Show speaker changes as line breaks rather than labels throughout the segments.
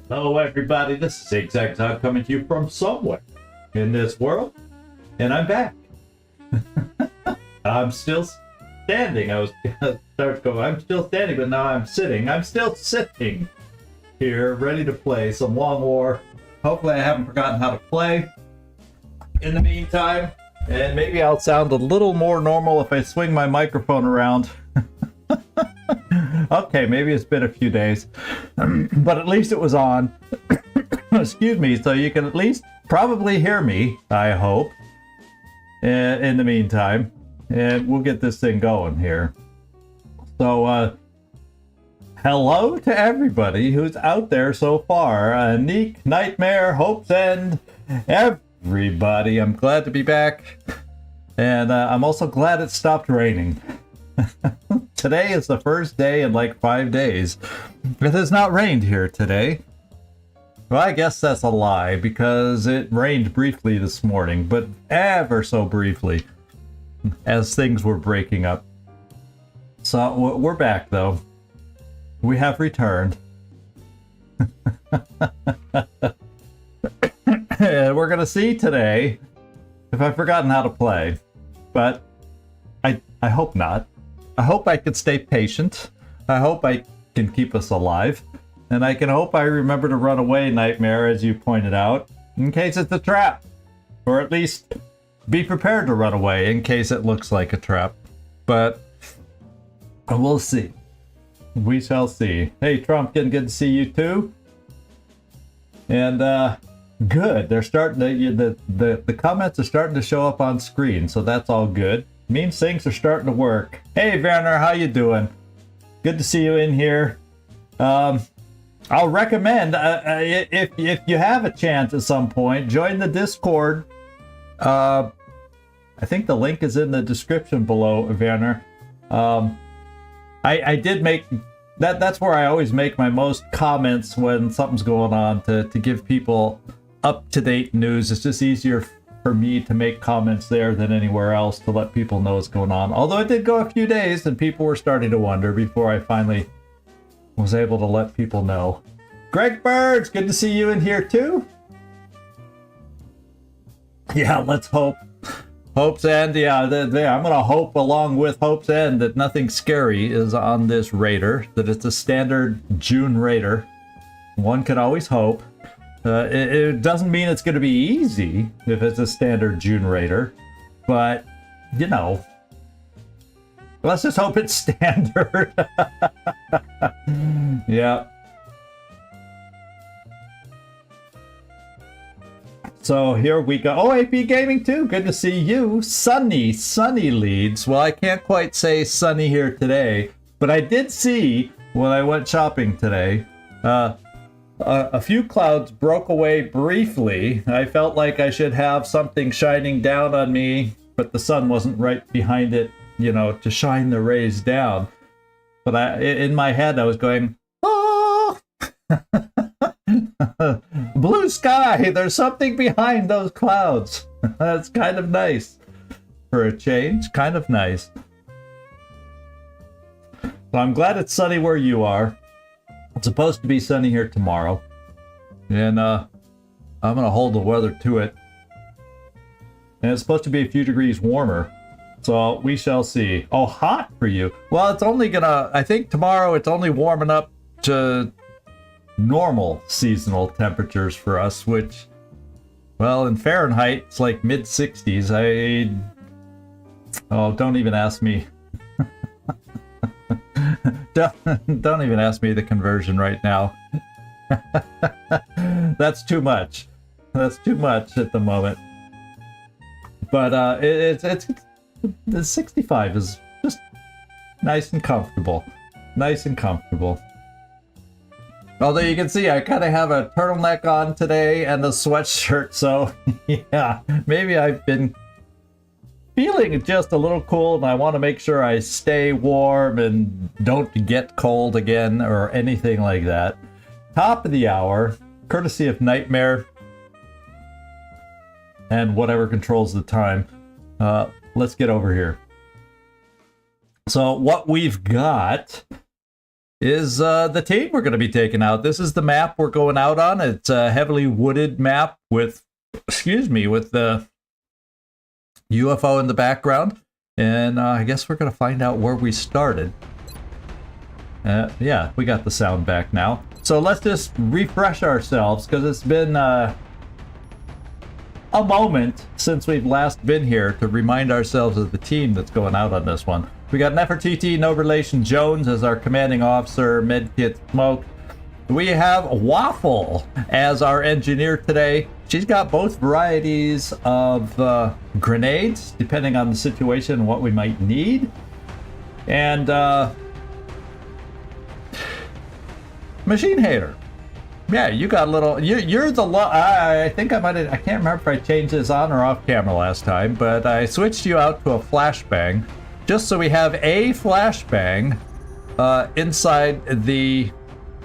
Hello everybody, this is XCom coming to you from somewhere in this world, and I'm back. I'm still standing. I was gonna start going, I'm still standing, but now I'm sitting. I'm still sitting here, ready to play some Long War. Hopefully I haven't forgotten how to play in the meantime, and maybe I'll sound a little more normal if I swing my microphone around. Okay, maybe it's been a few days, but at least it was on. Excuse me, so you can at least probably hear me, I hope, in the meantime. And we'll get this thing going here. So, hello to everybody who's out there so far. Neek, Nightmare, Hope's End, everybody. I'm glad to be back. And I'm also glad it stopped raining. Today is the first day in like 5 days. It has not rained here today. Well, I guess that's a lie because it rained briefly this morning, but ever so briefly as things were breaking up. So we're back though. We have returned. And we're gonna see today if I've forgotten how to play, but I hope not. I hope I can stay patient. I hope I can keep us alive. And I can hope I remember to run away, Nightmare, as you pointed out, in case it's a trap. Or at least be prepared to run away in case it looks like a trap. But we'll see. We shall see. Hey, Trumpkin, good to see you too. And good. They're starting to, the comments are starting to show up on screen, so that's all good. Means things are starting to work. Hey Werner, how you doing? Good to see you in here. I'll recommend if you have a chance at some point, join the Discord. I think the link is in the description below, Werner. I did make that's where I always make my most comments when something's going on to give people up-to-date news. It's just easier for me to make comments there than anywhere else to let people know what's going on. Although it did go a few days and people were starting to wonder before I finally was able to let people know. Greg Birds, good to see you in here too. Yeah, let's hope. Hope's End, yeah, I'm gonna hope along with Hope's End that nothing scary is on this raider, that it's a standard June raider. One can always hope. It doesn't mean it's going to be easy if it's a standard June raider, but, you know, let's just hope it's standard. Yeah. So here we go. Oh, AP Gaming too. Good to see you. Sunny leads. Well, I can't quite say sunny here today, but I did see when I went shopping today, a few clouds broke away briefly. I felt like I should have something shining down on me, but the sun wasn't right behind it, you know, to shine the rays down. But in my head, I was going, oh! Blue sky! There's something behind those clouds. That's kind of nice. For a change, kind of nice. So I'm glad it's sunny where you are. It's supposed to be sunny here tomorrow, and I'm gonna hold the weather to it. And it's supposed to be a few degrees warmer, so we shall see. Oh, hot for you. Well, it's only gonna, I think tomorrow it's only warming up to normal seasonal temperatures for us, which, well, in Fahrenheit, it's like mid-60s. Oh, don't even ask me. Don't even ask me the conversion right now. That's too much. That's too much at the moment. But it's 65 is just nice and comfortable. Nice and comfortable. Although you can see I kind of have a turtleneck on today and a sweatshirt, so yeah, maybe I've been feeling just a little cool, and I want to make sure I stay warm and don't get cold again or anything like that. Top of the hour, courtesy of Nightmare and whatever controls the time. Let's get over here. So what we've got is the team we're going to be taking out. This is the map we're going out on. It's a heavily wooded map with, with the UFO in the background. And I guess we're going to find out where we started. Yeah, we got the sound back now. So let's just refresh ourselves, because it's been a moment since we've last been here, to remind ourselves of the team that's going out on this one. We got Nefertiti, no relation Jones, as our commanding officer, Medkit Smoke. We have Waffle as our engineer today. She's got both varieties of grenades, depending on the situation and what we might need. And Machine Hater. Yeah, you got a little. You're the. I think I might have. I can't remember if I changed this on or off camera last time, but I switched you out to a flashbang, just so we have a flashbang inside the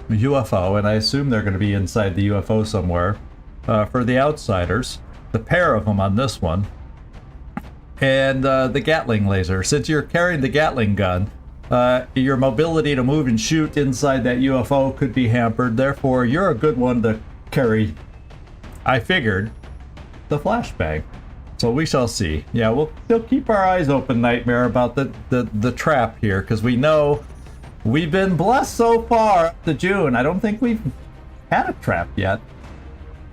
UFO, and I assume they're going to be inside the UFO somewhere for the outsiders. The pair of them on this one, and the Gatling laser. Since you're carrying the Gatling gun, your mobility to move and shoot inside that UFO could be hampered. Therefore, you're a good one to carry. I figured the flashbang. So we shall see. Yeah, we'll still keep our eyes open, Nightmare, about the trap here, because we know we've been blessed so far up to June. I don't think we've had a trap yet.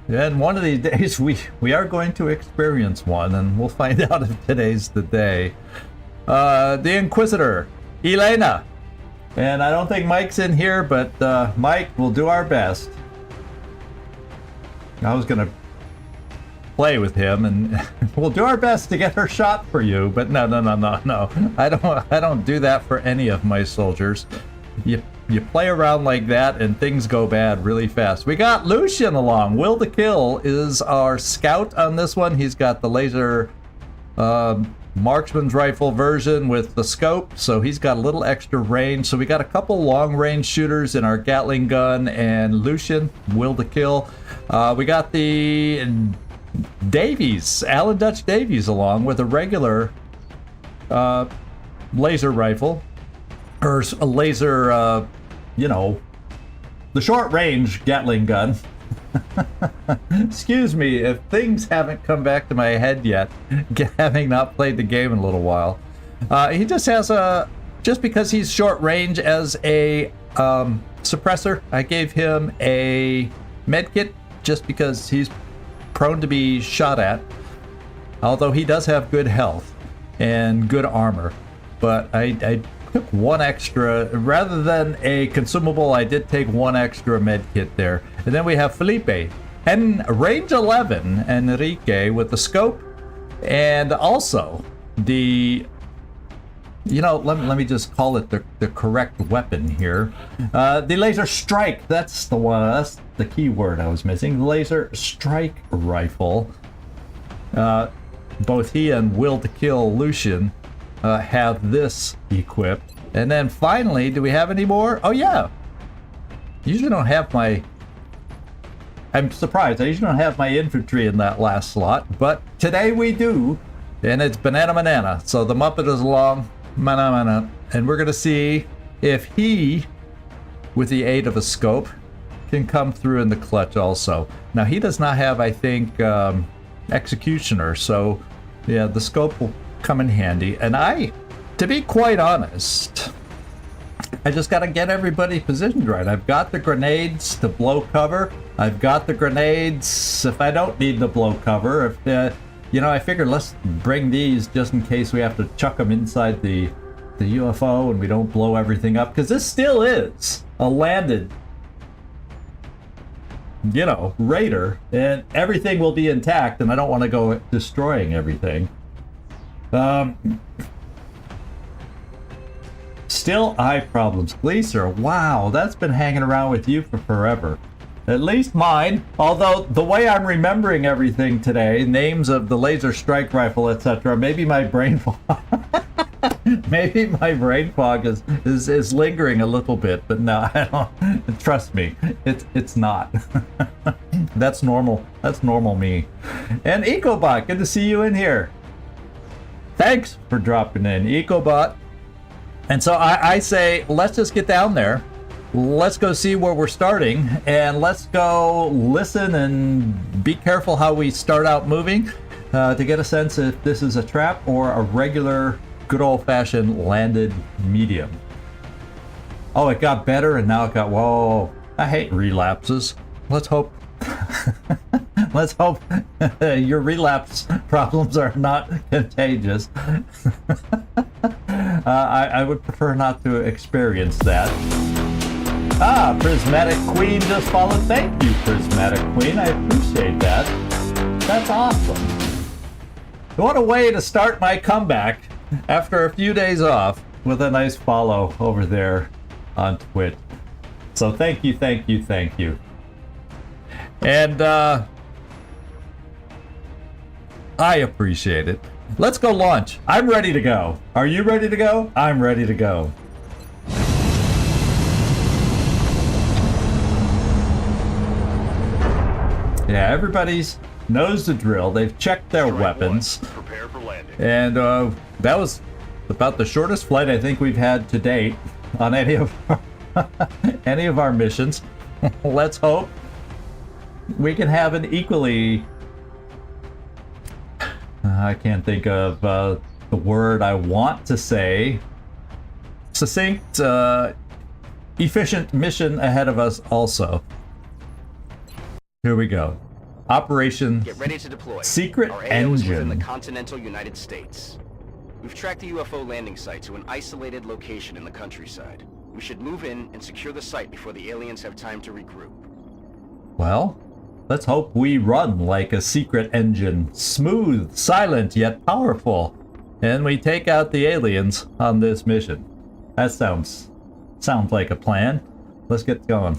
And one of these days we are going to experience one, and we'll find out if today's the day. The Inquisitor, Elena. And I don't think Mike's in here, but Mike, we'll do our best. I was gonna play with him, and we'll do our best to get her shot for you, but no. I don't do that for any of my soldiers. You play around like that and things go bad really fast. We got Lucian along. Will the Kill is our scout on this one. He's got the laser marksman's rifle version with the scope, so he's got a little extra range. So we got a couple long range shooters in our Gatling gun and Lucian, Will the Kill. We got the Davies, Alan Dutch Davies, along with a regular laser rifle, or a laser, the short range Gatling gun. Excuse me if things haven't come back to my head yet, having not played the game in a little while. He just has just because he's short range as a suppressor, I gave him a medkit just because he's prone to be shot at, although he does have good health and good armor. But I took one extra, rather than a consumable, I did take one extra med kit there. And then we have Felipe and range 11 Enrique with the scope, and also the, let me just call it the correct weapon here. The laser strike, that's the one, that's the key word I was missing. Laser strike rifle. Both he and Will to Kill Lucian have this equipped. And then finally, do we have any more? Oh yeah. Usually don't have my, I'm surprised, I usually don't have my infantry in that last slot, but today we do. And it's Banana. So the Muppet is along, Mana, and we're gonna see if he, with the aid of a scope, can come through in the clutch also. Now he does not have, I think, Executioner, so yeah, the scope will come in handy. And to be quite honest, I just got to get everybody positioned right. I've got the grenades to blow cover. I've got the grenades if I don't need to blow cover. If I figured let's bring these just in case we have to chuck them inside the UFO and we don't blow everything up, because this still is a landed, raider, and everything will be intact, and I don't want to go destroying everything. Still eye problems. Gleaser, wow, that's been hanging around with you for forever. At least mine. Although the way I'm remembering everything today, names of the laser strike rifle, etc., maybe my brain fog, is lingering a little bit. But no, I don't. Trust me, it's not. That's normal. That's normal me. And EcoBot, good to see you in here. Thanks for dropping in, EcoBot. And so I say, let's just get down there let's go see where we're starting, and let's go listen and be careful how we start out moving to get a sense if this is a trap or a regular, good old-fashioned landed medium. Oh, it got better, and now it got... Whoa, I hate relapses. Let's hope... Let's hope your relapse problems are not contagious. I would prefer not to experience that. Ah, Prismatic Queen just followed. Thank you, Prismatic Queen. I appreciate that. That's awesome. What a way to start my comeback after a few days off with a nice follow over there on Twitch. So thank you, thank you, thank you. And I appreciate it. Let's go launch. I'm ready to go. Are you ready to go? I'm ready to go. Yeah, everybody's knows the drill. They've checked their weapons.
Prepare for landing.
And that was about the shortest flight I think we've had to date on any of our missions. Let's hope we can have an equally... I can't think of the word I want to say. Succinct, efficient mission ahead of us also. Here we go. Operation
Get ready to deploy.
Secret
Our AO is within the
Engine.
continental United States. We've tracked the UFO landing site to an isolated location in the countryside. We should move in and secure the site before the aliens have time to regroup.
Well, let's hope we run like a secret engine. Smooth, silent, yet powerful. And we take out the aliens on this mission. That sounds like a plan. Let's get going.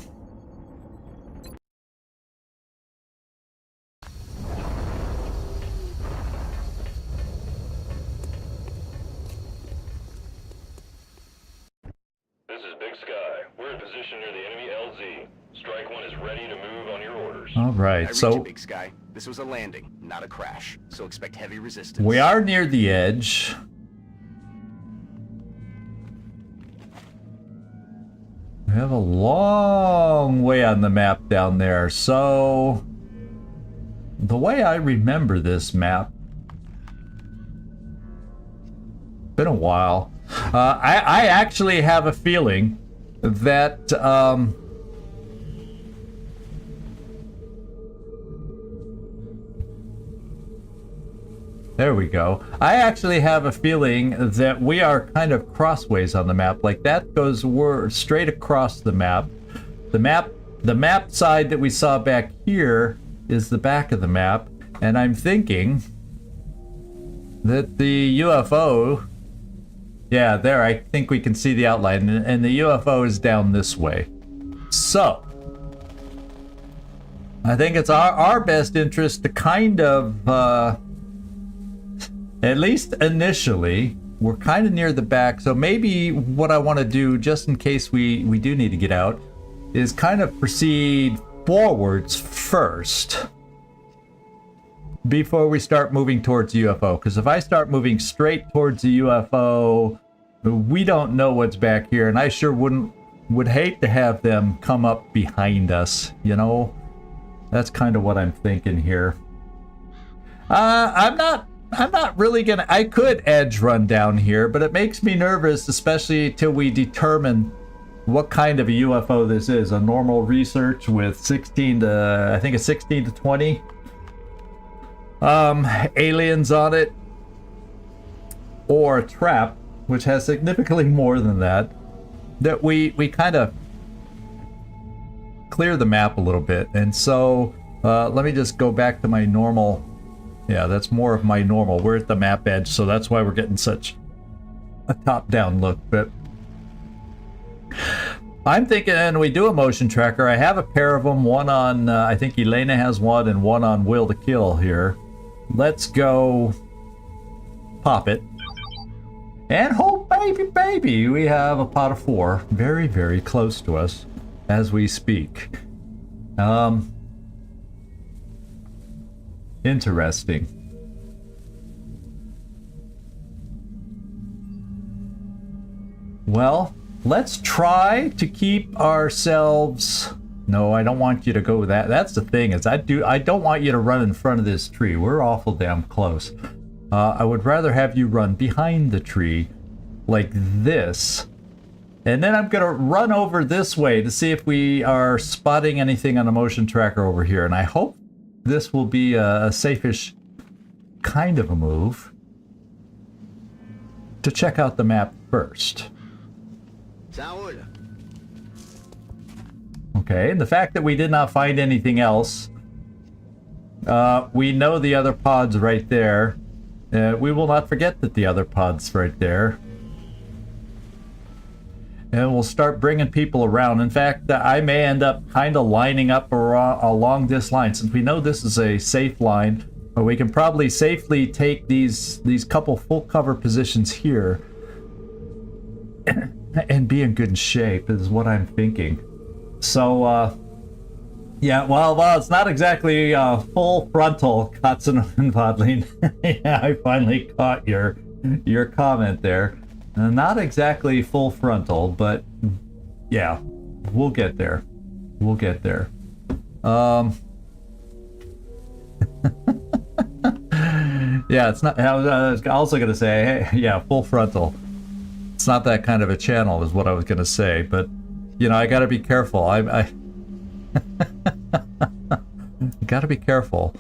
This is Big Sky. We're in position near the enemy LZ. Strike One is ready to move on your orders.
All
I
right,
read
so
you, Big Sky. This was a landing, not a crash. So expect heavy resistance.
we are near the edge. We have a long way on the map down there. So the way I remember this map, been a while. I actually have a feeling that there we go. I actually have a feeling that we are kind of crossways on the map. Like that goes, we're straight across the map. The map side that we saw back here is the back of the map, and I'm thinking that the UFO, yeah, there, I think we can see the outline, and the UFO is down this way. So I think it's our best interest to kind of at least initially, we're kind of near the back, so maybe what I want to do, just in case we do need to get out, is kind of proceed forwards first before we start moving towards the UFO. Because if I start moving straight towards the UFO, we don't know what's back here, and I sure would hate to have them come up behind us, you know? That's kind of what I'm thinking here. I'm not really gonna... I could edge run down here, but it makes me nervous, especially till we determine what kind of a UFO this is. A normal research with 16 to... I think it's 16 to 20 aliens on it. Or a trap, which has significantly more than that. That we kind of clear the map a little bit. And so, let me just go back to my normal... Yeah, that's more of my normal. We're at the map edge, so that's why we're getting such a top-down look. But I'm thinking we do a motion tracker. I have a pair of them. One on, I think Elena has one, and one on Will to Kill here. Let's go pop it. And oh, baby, baby, we have a pot of 4. Very, very close to us as we speak. Interesting. Well, let's try to keep ourselves... No, I don't want you to go that. That's the thing, is I don't want you to run in front of this tree. We're awful damn close. I would rather have you run behind the tree like this. And then I'm gonna run over this way to see if we are spotting anything on the motion tracker over here. And I hope this will be a safe-ish kind of a move to check out the map first. Okay, and the fact that we did not find anything else, we know the other pod's right there. We will not forget that the other pod's right there. And we'll start bringing people around. In fact, I may end up kind of lining up along this line. Since we know this is a safe line, we can probably safely take these couple full cover positions here and be in good shape, is what I'm thinking. So, yeah, well, it's not exactly full frontal, Katzen and Vodlin. Yeah, I finally caught your comment there. Not exactly full frontal, but yeah, we'll get there. We'll get there. Yeah, it's not. I was also gonna say, hey, yeah, full frontal. It's not that kind of a channel, is what I was gonna say. But you know, I gotta be careful. I gotta be careful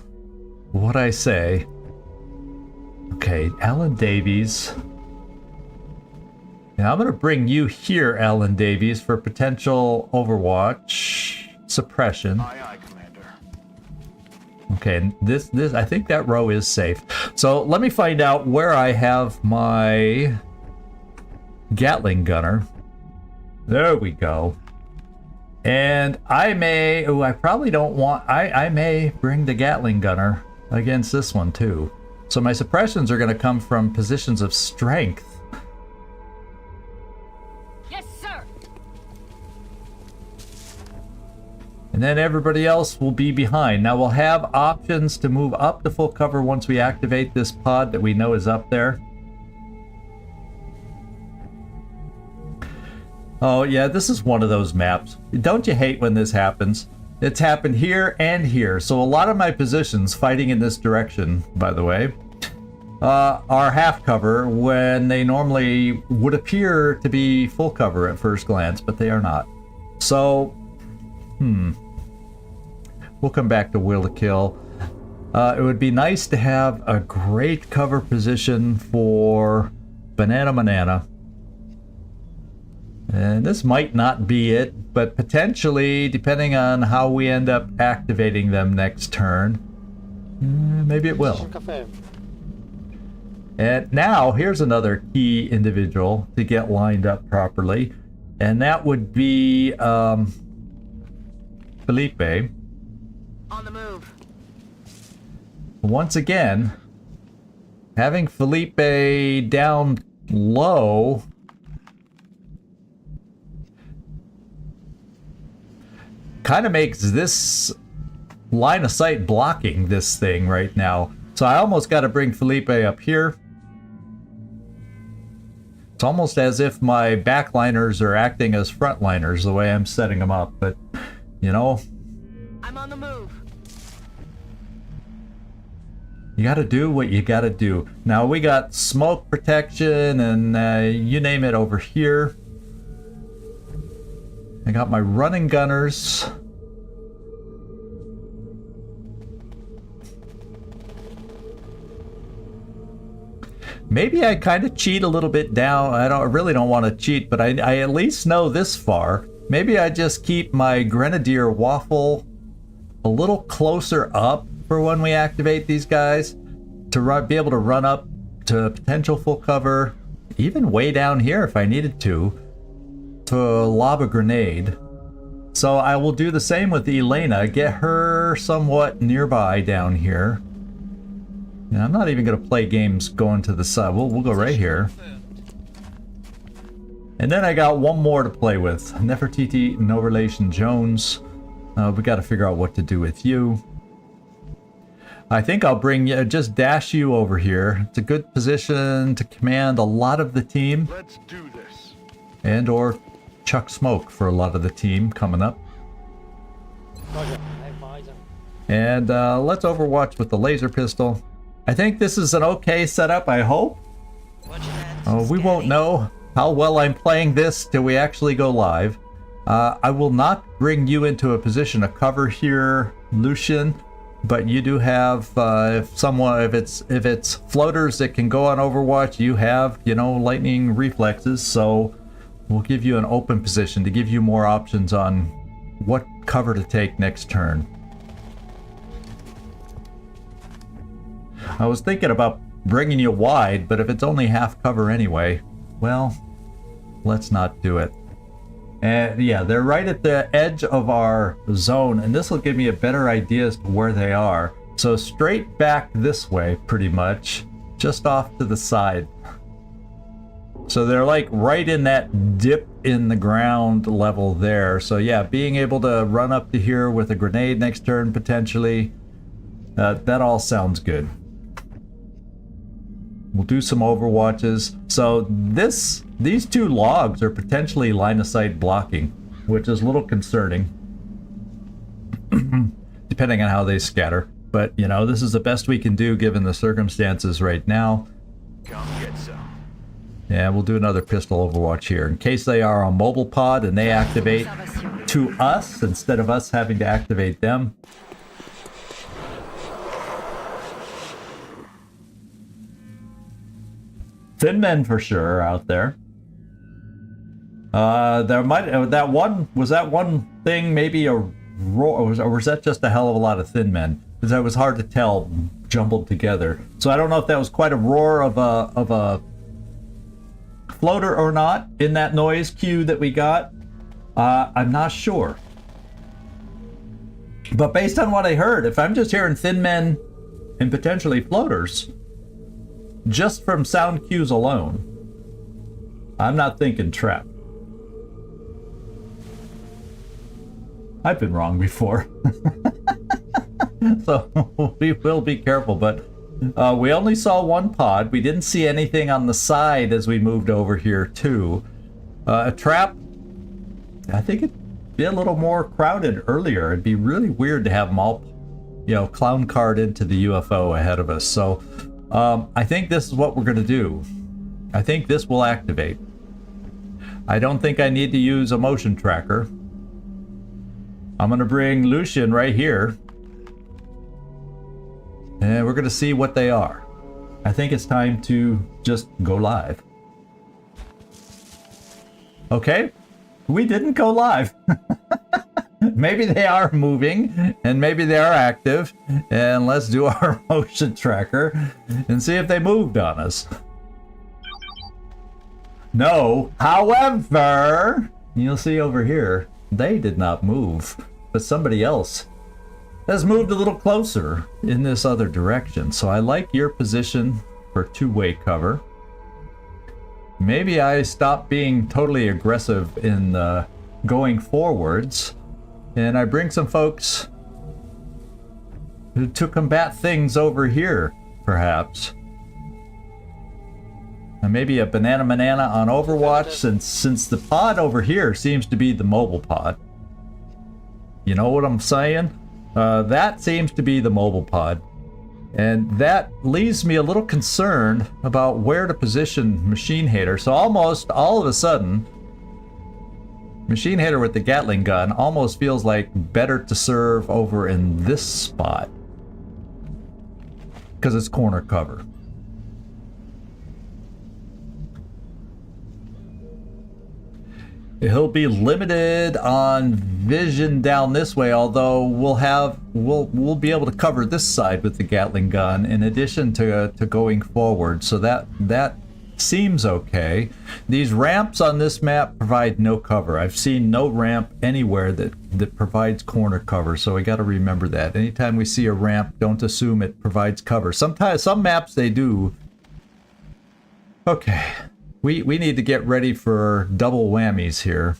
what I say. Okay, Alan Davies. Now I'm gonna bring you here, Alan Davies, for potential Overwatch suppression.
Aye, aye, Commander.
Okay, this I think that row is safe. So let me find out where I have my Gatling gunner. There we go. And I may, I probably don't want, I may bring the Gatling gunner against this one too. So my suppressions are going to come from positions of strength.
Yes, sir.
And then everybody else will be behind. Now we'll have options to move up to full cover once we activate this pod that we know is up there. Oh yeah, this is one of those maps. Don't you hate when this happens? It's happened here and here. So a lot of my positions fighting in this direction, by the way, are half cover when they normally would appear to be full cover at first glance, but they are not. So, we'll come back to Will to Kill. It would be nice to have a great cover position for Banana. And this might not be it, but potentially, depending on how we end up activating them next turn, maybe it will. And now, here's another key individual to get lined up properly, and that would be Felipe.
On the move.
Once again, having Felipe down low kind of makes this line of sight blocking this thing right now. So I almost got to bring Felipe up here. It's almost as if my backliners are acting as frontliners the way I'm setting them up, but you know,
I'm on the move.
you got to do what you got to do. Now we got smoke protection and you name it over here. I got my running gunners. Maybe I kind of cheat a little bit down. I really don't want to cheat, but I at least know this far. Maybe I just keep my Grenadier Waffle a little closer up for when we activate these guys to be able to run up to potential full cover, even way down here if I needed to lob a grenade. So I will do the same with Elena, get her somewhat nearby down here. And I'm not even going to play games going to the side. We'll go right here. And then I got one more to play with. Nefertiti, No Relation Jones. We got to figure out what to do with you. I think I'll bring you, just dash you over here. It's a good position to command a lot of the team.
Let's do this.
And or chuck smoke for a lot of the team coming up. And let's overwatch with the laser pistol. I think this is an okay setup, I hope. We won't know how well I'm playing this till we actually go live. I will not bring you into a position of cover here, Lucian, but you do have, if it's floaters that can go on Overwatch, you have, you know, lightning reflexes, so we'll give you an open position to give you more options on what cover to take next turn. I was thinking about bringing you wide, but if it's only half cover anyway, well, let's not do it. And yeah, they're right at the edge of our zone, and this will give me a better idea as to where they are. So straight back this way, pretty much, just off to the side. So they're like right in that dip in the ground level there. So yeah, being able to run up to here with a grenade next turn potentially, that all sounds good. We'll do some overwatches. So these two logs are potentially line of sight blocking, which is a little concerning, depending on how they scatter. But you know, this is the best we can do given the circumstances right now.
Come get some.
Yeah, we'll do another pistol overwatch here in case they are on mobile pod and they activate to us instead of us having to activate them. Thin men for sure are out there. There might that one thing maybe a roar, or was that just a hell of a lot of thin men? Because that was hard to tell jumbled together. So I don't know if that was quite a roar of a floater or not in that noise cue that we got. I'm not sure. But based on what I heard, if I'm just hearing thin men and potentially floaters, just from sound cues alone, I'm not thinking trap. I've been wrong before. So we will be careful, but we only saw one pod. We didn't see anything on the side as we moved over here too. A trap, I think it'd be a little more crowded earlier. It'd be really weird to have them all, you know, clown card into the UFO ahead of us. So I think this is what we're going to do. I think this will activate. I don't think I need to use a motion tracker. I'm going to bring Lucian right here. And we're going to see what they are. I think it's time to just go live. Okay, we didn't go live. Maybe they are moving, and maybe they are active, and let's do our motion tracker and see if they moved on us. No, however, you'll see over here, they did not move, but somebody else has moved a little closer in this other direction. So I like your position for two-way cover. Maybe I stop being totally aggressive in going forwards, and I bring some folks to combat things over here, perhaps. And maybe a banana on Overwatch, since the pod over here seems to be the mobile pod. You know what I'm saying? That seems to be the mobile pod. And that leaves me a little concerned about where to position Machine Hater. So almost all of a sudden, Machine Hater with the Gatling gun almost feels like better to serve over in this spot, because it's corner cover. He'll be limited on vision down this way, although we'll be able to cover this side with the Gatling gun in addition to going forward. So that seems okay. These ramps on this map provide no cover. I've seen no ramp anywhere that provides corner cover, so we got to remember that. Anytime we see a ramp, don't assume it provides cover. Sometimes some maps they do. Okay. We need to get ready for double whammies here.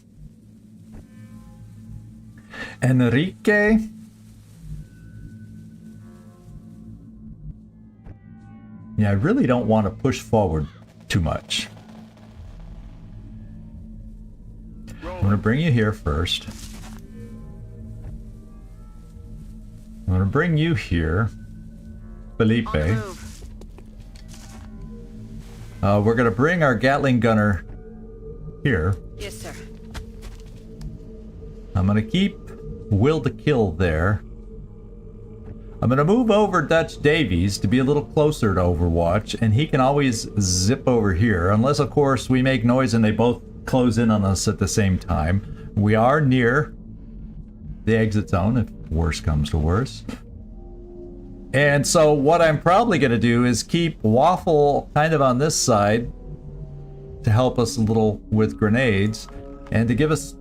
Enrique. Yeah, I really don't want to push forward too much. I'm going to bring you here first. I'm going to bring you here, Felipe.
On the move.
We're going to bring our Gatling gunner here.
Yes, sir.
I'm going to keep Will to Kill there. I'm going to move over Dutch Davies to be a little closer to Overwatch, and he can always zip over here, unless, of course, we make noise and they both close in on us at the same time. We are near the exit zone, if worse comes to worse. And so what I'm probably going to do is keep Waffle kind of on this side to help us a little with grenades, and to give us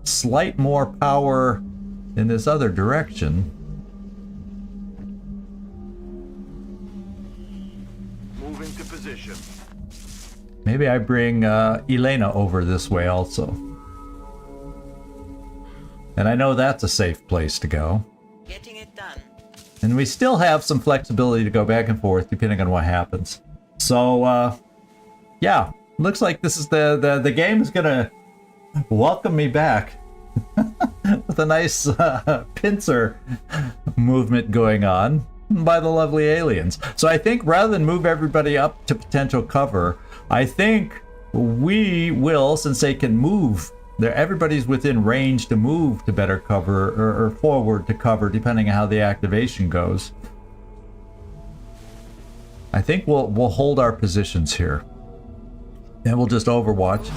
slight more power in this other direction.
Moving to position.
Maybe I bring Elena over this way also. And I know that's a safe place to go.
Getting it done.
And we still have some flexibility to go back and forth depending on what happens. So, yeah. Looks like this is the game is gonna welcome me back. With a nice pincer movement going on by the lovely aliens. So I think rather than move everybody up to potential cover, I think we will, since they can move, everybody's within range to move to better cover or forward to cover, depending on how the activation goes. I think we'll hold our positions here, and we'll just overwatch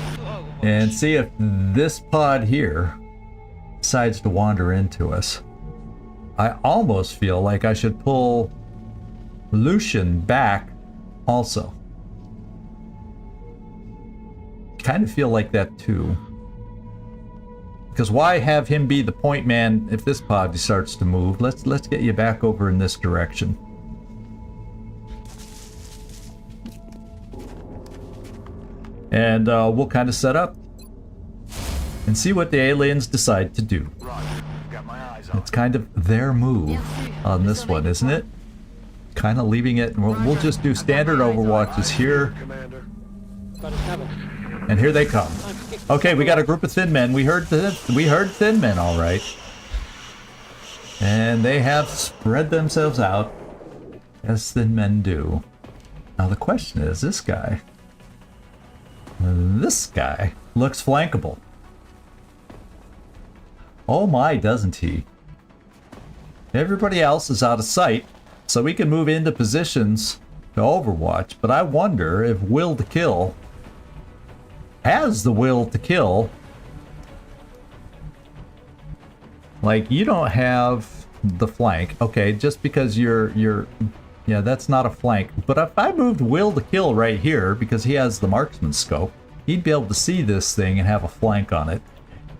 and see if this pod here decides to wander into us. I almost feel like I should pull Lucian back also. Kind of feel like that too. Because why have him be the point man if this pod starts to move? Let's get you back over in this direction. And we'll kind of set up and see what the aliens decide to do.
Roger. Got my eyes on.
It's kind of their move on this one, isn't it? Kind of leaving it, and we'll just do standard overwatches here.
Commander.
And here they come. Okay, we got a group of thin men. We heard thin men, all right. And they have spread themselves out, as thin men do. Now the question is, this guy looks flankable. Oh my, doesn't he? Everybody else is out of sight, so we can move into positions to Overwatch, but I wonder if Will to Kill has the will to kill. Like, you don't have the flank. Okay, just because you're yeah, that's not a flank. But if I moved Will to Kill right here, because he has the marksman scope, he'd be able to see this thing and have a flank on it.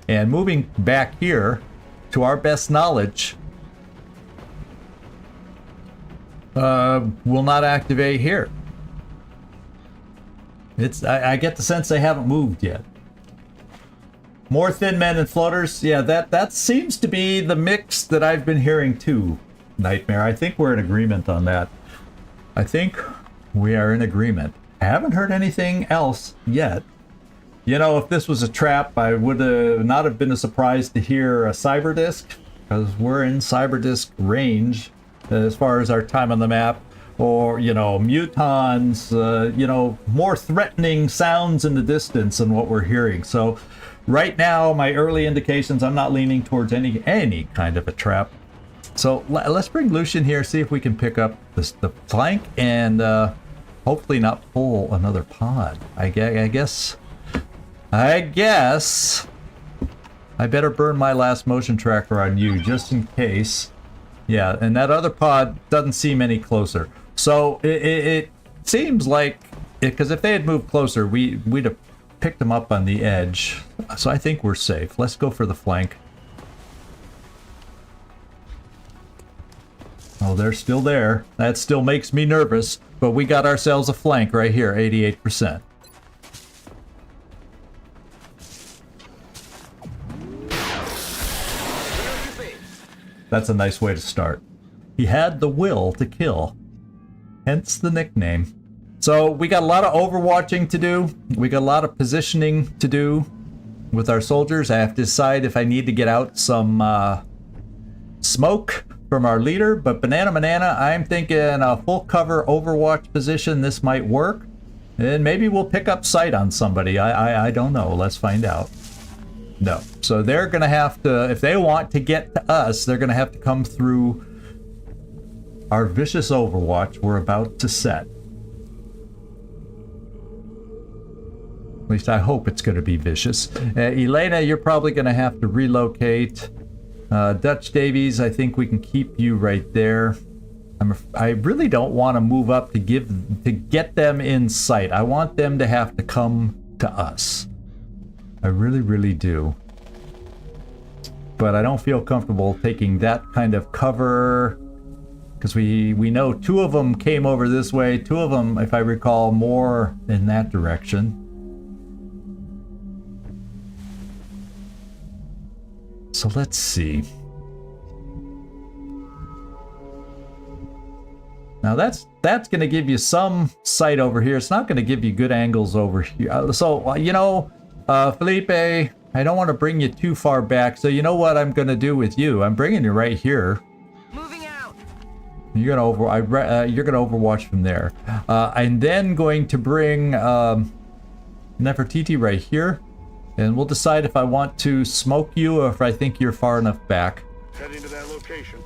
And moving back here, to our best knowledge, will not activate here. I get the sense they haven't moved yet. More thin men and floaters. Yeah, that seems to be the mix that I've been hearing too, Nightmare. I think we're in agreement on that. I think we are in agreement. I haven't heard anything else yet. You know, if this was a trap, I would not have been surprised to hear a cyber disc, because we're in cyber disc range as far as our time on the map. Or, you know, mutons, you know, more threatening sounds in the distance than what we're hearing. So right now, my early indications, I'm not leaning towards any kind of a trap. So let's bring Lucian here, see if we can pick up the flank and hopefully not pull another pod. I guess I better burn my last motion tracker on you just in case. Yeah, and that other pod doesn't seem any closer. So it seems like, because if they had moved closer, we'd have picked them up on the edge. So I think we're safe. Let's go for the flank. Oh, they're still there. That still makes me nervous, but we got ourselves a flank right here, 88%. That's a nice way to start. He had the will to kill. Hence the nickname. So we got a lot of overwatching to do. We got a lot of positioning to do. with our soldiers. I have to decide if I need to get out some smoke from our leader, but Banana, I'm thinking a full cover Overwatch position, this might work. And maybe we'll pick up sight on somebody. I don't know. Let's find out. No. So they're going to have to, if they want to get to us, they're going to have to come through our vicious Overwatch we're about to set. At least I hope it's going to be vicious. Elena, you're probably going to have to relocate. Dutch Davies, I think we can keep you right there. I really don't want to move up to get them in sight. I want them to have to come to us. I really do. But I don't feel comfortable taking that kind of cover, because we know 2 of them came over this way, 2 of them, if I recall, more in that direction. So let's see. Now that's going to give you some sight over here. It's not going to give you good angles over here. So, you know, Felipe, I don't want to bring you too far back. So you know what I'm going to do with you? I'm bringing you right here.
Moving out.
You're going to overwatch from there. I'm then going to bring Nefertiti right here. And we'll decide if I want to smoke you or if I think you're far enough back.
Heading to that location.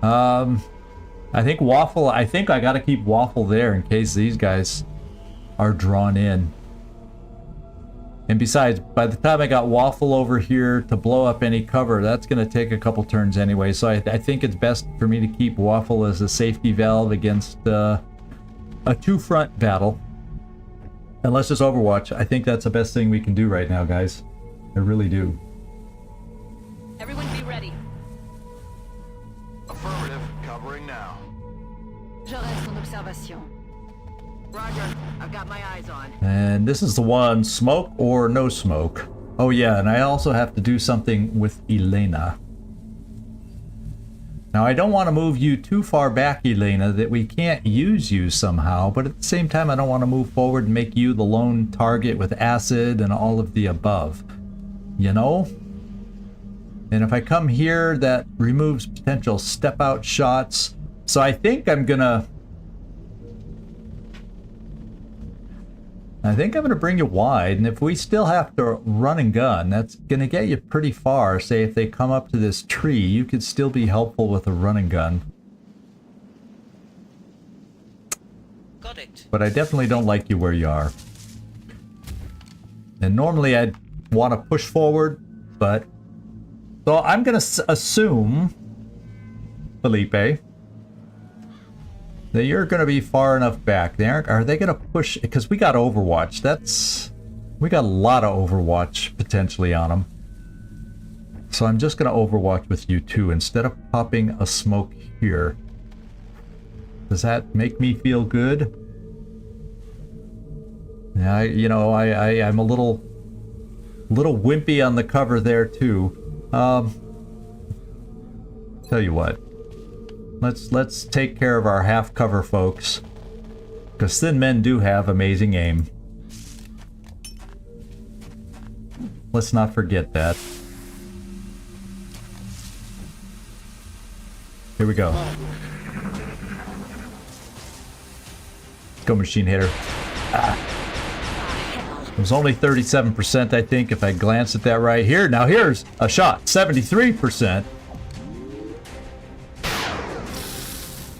I think Waffle, I gotta keep Waffle there in case these guys are drawn in. And besides, by the time I got Waffle over here to blow up any cover, that's gonna take a couple turns anyway. So I think it's best for me to keep Waffle as a safety valve against a 2-front battle. Unless it's Overwatch, I think that's the best thing we can do right now, guys. I really do.
Everyone be ready.
Affirmative. Covering now.
Je reste en observation. Roger. I've got my eyes on.
And this is the one, smoke or no smoke. Oh yeah, and I also have to do something with Elena. Now I don't want to move you too far back, Elena, that we can't use you somehow, but at the same time I don't want to move forward and make you the lone target with acid and all of the above. You know? And if I come here, that removes potential step-out shots. So I think I'm gonna bring you wide, and if we still have to run and gun, that's gonna get you pretty far. Say if they come up to this tree, you could still be helpful with a run and gun.
Got it.
But I definitely don't like you where you are. And normally I'd want to push forward, but... So I'm gonna assume, Felipe, that you're gonna be far enough back. Are they gonna push? Because we got Overwatch. We got a lot of Overwatch potentially on them. So I'm just gonna Overwatch with you too instead of popping a smoke here. Does that make me feel good? Yeah, I'm a little wimpy on the cover there too. Tell you what, let's take care of our half cover folks, because thin men do have amazing aim. Let's not forget that. Here we go. Go, machine hitter. It was only 37%, I think, if I glance at that right here. Now here's a shot, 73%.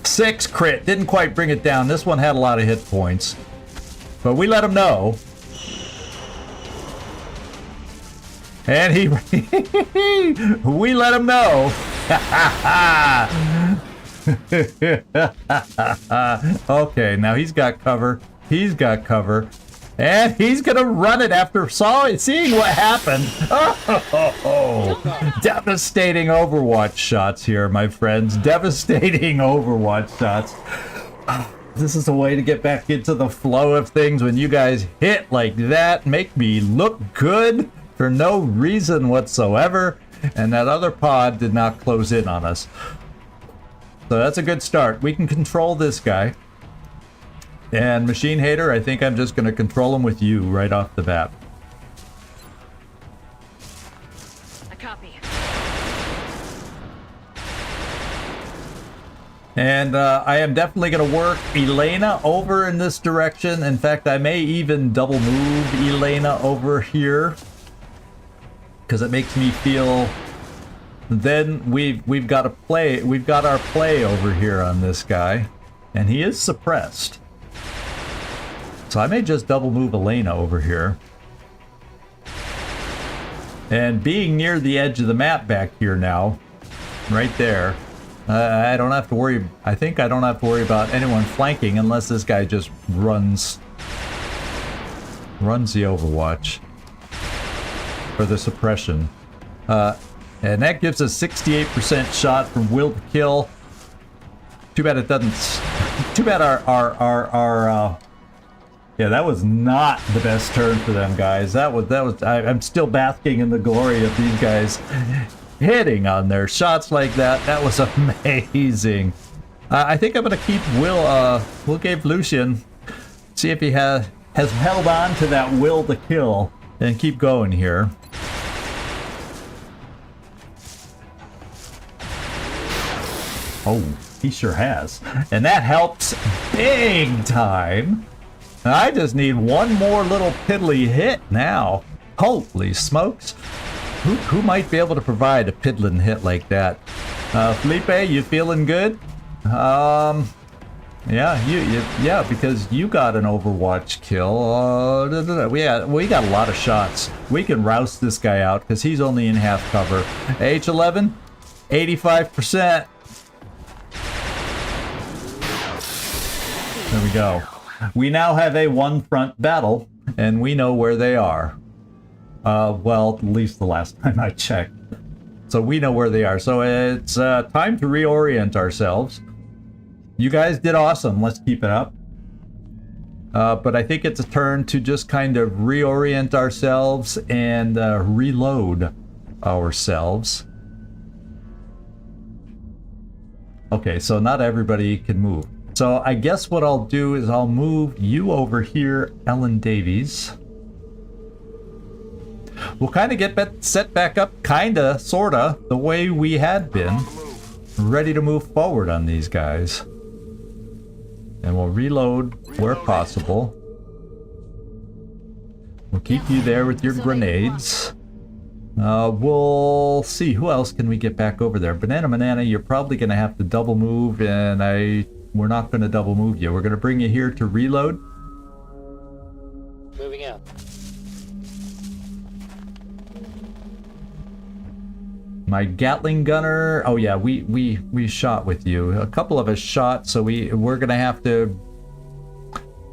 6 crit, didn't quite bring it down. This one had a lot of hit points, but we let him know. And we let him know. Okay, now he's got cover. He's got cover. And he's gonna run it after seeing what happened. Oh, devastating Overwatch shots here, my friends. Devastating Overwatch shots. This is a way to get back into the flow of things when you guys hit like that, make me look good for no reason whatsoever, and that other pod did not close in on us. So that's a good start. We can control this guy. And Machine Hater, I think I'm just going to control him with you right off the bat.
A copy.
And I am definitely going to work Elena over in this direction. In fact, I may even double move Elena over here, because it makes me feel then we've got our play over here on this guy, and he is suppressed. So I may just double move Elena over here. And being near the edge of the map back here now, right there, I don't have to worry. I think I don't have to worry about anyone flanking unless this guy just runs the Overwatch for the suppression. And that gives us 68% shot from will to kill. Too bad it doesn't. Too bad our yeah, that was not the best turn for them guys. I'm still basking in the glory of these guys hitting on their shots like that. That was amazing. I think I'm gonna keep Will give Lucian, see if he has held on to that will to kill and keep going here. Oh, he sure has. And that helps big time. I just need one more little piddly hit now. Holy smokes. Who might be able to provide a piddling hit like that? Felipe, you feeling good? Yeah, yeah, because you got an Overwatch kill. We got a lot of shots. We can roust this guy out because he's only in half cover. H11, 85%. There we go. We now have a one-front battle, and we know where they are. Well, at least the last time I checked. So we know where they are. So it's time to reorient ourselves. You guys did awesome. Let's keep it up. But I think it's a turn to just kind of reorient ourselves and reload ourselves. Okay, so not everybody can move. So I guess what I'll do is I'll move you over here, Ellen Davies. We'll kind of get set back up, kinda, sorta, the way we had been. Ready to move forward on these guys. And we'll reload where possible. We'll keep you there with your grenades. We'll see, who else can we get back over there? Banana, you're probably gonna have to double move, and we're not gonna double move you. We're gonna bring you here to reload.
Moving out.
My Gatling gunner. Oh yeah, we shot with you. A couple of us shot, so we're gonna have to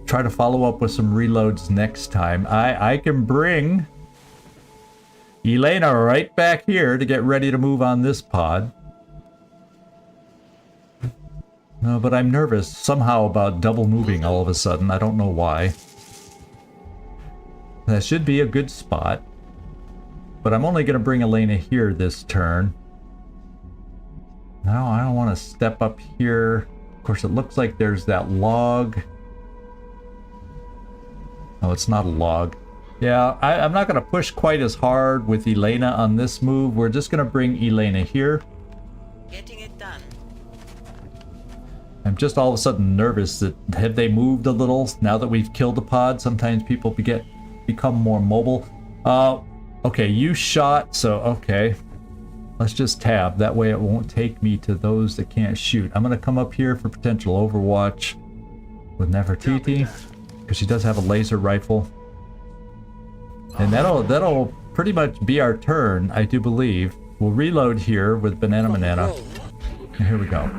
try to follow up with some reloads next time. I can bring Elena right back here to get ready to move on this pod. No, but I'm nervous somehow about double moving all of a sudden. I don't know why. That should be a good spot. But I'm only going to bring Elena here this turn. No, I don't want to step up here. Of course, it looks like there's that log. Oh, it's not a log. Yeah, I'm not going to push quite as hard with Elena on this move. We're just going to bring Elena here.
Getting it done.
I'm just all of a sudden nervous that have they moved a little now that we've killed a pod? Sometimes people become more mobile. Okay, you shot, so okay. Let's just tab. That way it won't take me to those that can't shoot. I'm gonna come up here for potential Overwatch with Nefertiti, because she does have a laser rifle. And that'll pretty much be our turn, I do believe. We'll reload here with Banana. And here we go.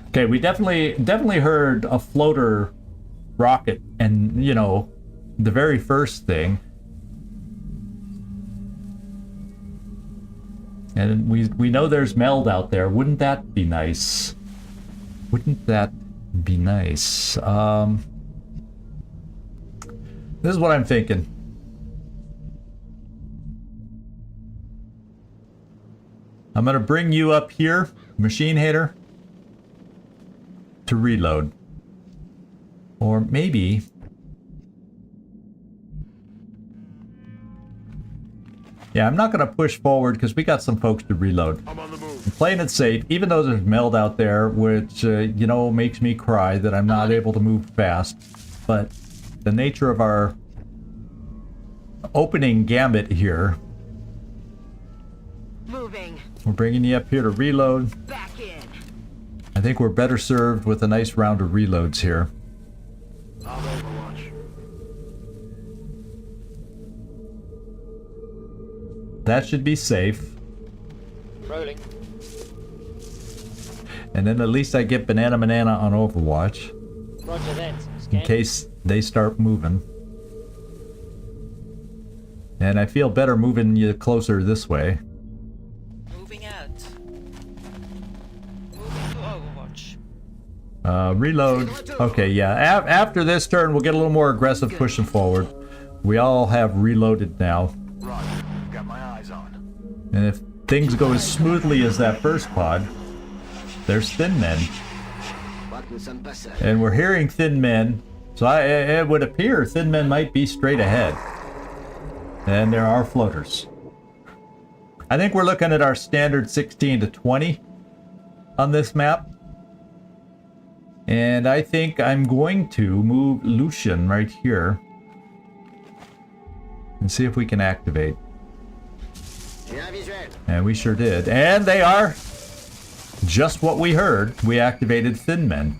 Okay, we definitely heard a floater rocket, and you know, the very first thing. And we know there's meld out there. Wouldn't that be nice? Wouldn't that be nice? This is what I'm thinking. I'm gonna bring you up here, Machine Hater, to reload. Or maybe... Yeah, I'm not gonna push forward because we got some folks to reload.
I'm on the move.
I'm playing it safe, even though there's meld out there, which, you know, makes me cry that I'm not able to move fast. But the nature of our opening gambit here,
Moving.
we're bringing you up here to reload.
Back in.
I think we're better served with a nice round of reloads here.
I'm Overwatch.
That should be safe.
Rolling.
And then at least I get Banana on Overwatch,
Roger that.
in
Scan.
case they start moving. And I feel better moving you closer this way.
Moving out. Moving to Overwatch.
Reload. Okay, yeah. After this turn, we'll get a little more aggressive pushing forward. We all have reloaded now.
Roger. Got my eyes on.
And if things go as smoothly as that first pod, there's Thin Men. And we're hearing Thin Men. So it would appear Thin Men might be straight ahead. And there are floaters. I think we're looking at our standard 16 to 20 on this map. And I think I'm going to move Lucian right here. And see if we can activate. And we sure did. And they are just what we heard. We activated Thin Men.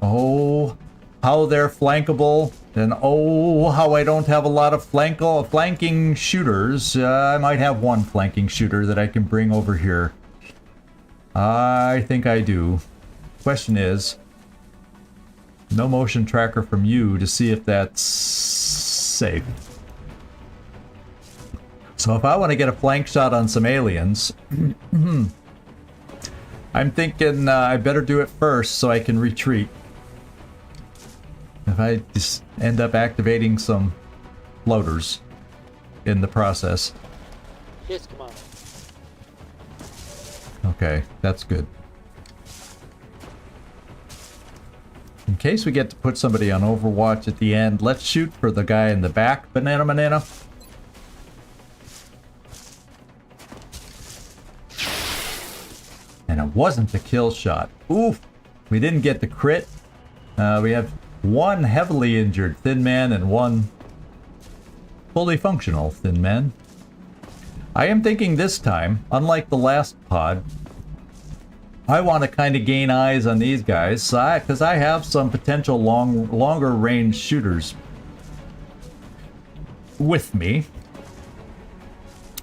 Oh, how they're flankable. And oh, how I don't have a lot of flanking shooters. I might have one flanking shooter that I can bring over here. I think I do. Question is, no motion tracker from you to see if that's safe. So if I want to get a flank shot on some aliens, I'm thinking I better do it first so I can retreat. If I just end up activating some floaters in the process.
Yes, Commander.
Okay, that's good. In case we get to put somebody on Overwatch at the end, let's shoot for the guy in the back, Banana. And it wasn't the kill shot. Oof! We didn't get the crit. We have one heavily injured Thin Man and one fully functional Thin Man. I am thinking this time, unlike the last pod, I want to kind of gain eyes on these guys, because I have some potential longer range shooters with me.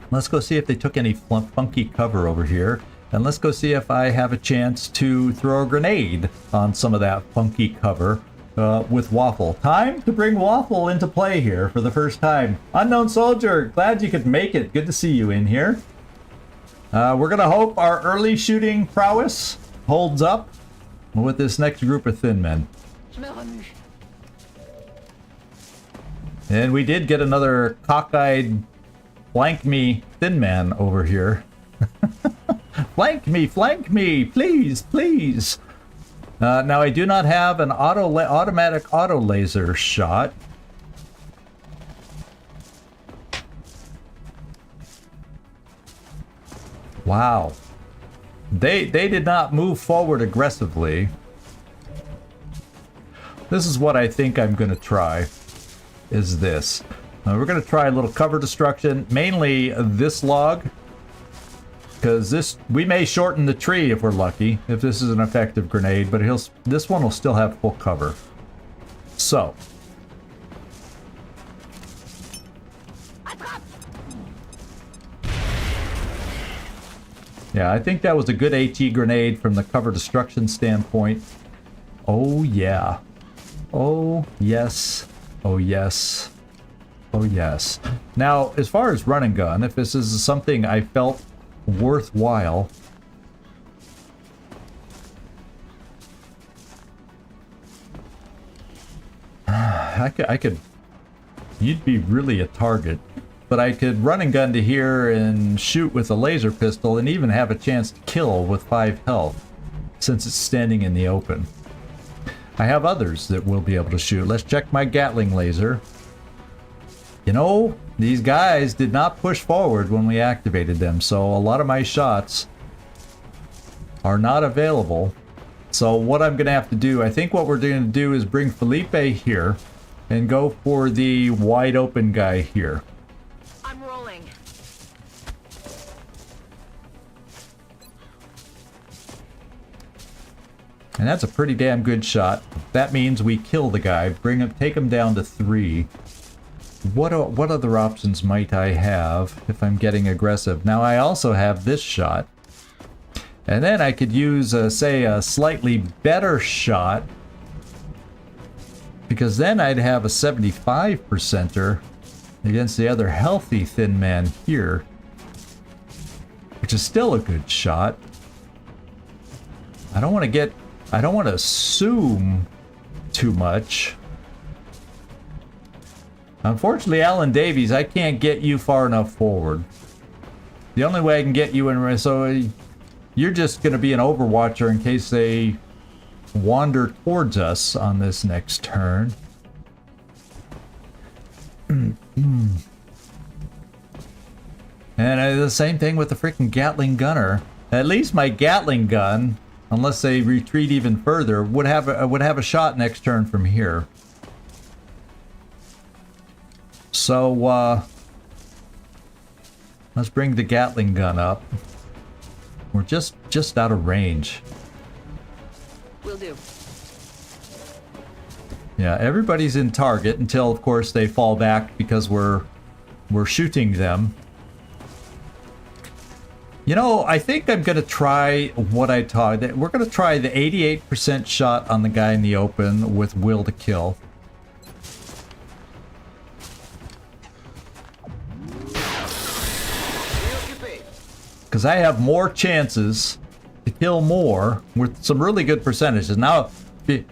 Let's go see if they took any funky cover over here. And let's go see if I have a chance to throw a grenade on some of that funky cover with Waffle. Time to bring Waffle into play here for the first time. Unknown Soldier, glad you could make it. Good to see you in here. We're going to hope our early shooting prowess holds up with this next group of Thin Men. And we did get another cockeyed flank me Thin Man over here. Flank me, please, please. Now I do not have an automatic auto laser shot. Wow. They did not move forward aggressively. This is what I think I'm going to try, is this. We're going to try a little cover destruction, mainly this log. Because we may shorten the tree if we're lucky, if this is an effective grenade, but this one will still have full cover. So. Yeah, I think that was a good AT grenade from the cover destruction standpoint. Oh yeah. Oh yes. Oh yes. Oh yes. Now, as far as run and gun, if this is something I felt worthwhile, I could, you'd be really a target but I could run and gun to here and shoot with a laser pistol and even have a chance to kill with 5 health, since it's standing in the open. I have others that will be able to shoot. Let's check my Gatling laser. You know, these guys did not push forward when we activated them, so a lot of my shots are not available. So what I'm going to have to do, I think what we're going to do is bring Felipe here and go for the wide open guy here.
I'm rolling.
And that's a pretty damn good shot. That means we kill the guy, bring him, take him down to 3. What other options might I have if I'm getting aggressive? Now I also have this shot. And then I could use, say, a slightly better shot. Because then I'd have a 75%er against the other healthy thin man here. Which is still a good shot. I don't want to assume too much. Unfortunately, Alan Davies, I can't get you far enough forward. The only way I can get you in, so you're just going to be an overwatcher in case they wander towards us on this next turn. And the same thing with the freaking Gatling gunner. At least my Gatling gun, unless they retreat even further, would have a shot next turn from here. So let's bring the Gatling gun up. We're just out of range.
Will do.
Yeah, everybody's in target until, of course, they fall back because we're shooting them. You know, I think I'm gonna try what I taught. We're gonna try the 88% shot on the guy in the open with will to kill. Because I have more chances to kill more with some really good percentages. Now,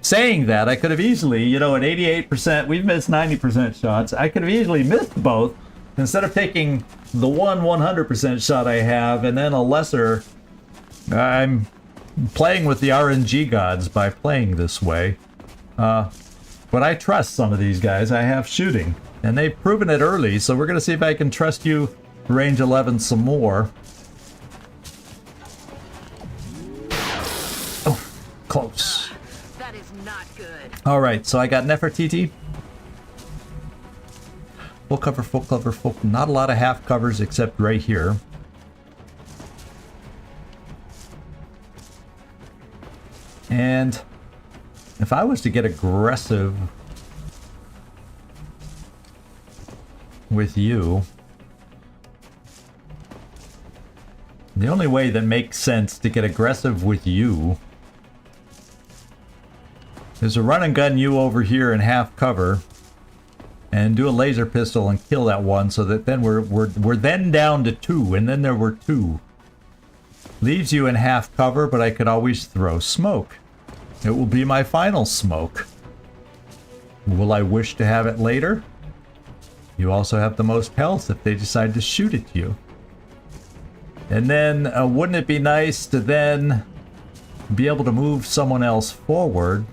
saying that, I could have easily, you know, at 88%, we've missed 90% shots. I could have easily missed both. Instead of taking the 100% shot I have and then a lesser, I'm playing with the RNG gods by playing this way. But I trust some of these guys. I have shooting. And they've proven it early, so we're going to see if I can trust you, range 11, some more. Close.
That is not good.
All right, so I got Nefertiti. Full cover, full cover, full. Not a lot of half covers except right here. And if I was to get aggressive with you, the only way that makes sense to get aggressive with you is to run and gun you over here in half cover and do a laser pistol and kill that one, so that then we're then down to 2, and then there were 2. Leaves you in half cover, but I could always throw smoke. It will be my final smoke. Will I wish to have it later? You also have the most health if they decide to shoot at you. And then wouldn't it be nice to then be able to move someone else forward?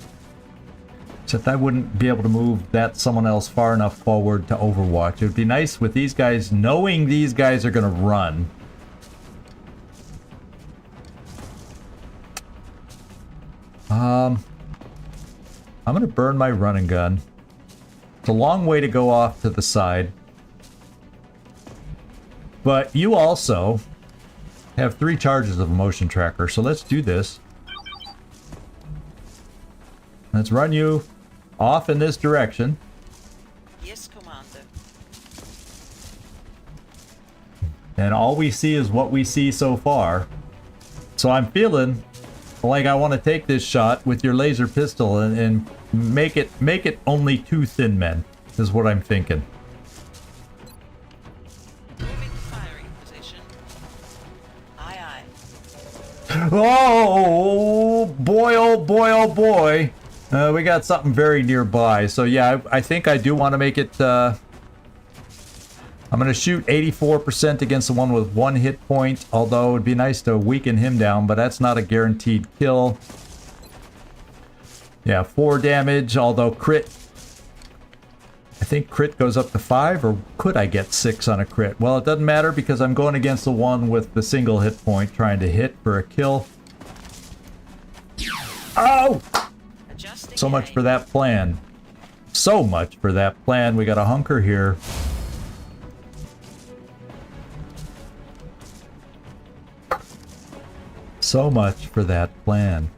Except I wouldn't be able to move that someone else far enough forward to overwatch. It would be nice with these guys, knowing these guys are going to run. I'm going to burn my run and gun. It's a long way to go off to the side. But you also have 3 charges of a motion tracker, so let's do this. Let's run you off in this direction.
Yes, Commander.
And all we see is what we see so far. So I'm feeling like I want to take this shot with your laser pistol and make it only 2 thin men, is what I'm thinking.
Moving to firing position. Aye, aye.
Oh boy, oh boy, oh boy. We got something very nearby. So yeah, I think I do want to make it... I'm going to shoot 84% against the one with 1 hit point, although it would be nice to weaken him down, but that's not a guaranteed kill. Yeah, 4 damage, although crit... I think crit goes up to 5, or could I get 6 on a crit? Well, it doesn't matter because I'm going against the one with the single hit point, trying to hit for a kill. Oh!
Adjusting
So much
A.
for that plan. So much for that plan. We got a hunker here. So much for that plan.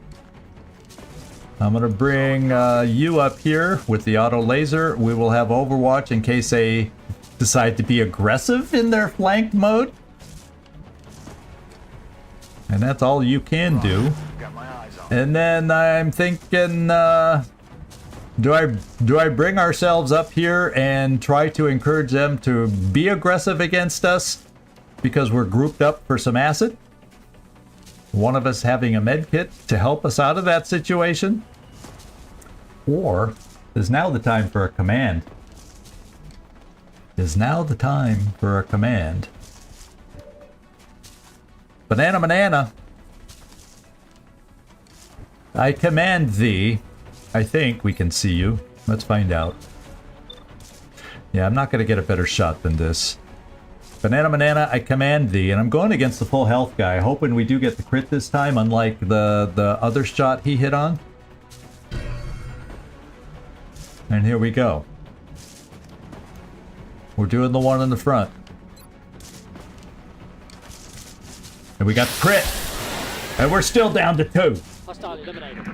I'm gonna bring you up here with the auto laser. We will have Overwatch in case they decide to be aggressive in their flanked mode. And that's all you can do.
Got my eyes on.
And then I'm thinking, do I bring ourselves up here and try to encourage them to be aggressive against us because we're grouped up for some acid? One of us having a med kit to help us out of that situation? Or is now the time for a command? Is now the time for a command? Banana, banana. I command thee. I think we can see you. Let's find out. Yeah, I'm not going to get a better shot than this. Banana, banana, I command thee. And I'm going against the full health guy, hoping we do get the crit this time, unlike the other shot he hit on. And here we go. We're doing the one in the front. And we got crit. And we're still down to 2.
Hostile eliminated.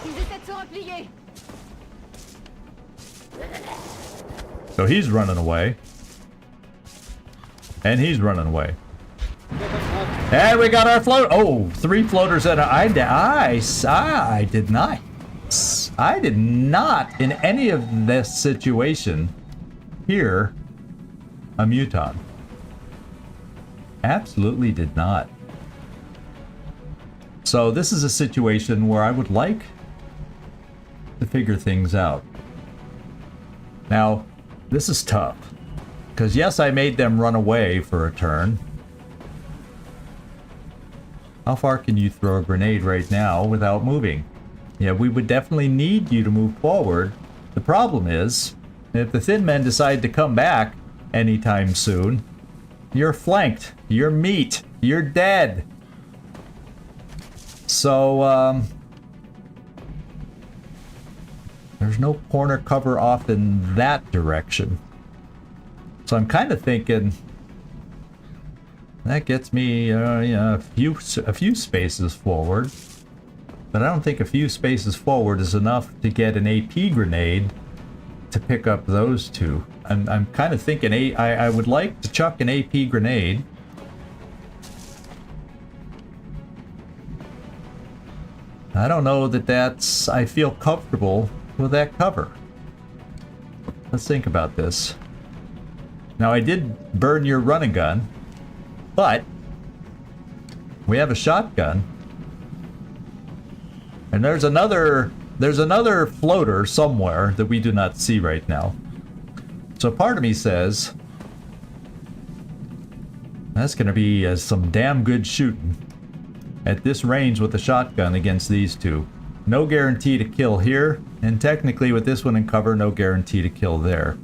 Ils essaient de se replier.
So he's running away. And he's running away. And we got our float. Oh, 3 floaters and I did not. I did not in any of this situation hear a muton. Absolutely did not. So this is a situation where I would like to figure things out. Now, this is tough. Because yes, I made them run away for a turn. How far can you throw a grenade right now without moving? Yeah, we would definitely need you to move forward. The problem is, if the thin men decide to come back anytime soon, you're flanked. You're meat. You're dead. So, there's no corner cover off in that direction. So I'm kind of thinking that gets me a few spaces forward. But I don't think a few spaces forward is enough to get an AP grenade to pick up those 2. I'm kind of thinking I would like to chuck an AP grenade. I don't know that I feel comfortable with that cover. Let's think about this. Now I did burn your running gun, but we have a shotgun. And there's another floater somewhere that we do not see right now. So part of me says that's going to be some damn good shooting at this range with the shotgun against these 2. No guarantee to kill here, and technically with this one in cover, no guarantee to kill there.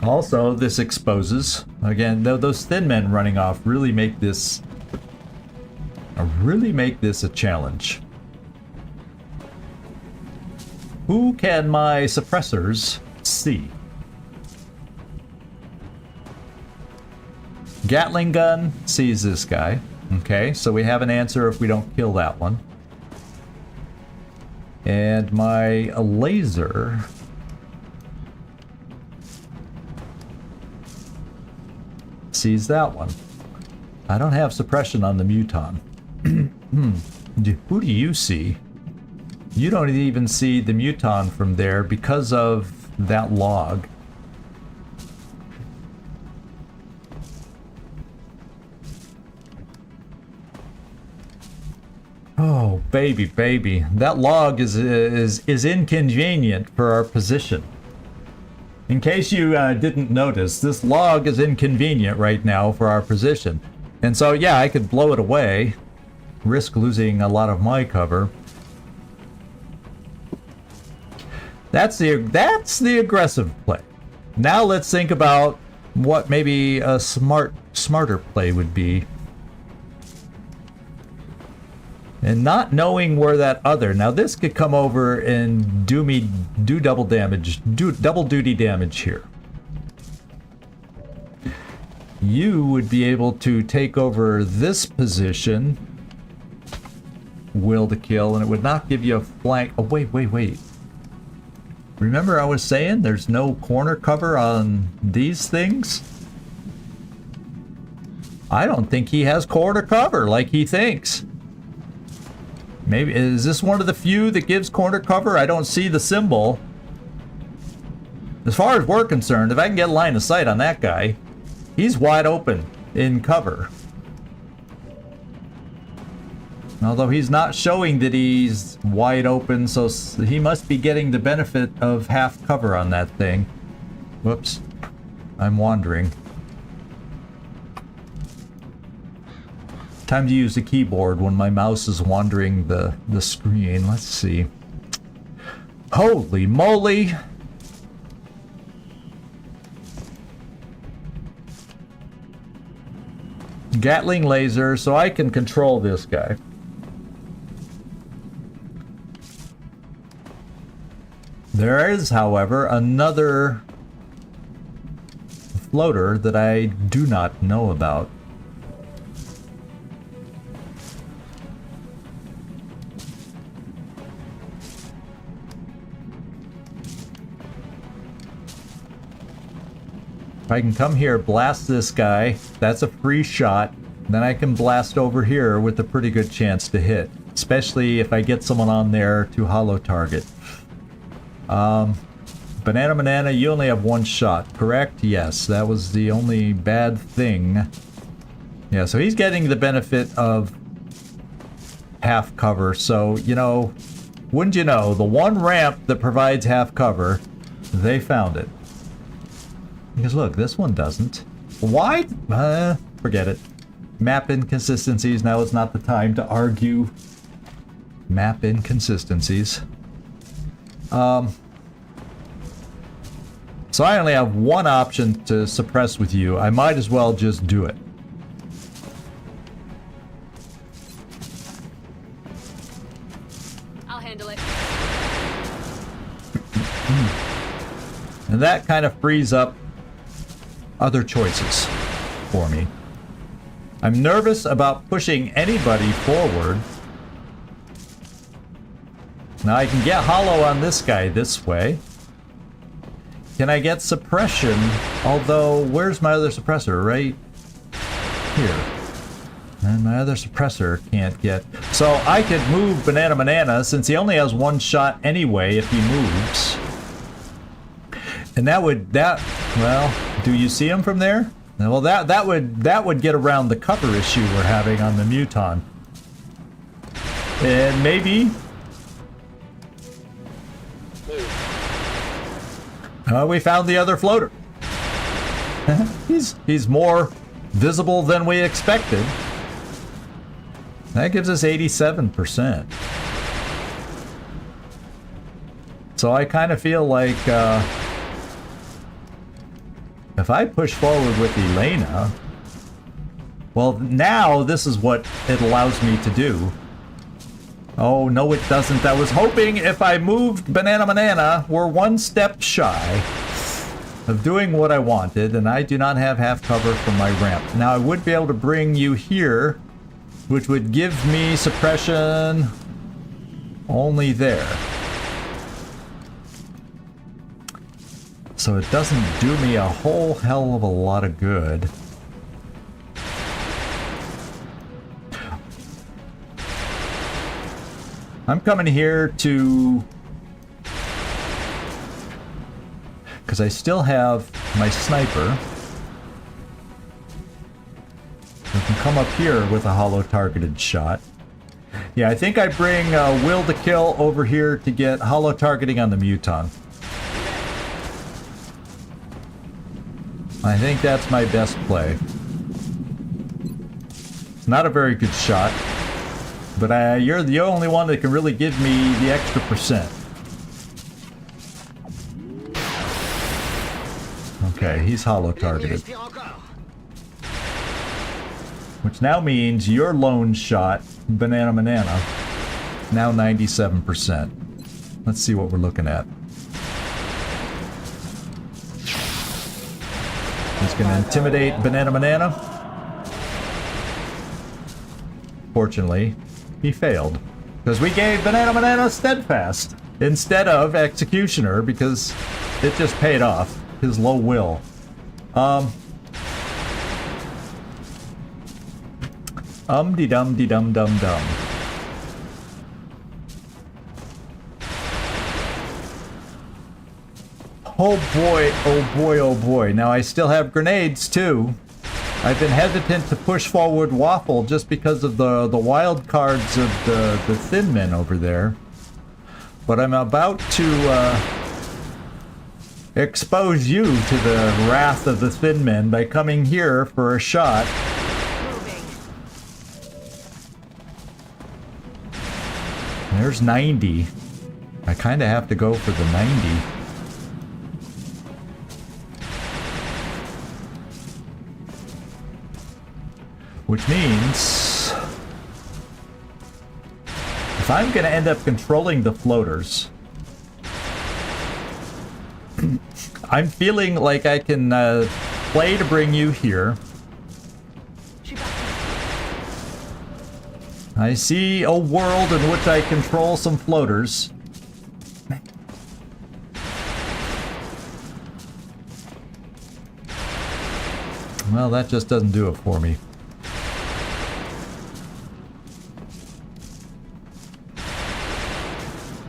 Also, this exposes, again, those thin men running off really make this a challenge. Who can my suppressors see? Gatling gun sees this guy. Okay, so we have an answer if we don't kill that one. And my laser sees that one. I don't have suppression on the muton. Who do you see? You don't even see the muton from there because of that log. Oh, baby, baby. That log is inconvenient for our position. In case you didn't notice, this log is inconvenient right now for our position. And so, yeah, I could blow it away, risk losing a lot of my cover. That's the aggressive play. Now let's think about what maybe a smarter play would be. And not knowing where that other... Now this could come over and do double damage, double duty damage here. You would be able to take over this position, will to kill, and it would not give you a flank. Oh, wait. Remember I was saying there's no corner cover on these things? I don't think he has corner cover like he thinks. Maybe, is this one of the few that gives corner cover? I don't see the symbol. As far as we're concerned, if I can get line of sight on that guy, he's wide open in cover. Although he's not showing that he's wide open, so he must be getting the benefit of half cover on that thing. Whoops. I'm wandering. Time to use the keyboard when my mouse is wandering the screen. Let's see. Holy moly! Gatling laser, so I can control this guy. There is, however, another floater that I do not know about. If I can come here, blast this guy, that's a free shot. Then I can blast over here with a pretty good chance to hit. Especially if I get someone on there to hollow target. Banana, you only have one shot, correct? Yes, that was the only bad thing. Yeah, so he's getting the benefit of half cover. So, you know, wouldn't you know, the one ramp that provides half cover, they found it. Because look, this one doesn't. Why? Forget it. Map inconsistencies. Now is not the time to argue map inconsistencies. So I only have one option to suppress with you. I might as well just do it.
I'll handle it.
And that kind of frees up other choices for me. I'm nervous about pushing anybody forward. Now I can get hollow on this guy this way. Can I get suppression? Although, where's my other suppressor? Right here. And my other suppressor can't get... So I could move Banana since he only has one shot anyway if he moves. And well, do you see him from there? Well, that would get around the cover issue we're having on the Muton. And maybe... we found the other floater. He's more visible than we expected. That gives us 87%. So I kind of feel like if I push forward with Elena, well, now this is what it allows me to do. Oh, no it doesn't. I was hoping if I moved Banana, we're one step shy of doing what I wanted, and I do not have half cover from my ramp. Now, I would be able to bring you here, which would give me suppression only there. So it doesn't do me a whole hell of a lot of good. I'm coming here to... because I still have my sniper. I can come up here with a hollow targeted shot. Yeah, I think I bring Will to Kill over here to get holo targeting on the Muton. I think that's my best play. Not a very good shot, but you're the only one that can really give me the extra percent. Okay, he's holo targeted. Which now means your lone shot, Banana, now 97%. Let's see what we're looking at. He's going to intimidate Banana. Fortunately, he failed. Because we gave Banana Steadfast instead of Executioner because it just paid off. His low will. Dum-de-dum-de-dum-dum-dum. Oh boy, oh boy, oh boy. Now I still have grenades too. I've been hesitant to push forward Waffle just because of the wild cards of the Thin Men over there. But I'm about to expose you to the wrath of the Thin Men by coming here for a shot. There's 90. I kind of have to go for the 90. Which means if I'm going to end up controlling the floaters, I'm feeling like I can play to bring you here. I see a world in which I control some floaters. Well, that just doesn't do it for me.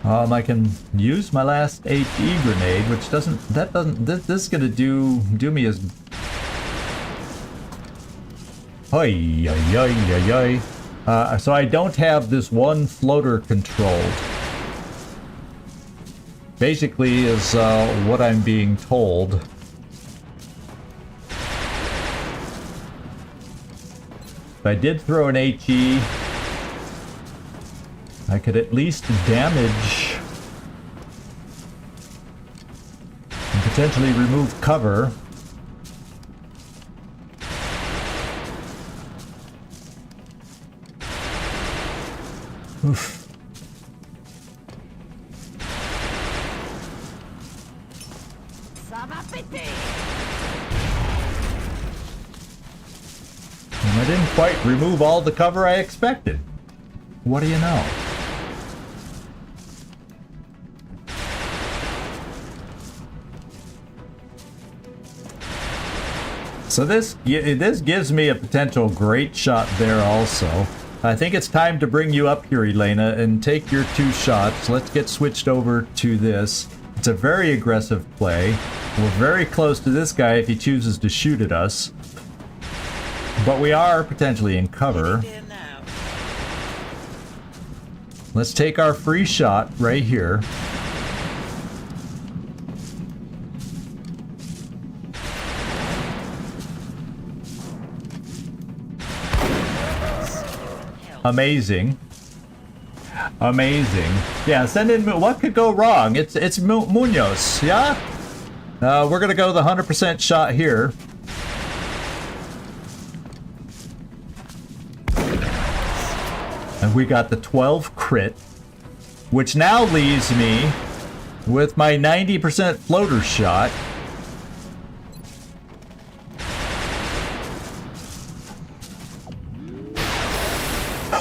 I can use my last HE grenade, which this is gonna do me as... Oi, oi, oi, oi, oi. So I don't have this one floater controlled. Basically is what I'm being told. If I did throw an HE, I could at least damage and potentially remove cover. Oof. And I didn't quite remove all the cover I expected. What do you know? So this gives me a potential great shot there also. I think it's time to bring you up here, Elena, and take your 2 shots. Let's get switched over to this. It's a very aggressive play. We're very close to this guy if he chooses to shoot at us. But we are potentially in cover. Let's take our free shot right here. Amazing. Amazing. Yeah, send in... What could go wrong? It's Munoz, yeah? We're gonna go the 100% shot here. And we got the 12 crit, which now leaves me with my 90% floater shot.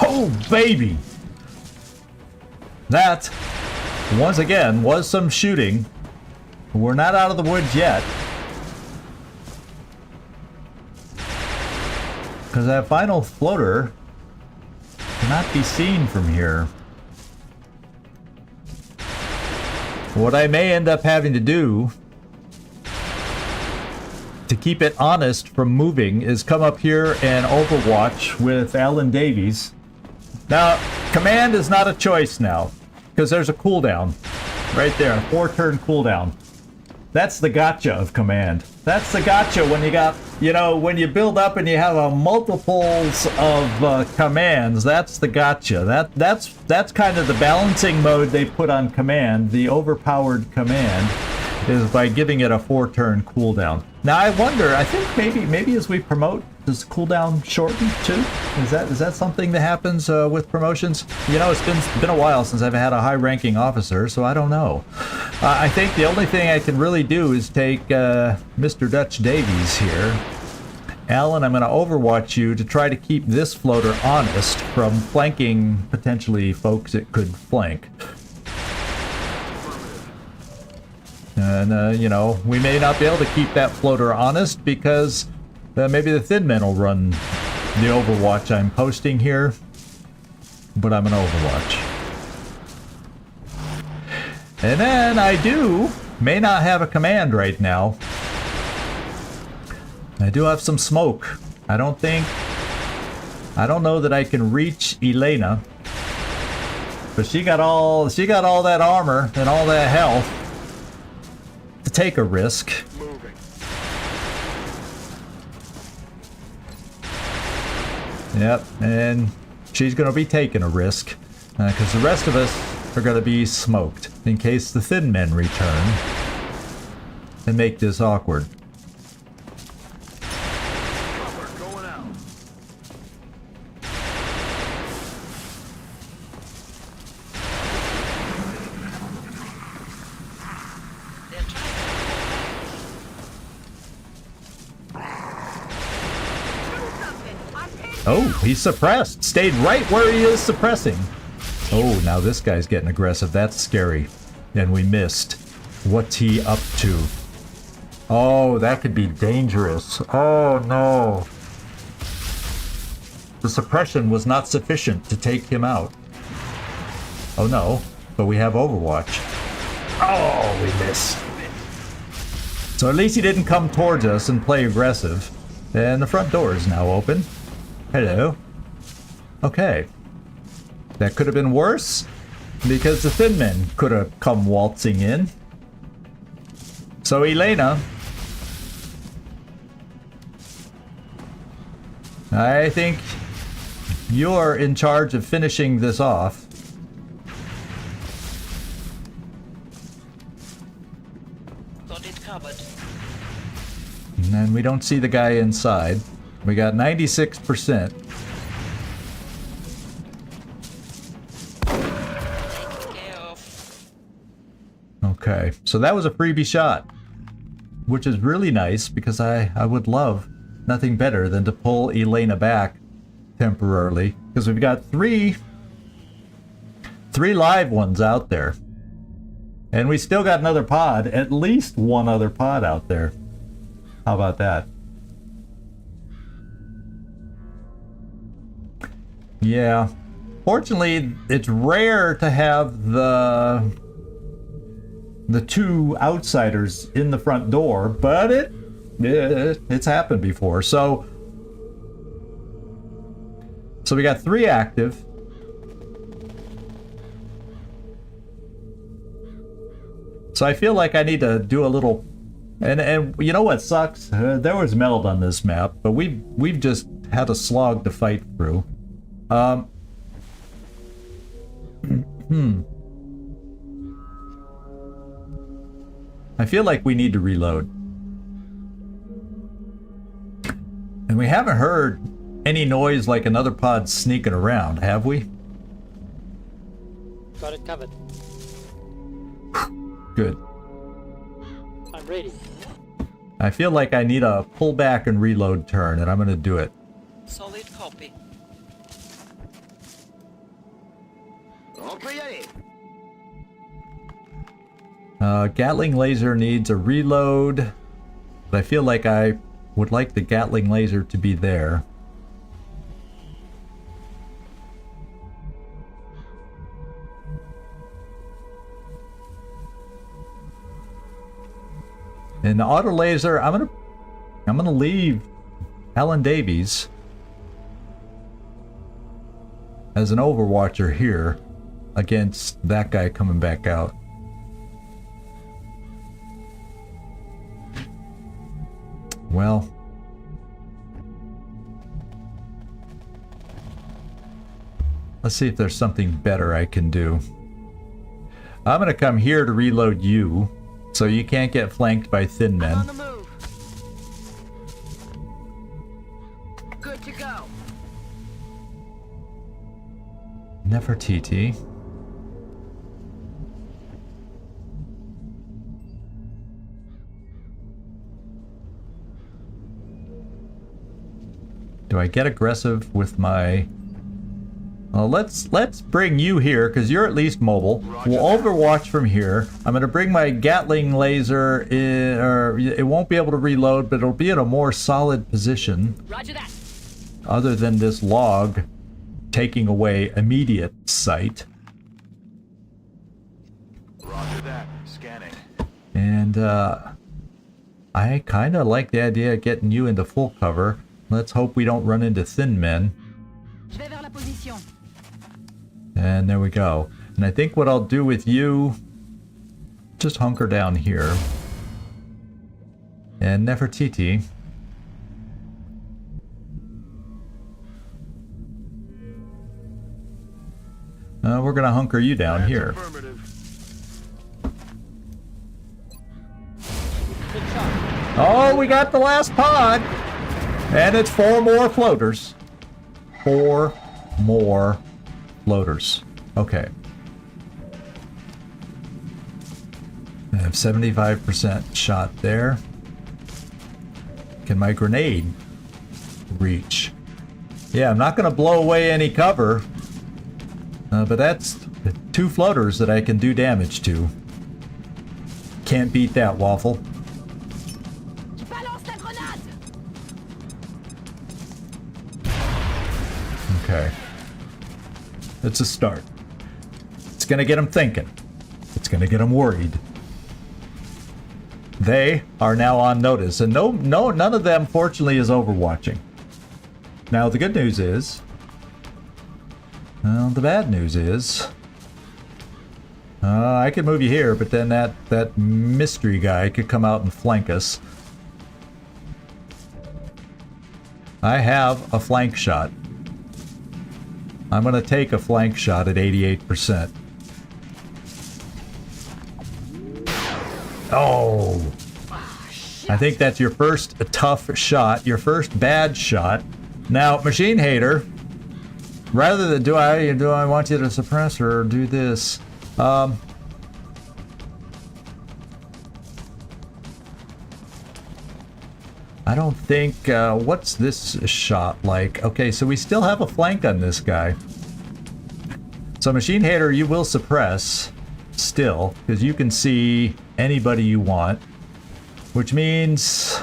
Oh, baby! That, once again, was some shooting. We're not out of the woods yet. Because that final floater cannot be seen from here. What I may end up having to do to keep it honest from moving is come up here and overwatch with Alan Davies. Now, Command is not a choice now, because there's a cooldown right there, a 4-turn cooldown. That's the gotcha of command. That's the gotcha when you got, you know, when you build up and you have a multiples of commands. That's the gotcha. That's kind of the balancing mode they put on command. The overpowered command is by giving it a 4-turn cooldown. Now I wonder. I think maybe as we promote, does cooldown shorten too? Is that something that happens with promotions? You know, it's been a while since I've had a high-ranking officer, so I don't know. I think the only thing I can really do is take Mr. Dutch Davies here. Alan, I'm going to overwatch you to try to keep this floater honest from flanking potentially folks it could flank. And, you know, we may not be able to keep that floater honest because maybe the thin men will run the overwatch I'm posting here. But I'm an overwatch. And then I may not have a command right now. I do have some smoke. I don't know that I can reach Elena. But she got all that armor and all that health to take a risk.
Moving.
Yep, and she's going to be taking a risk because the rest of us are going to be smoked in case the thin men return and make this awkward.
Cover going out.
They're trying.
Oh, he's suppressed. Stayed right where he is suppressing. Oh, now this guy's getting aggressive. That's scary. And we missed. What's he up to? Oh, that could be dangerous. Oh, no. The suppression was not sufficient to take him out. Oh, no. But we have Overwatch. Oh, we missed. So at least he didn't come towards us and play aggressive. And the front door is now open. Hello. Okay. That could have been worse, because the thin men could have come waltzing in. So Elena, I think you're in charge of finishing this off.
Got it covered.
And then we don't see the guy inside. We got 96%.
Taking care of.
Okay, so that was a freebie shot, which is really nice because I would love nothing better than to pull Elena back temporarily, because we've got three live ones out there, and we still got another pod, at least one other pod out there. How about that? Yeah, fortunately it's rare to have the two outsiders in the front door, but it's happened before. So we got 3 active. So I feel like I need to do a little, and you know what sucks? There was meld on this map, but we've just had a slog to fight through. I feel like we need to reload. And we haven't heard any noise like another pod sneaking around, have we?
Got it covered.
Good.
I'm ready.
I feel like I need a pull back and reload turn, and I'm going to do it.
Solid copy.
Gatling laser needs a reload, but I feel like I would like the Gatling laser to be there. And the auto laser, I'm gonna leave Alan Davies. as an overwatcher here against that guy coming back out. Well, let's see if there's something better I can do. I'm gonna come here to reload you, so you can't get flanked by thin men.
On the move. Good to go.
Never TT. Do I get aggressive with my... Well, let's bring you here, because you're at least mobile. We'll overwatch from here. I'm going to bring my Gatling laser in, or it won't be able to reload, but it'll be in a more solid position.
Roger that.
Other than this log taking away immediate sight.
Roger that. Scanning.
And I kind of like the idea of getting you into full cover. Let's hope we don't run into thin men.
Je vais vers la position.
And there we go. And I think what I'll do with you, just hunker down here. And never TT. We're gonna hunker you down here.
Affirmative.
Good shot.
Oh, we got the last pod! And it's 4 more floaters. 4 more floaters. Okay. I have 75% shot there. Can my grenade reach? Yeah, I'm not going to blow away any cover. But that's 2 floaters that I can do damage to. Can't beat that, Waffle.
Je balance la grenade.
Okay. It's a start. It's gonna get them thinking. It's gonna get them worried. They are now on notice, and none of them, fortunately, is overwatching. Now, the good news is... Well, the bad news is... I could move you here, but then that mystery guy could come out and flank us. I have a flank shot. I'm going to take a flank shot at 88%. Oh! I think that's your first tough shot, your first bad shot. Now, Machine Hater, rather than do I want you to suppress or do this? I don't think, what's this shot like? Okay, so we still have a flank on this guy. So Machine Hater, you will suppress still, because you can see anybody you want, which means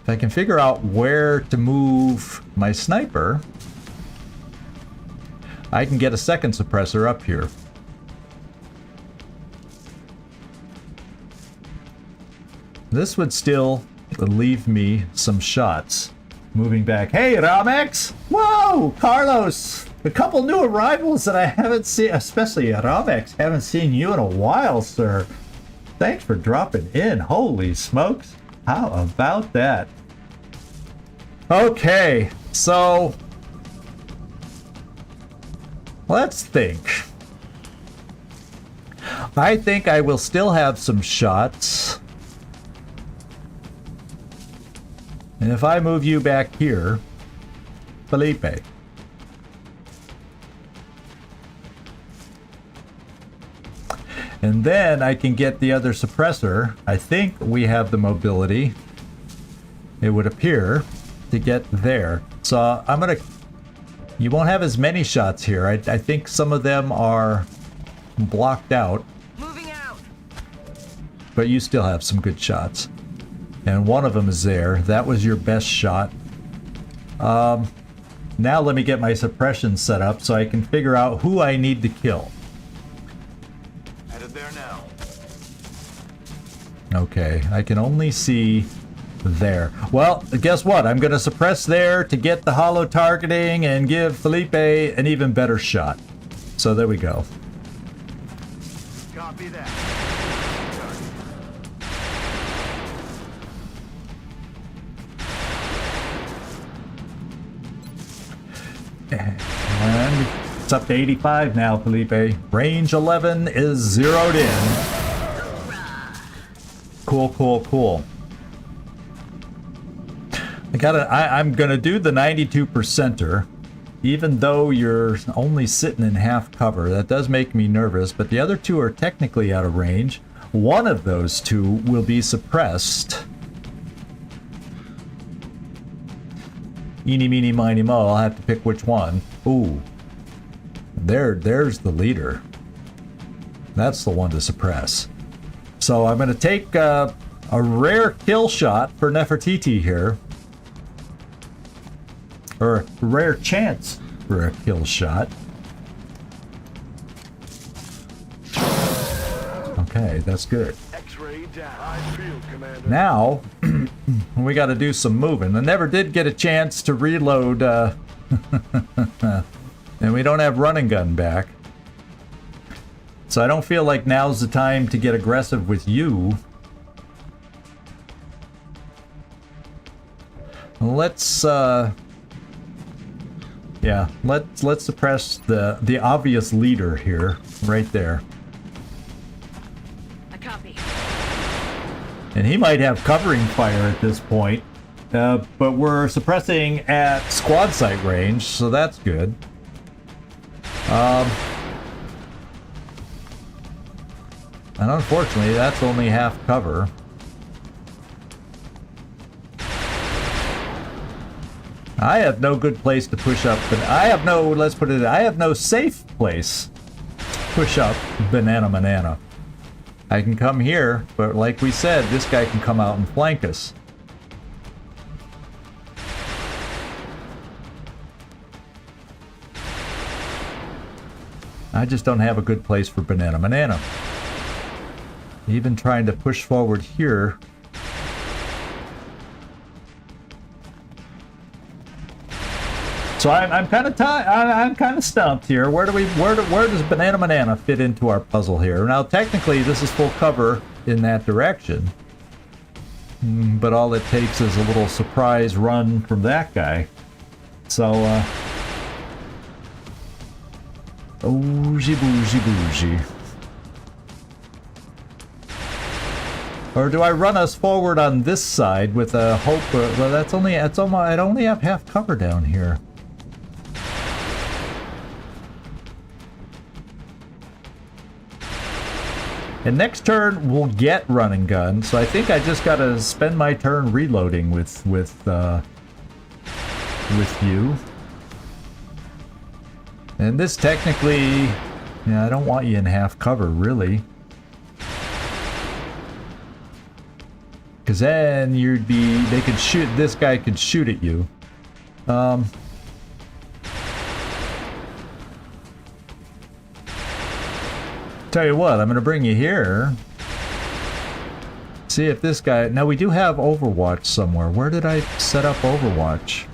if I can figure out where to move my sniper, I can get a second suppressor up here. This would still leave me some shots. Moving back. Hey, Ramex! Whoa! Carlos! A couple new arrivals that I haven't seen, especially Ramex. Haven't seen you in a while, sir. Thanks for dropping in. Holy smokes. How about that? Okay, so... let's think. I think I will still have some shots. And if I move you back here, Felipe. And then I can get the other suppressor. I think we have the mobility, it would appear, to get there. So I'm gonna... You won't have as many shots here. I think some of them are blocked out.
Moving out.
But you still have some good shots. And one of them is there. That was your best shot. Now let me get my suppression set up so I can figure out who I need to kill.
Headed there now.
Okay, I can only see there. Well, guess what? I'm going to suppress there to get the hollow targeting and give Felipe an even better shot. So there we go.
Copy that.
And it's up to 85 now, Felipe. Range 11 is zeroed in. Cool, cool, cool. I'm gonna do the 92%er, even though you're only sitting in half cover. That does make me nervous, but the other two are technically out of range. One of those two will be suppressed. Eeny, meeny, miny, mo. I'll have to pick which one. Ooh. There's the leader. That's the one to suppress. So I'm going to take a rare kill shot for Nefertiti here. Or a rare chance for a kill shot. Okay, that's good.
X-ray down. I feel, Commander.
Now, we got to do some moving. I never did get a chance to reload, and we don't have run and gun back. So I don't feel like now's the time to get aggressive with you. Let's, yeah, let's suppress the obvious leader here, right there.
I copy.
And he might have covering fire at this point, but we're suppressing at squad sight range, so that's good. And unfortunately, that's only half cover. I have no good place to push up, but I have no, let's put it, I have no safe place to push up Banana. I can come here, but like we said, this guy can come out and flank us. I just don't have a good place for Banana. Even trying to push forward here. So I'm kind of I'm kind of stumped here. Where does Banana fit into our puzzle here? Now technically this is full cover in that direction, but all it takes is a little surprise run from that guy. So bougie. Or do I run us forward on this side with a hope? Well, I'd only have half cover down here. And next turn we'll get run and gun, so I think I just gotta spend my turn reloading with you. And this technically, yeah, I don't want you in half cover really, because then they could shoot. This guy could shoot at you. Tell you what, I'm going to bring you here. See if this guy... Now, we do have Overwatch somewhere. Where did I set up Overwatch?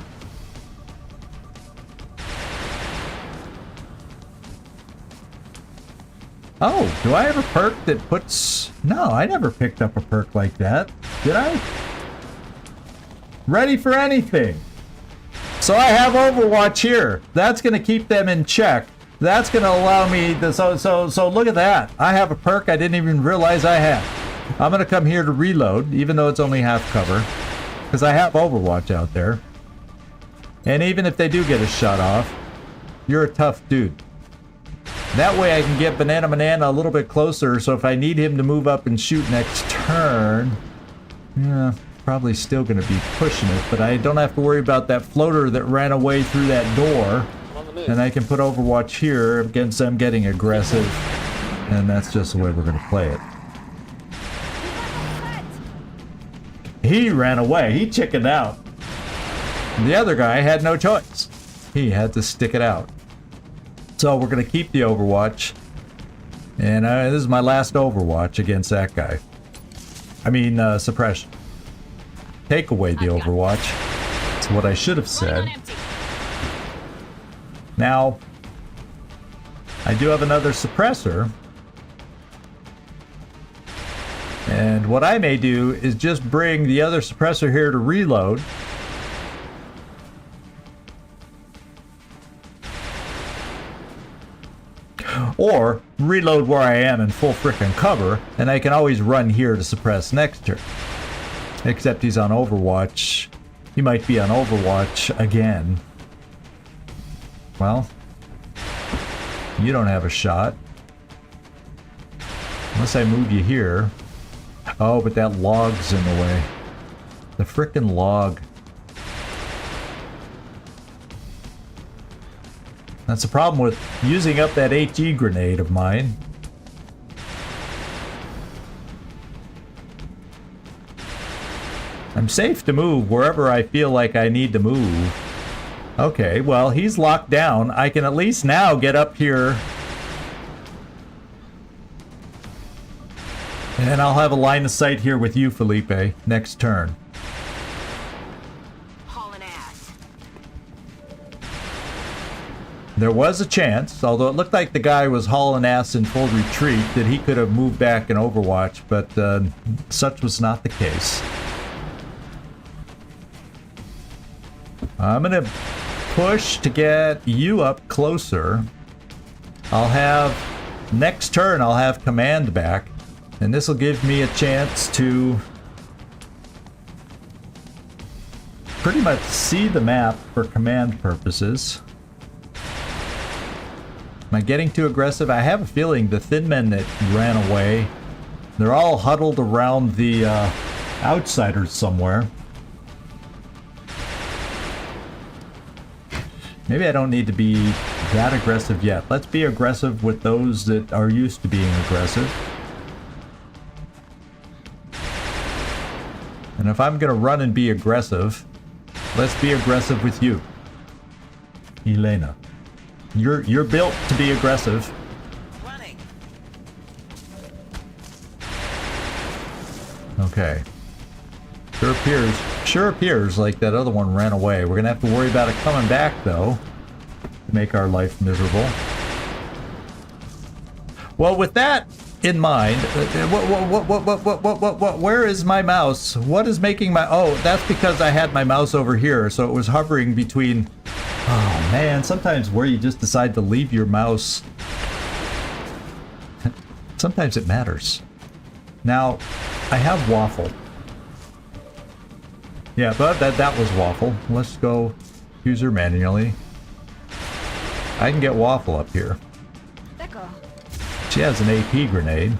Oh, do I have a perk that puts... No, I never picked up a perk like that. Did I? Ready for anything. So I have Overwatch here. That's going to keep them in check. That's going to allow me to, so look at that. I have a perk I didn't even realize I had. I'm going to come here to reload, even though it's only half cover, because I have Overwatch out there. And even if they do get a shot off, you're a tough dude. That way I can get Banana a little bit closer, so if I need him to move up and shoot next turn, yeah, probably still going to be pushing it, but I don't have to worry about that floater that ran away through that door. And I can put Overwatch here against them getting aggressive. And that's just the way we're going to play it. He ran away. He chickened out. And the other guy had no choice. He had to stick it out. So we're going to keep the Overwatch. And this is my last Overwatch against that guy. I mean, suppression. take away the Overwatch. That's what I should have said. Now, I do have another suppressor. And what I may do is just bring the other suppressor here to reload. Or reload where I am in full frickin' cover, and I can always run here to suppress next turn. Except he's on Overwatch. He might be on Overwatch again. Well, you don't have a shot. Unless I move you here. Oh, but that log's in the way. The frickin' log. That's the problem with using up that HE grenade of mine. I'm safe to move wherever I feel like I need to move. Okay, well, he's locked down. I can at least now get up here. And I'll have a line of sight here with you, Felipe, next turn.
Hauling ass.
There was a chance, although it looked like the guy was hauling ass in full retreat, that he could have moved back in Overwatch, but such was not the case. I'm gonna push to get you up closer. I'll have, next turn I'll have command back, and this will give me a chance to pretty much see the map for command purposes. Am I getting too aggressive? I have a feeling the thin men that ran away, they're all huddled around the outsiders somewhere. Maybe I don't need to be that aggressive yet. Let's be aggressive with those that are used to being aggressive. And if I'm gonna run and be aggressive, let's be aggressive with you, Elena. You're built to be aggressive.
Running.
Okay. Sure appears like that other one ran away. We're gonna have to worry about it coming back though, to make our life miserable. Well, with that in mind, where is my mouse? What is making my, oh, that's because I had my mouse over here, so it was hovering between, oh man, sometimes where you just decide to leave your mouse, sometimes it matters. Now, I have Waffle. Yeah, but that was Waffle. Let's go user manually. I can get Waffle up here.
D'accord.
She has an AP grenade.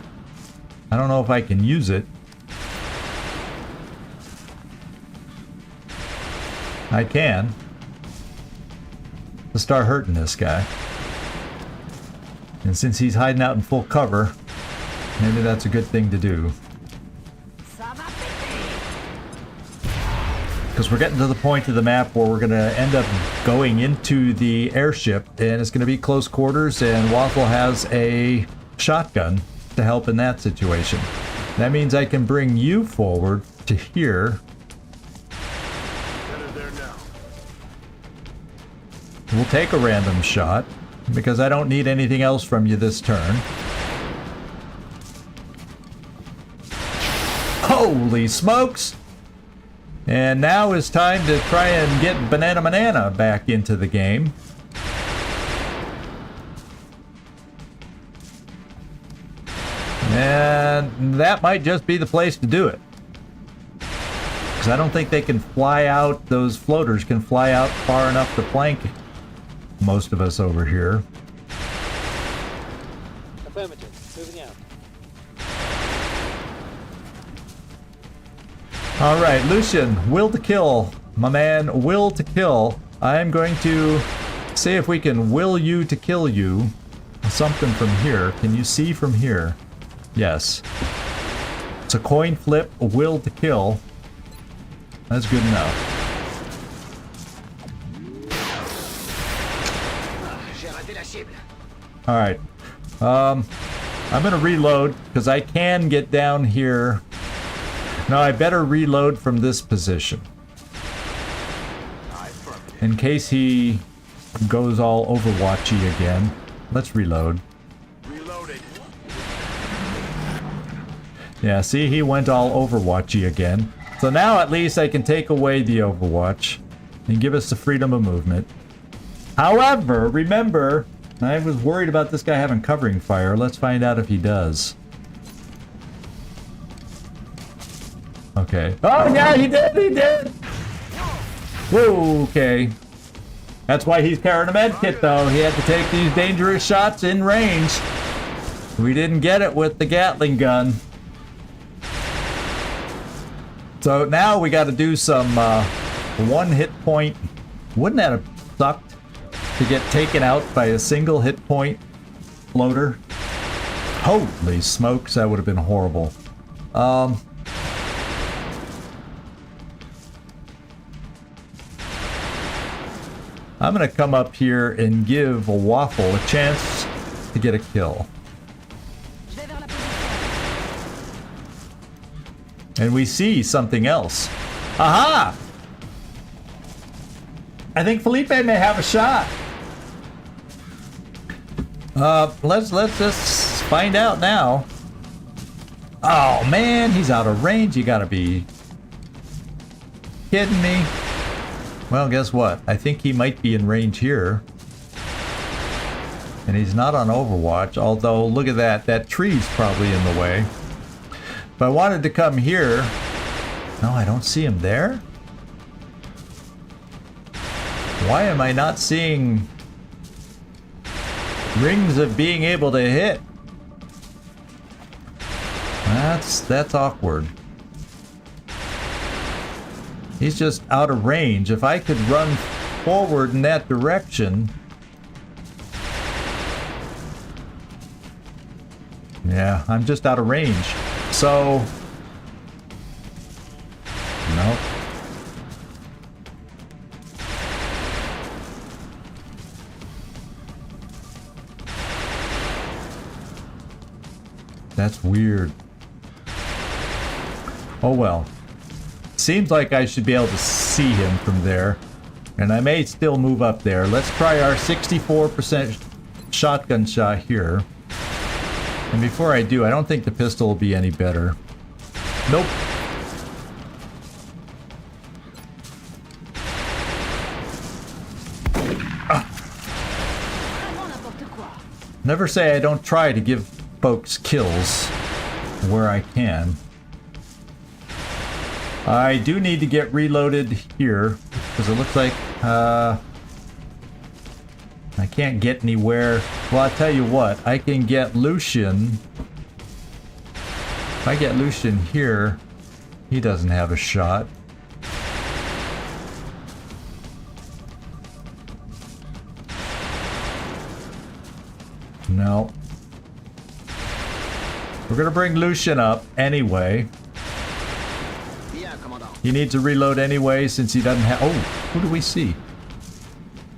I don't know if I can use it. I can. Let's start hurting this guy. And since he's hiding out in full cover, maybe that's a good thing to do. Because we're getting to the point of the map where we're going to end up going into the airship, and it's going to be close quarters, and Waffle has a shotgun to help in that situation. That means I can bring you forward to here.
Headed there now.
We'll take a random shot, because I don't need anything else from you this turn. Holy smokes! And now it's time to try and get Banana back into the game. And that might just be the place to do it. Because I don't think they can fly out, those floaters can fly out far enough to flank most of us over here.
Affirmative. Moving out.
Alright, Lucian, will to kill. My man, will to kill. I am going to see if we can will you to kill you. Something from here. Can you see from here? Yes. It's a coin flip, a will to kill. That's good enough. Alright. I'm gonna reload, because I can get down here. No, I better reload from this position. In case he goes all Overwatchy again. Let's reload.
Reloaded.
Yeah, see, he went all Overwatchy again. So now at least I can take away the Overwatch and give us the freedom of movement. However, remember, I was worried about this guy having covering fire. Let's find out if he does. Okay. Oh, yeah, he did! He did! Whoa, okay. That's why he's carrying a med kit, though. He had to take these dangerous shots in range. We didn't get it with the Gatling gun. So now we got to do some one hit point. Wouldn't that have sucked to get taken out by a single hit point floater? Holy smokes, that would have been horrible. I'm gonna come up here and give a Waffle a chance to get a kill. And we see something else. Aha! I think Felipe may have a shot. Let's just find out now. Oh man, he's out of range. You gotta be kidding me. Well, guess what? I think he might be in range here. And he's not on Overwatch, although look at that. That tree's probably in the way. If I wanted to come here... No, I don't see him there. Why am I not seeing rings of being able to hit? That's awkward. He's just out of range. If I could run forward in that direction... Yeah, I'm just out of range. So... Nope. That's weird. Oh well. Seems like I should be able to see him from there. And I may still move up there. Let's try our 64% shotgun shot here. And before I do, I don't think the pistol will be any better. Nope. Never say I don't try to give folks kills where I can. I do need to get reloaded here because it looks like I can't get anywhere. Well, I'll tell you what, I can get Lucian. If I get Lucian here, he doesn't have a shot. No. We're gonna bring Lucian up anyway. He needs to reload anyway since he doesn't have... Oh, who do we see?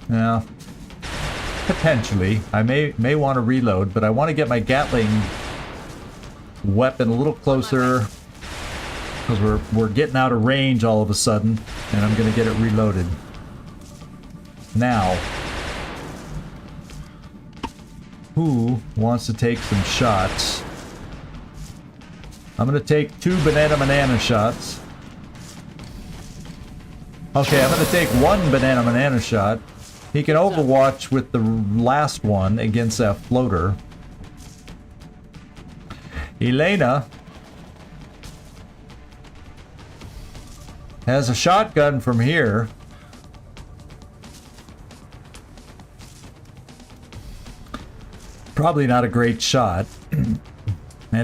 Yeah. Potentially. I may want to reload, but I want to get my Gatling weapon a little closer because we're getting out of range all of a sudden, and I'm gonna get it reloaded. Now. Who wants to take some shots? I'm gonna take 2 banana shots. Okay, I'm gonna take 1 banana shot. He can overwatch with the last one against that floater. Elena has a shotgun from here. Probably not a great shot. And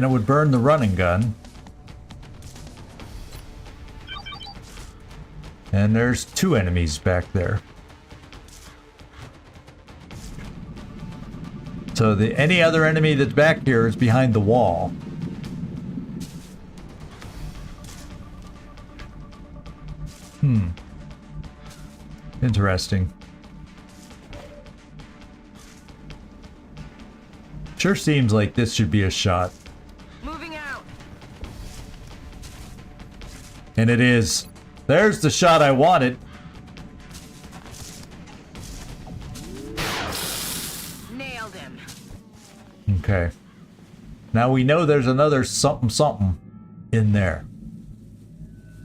it would burn the running gun. And there's 2 enemies back there. So any other enemy that's back here is behind the wall. Interesting. Sure seems like this should be a shot.
Moving out.
And it is. There's the shot I wanted.
Nailed him.
Okay. Now we know there's another something something in there.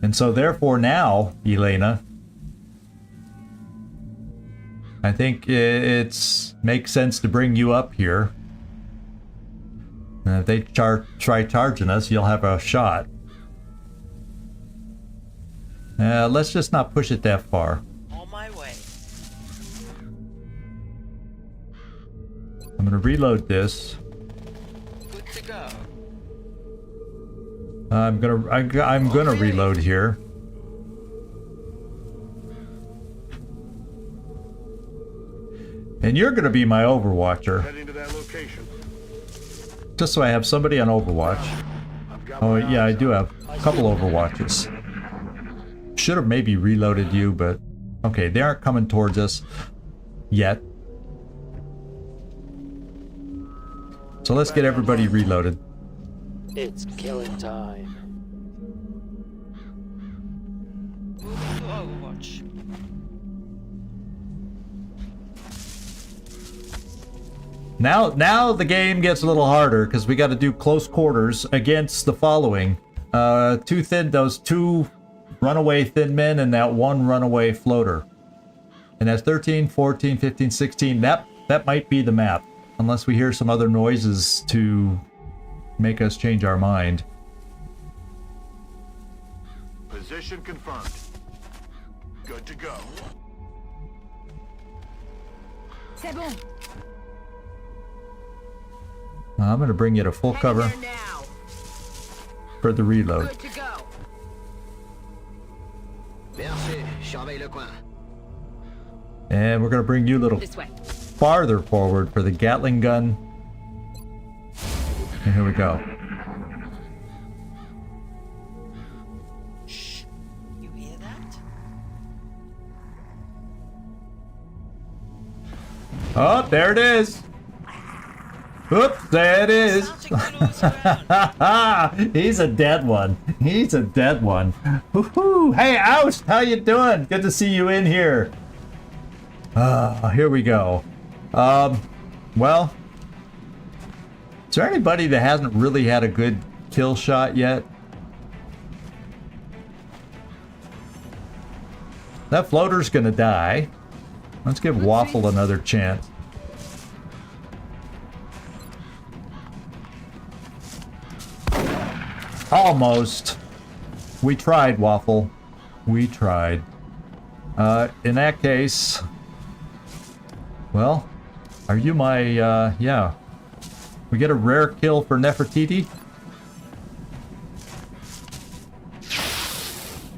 And so therefore now, Elena, I think it's makes sense to bring you up here. And if they try charging us, you'll have a shot. Let's just not push it that far.
On my way.
I'm gonna reload this.
Good to go.
I'm gonna reload here. And you're gonna be my Overwatcher,
Heading to that location.
just so I have somebody on Overwatch.
I've got
Oh
my
yeah, I
eyes
do
on
have a couple Overwatches. Should have maybe reloaded you, but okay, they aren't coming towards us yet. So let's get everybody reloaded.
It's killing time.
Moving to Overwatch.
Now the game gets a little harder because we got to do close quarters against the following: those two runaway thin men and that one runaway floater. And that's 13, 14, 15, 16. That might be the map, unless we hear some other noises to make us change our mind.
Position confirmed. Good to go.
C'est bon.
I'm gonna bring you to full cover
Heading there now.
for the reload.
Good to go.
And we're gonna bring you a little
This way.
farther forward for the Gatling gun. And here we go.
Shh. You hear that?
Oh, there it is. Oops, there it is.
Starting to lose ground.
He's a dead one. He's a dead one. Woohoo! Hey, Oust, how you doing? Good to see you in here. Here we go. Well, is there anybody that hasn't really had a good kill shot yet? That floater's gonna die. Let's give Waffle another chance. Almost. We tried, Waffle. We tried. In that case, well, are you my, yeah. We get a rare kill for Nefertiti?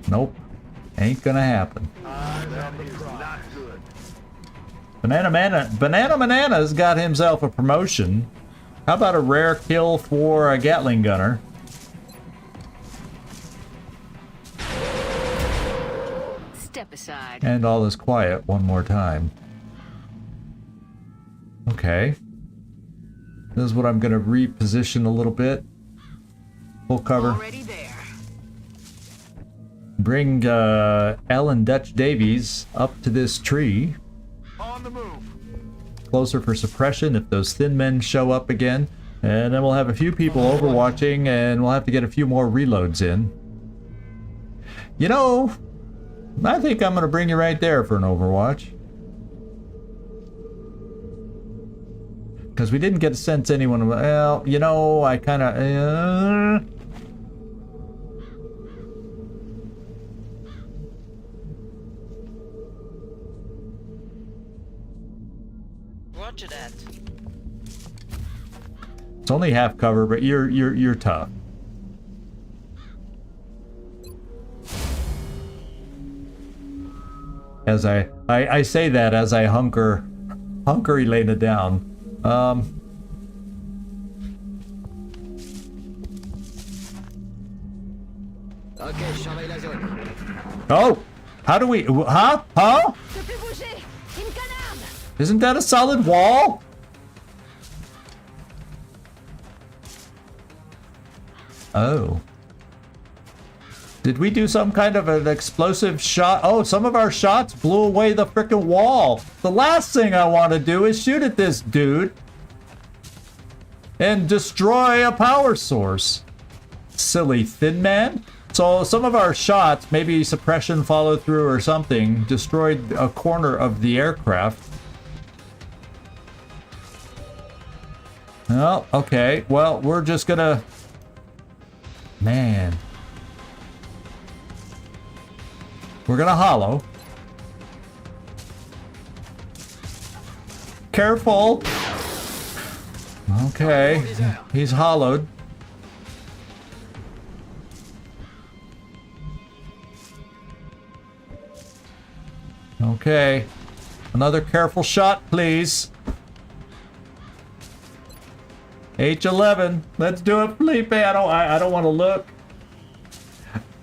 Nope. Ain't gonna happen.
That is not good.
Banana Manana's got himself a promotion. How about a rare kill for a Gatling gunner?
Step aside.
And all is quiet one more time. Okay. This is what I'm going to reposition a little bit. Full cover.
Already there.
Bring Ellen Dutch Davies up to this tree.
On the move.
Closer for suppression if those thin men show up again. And then we'll have a few people overwatching and we'll have to get a few more reloads in. You know, I think I'm going to bring you right there for an overwatch. Because we didn't get a sense anyone... Well, you know, I kind of...
Roger that.
It's only half cover, but you're tough. As I say that as I hunker Elena down. Oh, how do we? Huh?
Je peux bouger. Une canarde.
Isn't that a solid wall? Oh. Did we do some kind of an explosive shot? Oh, some of our shots blew away the frickin' wall. The last thing I want to do is shoot at this dude and destroy a power source. Silly thin man. So some of our shots, maybe suppression follow through or something, destroyed a corner of the aircraft. Oh, okay. Well, we're just gonna... Man. We're gonna hollow. Careful. Okay. He's hollowed. Okay. Another careful shot, please. H11. Let's do it, Felipe. I don't want to look.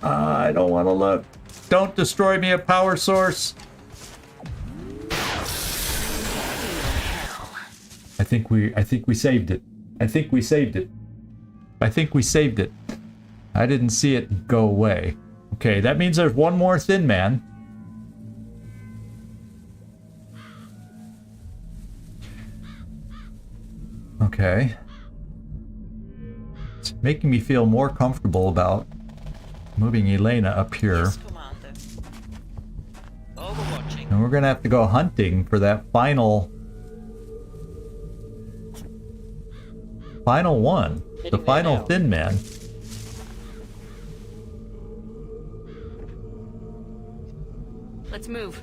I don't want to look. Don't destroy me a power source. I think we saved it. I think we saved it. I think we saved it. I didn't see it go away. Okay, that means there's one more thin man. Okay. It's making me feel more comfortable about moving Elena up here.
Yes, Commander. Overwatching.
And we're gonna have to go hunting for that final one. The final thin man.
Let's move.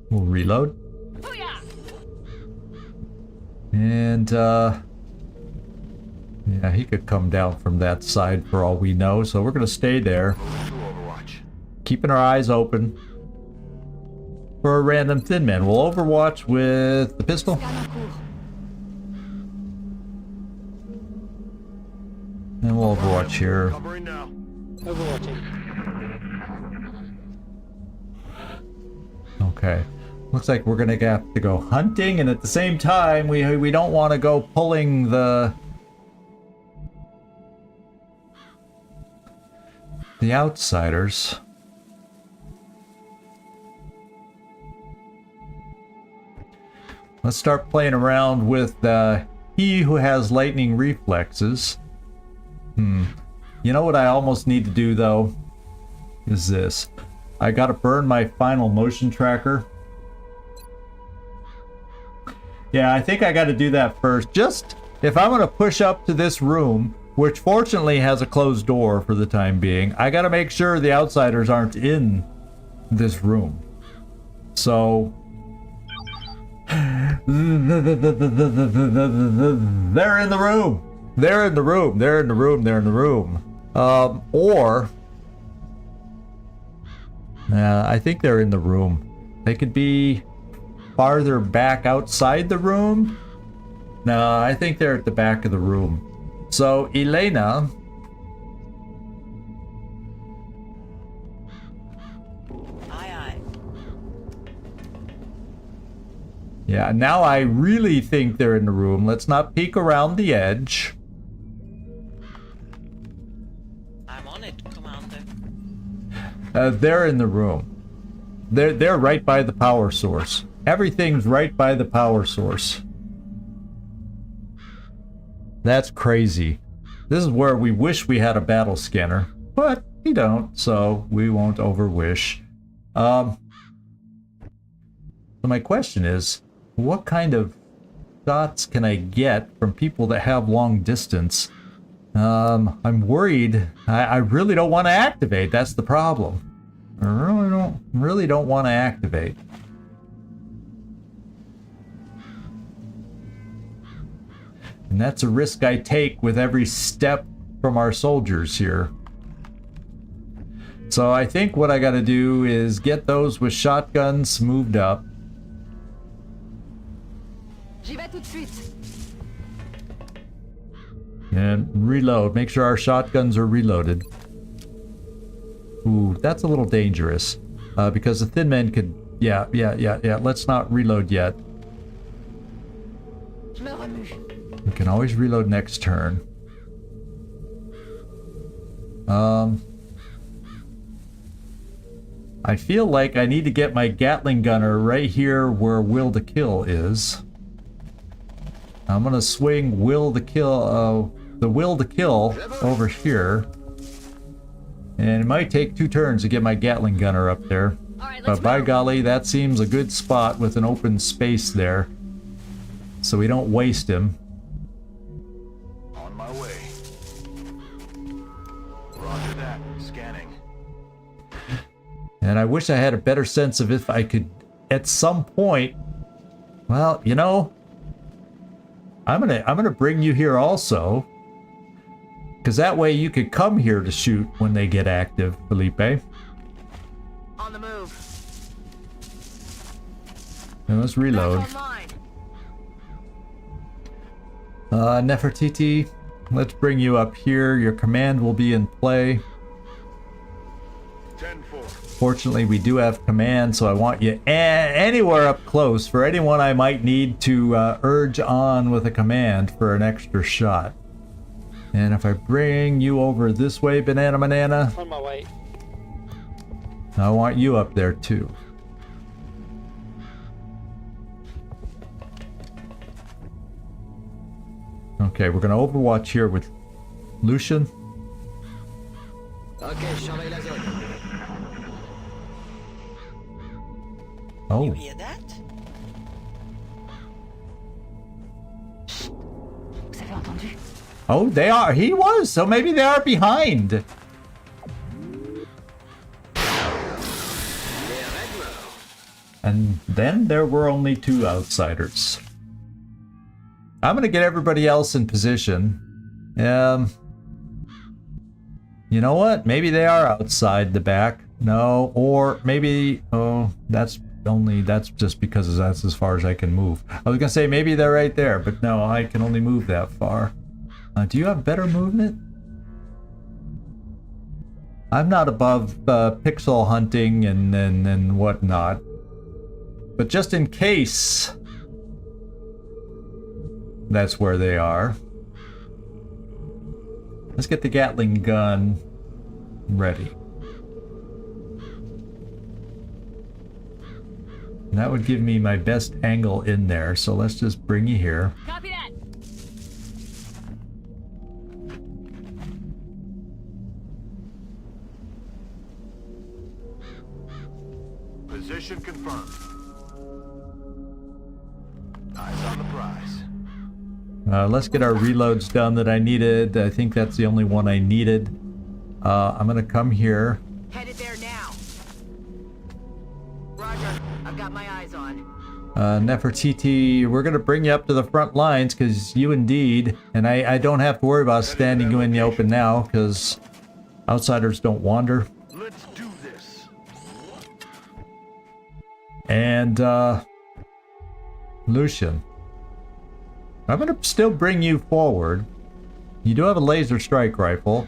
We'll reload.
Booyah!
And yeah, he could come down from that side for all we know, so we're gonna stay there.
Moving to Overwatch.
Keeping our eyes open for a random thin man. We'll overwatch with the pistol.
Scan en cours.
And we'll overwatch here.
Covering now.
Overwatching.
Okay. Looks like we're gonna have to go hunting, and at the same time, we don't want to go pulling the outsiders. Let's start playing around with he who has lightning reflexes. You know what I almost need to do though? Is this. I gotta burn my final motion tracker. Yeah, I think I gotta do that first. Just, if I'm gonna push up to this room, which fortunately has a closed door for the time being, I gotta make sure the outsiders aren't in this room. So... they're in the room! They're in the room, they're in the room, they're in the room. Or... I think they're in the room. They could be farther back outside the room. No, I think they're at the back of the room. So, Elena...
Aye, aye.
Yeah, now I really think they're in the room. Let's not peek around the edge.
I'm on it, Commander.
They're in the room. They're right by the power source. Everything's right by the power source. That's crazy. This is where we wish we had a battle scanner, but we don't, so we won't overwish. So my question is, what kind of shots can I get from people that have long distance? I'm worried. I really don't want to activate. That's the problem. I really don't want to activate. And that's a risk I take with every step from our soldiers here. So I think what I gotta do is get those with shotguns moved up.
J'y vais tout de suite.
And reload. Make sure our shotguns are reloaded. Ooh, that's a little dangerous. Because the thin men could... Yeah. Let's not reload yet.
Je me remue.
We can always reload next turn. I feel like I need to get my Gatling gunner right here where Will to Kill is. I'm gonna swing Will to Kill, the Will to Kill over here. And it might take 2 turns to get my Gatling gunner up there. But by golly, that seems a good spot with an open space there. So we don't waste him.
On my way. Roger that. Scanning.
And I wish I had a better sense of if I could, at some point, well, you know, I'm gonna bring you here also, because that way you could come here to shoot when they get active, Felipe.
On the move.
And let's reload. Nefertiti, let's bring you up here. Your command will be in play.
10-4.
Fortunately, we do have command, so I want you anywhere up close for anyone I might need to urge on with a command for an extra shot. And if I bring you over this way, Banana,
On my way.
I want you up there too. Okay, we're gonna overwatch here with Lucian. Oh,
You hear that?
Vous avez entendu?
oh, they are. He was. So maybe they are behind. And then there were only 2 outsiders. I'm gonna get everybody else in position. You know what? Maybe they are outside the back. No, or maybe, oh, that's just because that's as far as I can move. I was gonna say maybe they're right there, but no, I can only move that far. Do you have better movement? I'm not above pixel hunting and whatnot, but just in case that's where they are. Let's get the Gatling gun ready. And that would give me my best angle in there, so let's just bring you here.
Copy that.
Position confirmed. Eyes on the prize.
Let's get our reloads done that I needed. I think that's the only one I needed. I'm gonna come here.
Headed there now. Roger. I've got my eyes on.
Nefertiti, we're gonna bring you up to the front lines because you indeed, and I don't have to worry about standing you in the open now because outsiders don't wander.
Let's do this.
And Lucian, I'm gonna still bring you forward. You do have a laser strike rifle,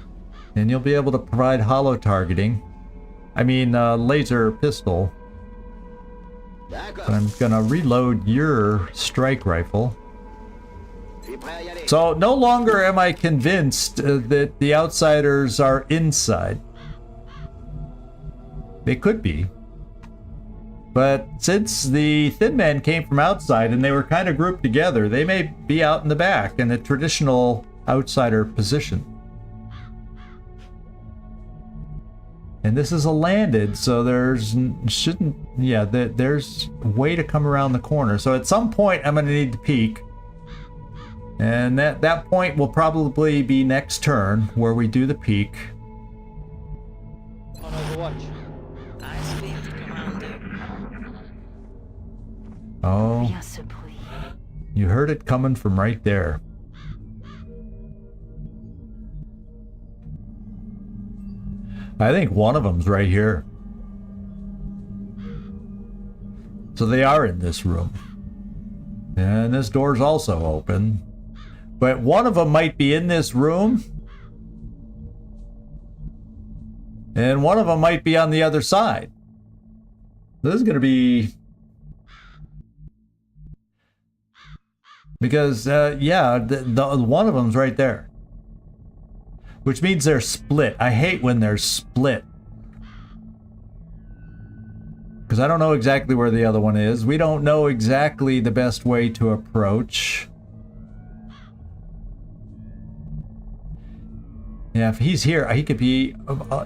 and you'll be able to provide hollow targeting. I mean, laser pistol. But I'm gonna reload your strike rifle. So no longer am I convinced that the outsiders are inside. They could be. But since the Thin Men came from outside and they were kind of grouped together, they may be out in the back in a traditional outsider position. And this is a landed, so there's way to come around the corner. So at some point I'm going to need to peek. And that point will probably be next turn where we do the peek.
On Overwatch.
I speak to Commander.
Oh,
Bien ce bruit.
you heard it coming from right there. I think one of them's right here. So they are in this room. And this door's also open. But one of them might be in this room. And one of them might be on the other side. This is going to be... Because, yeah, the one of them's right there. Which means they're split. I hate when they're split. Because I don't know exactly where the other one is. We don't know exactly the best way to approach. Yeah, if he's here, he could be...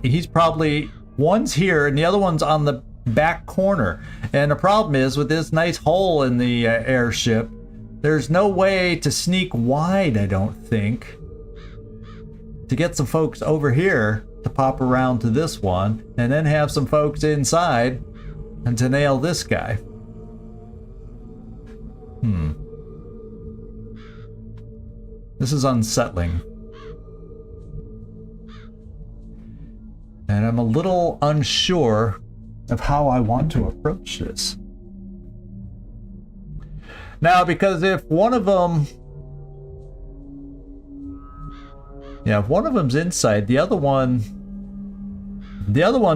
he's probably... One's here and the other one's on the back corner. And the problem is, with this nice hole in the airship, there's no way to sneak wide, I don't think. To get some folks over here to pop around to this one, and then have some folks inside and to nail this guy. This is unsettling. And I'm a little unsure of how I want to approach this. Now, because if one of them... Yeah, if one of them's inside, the other one's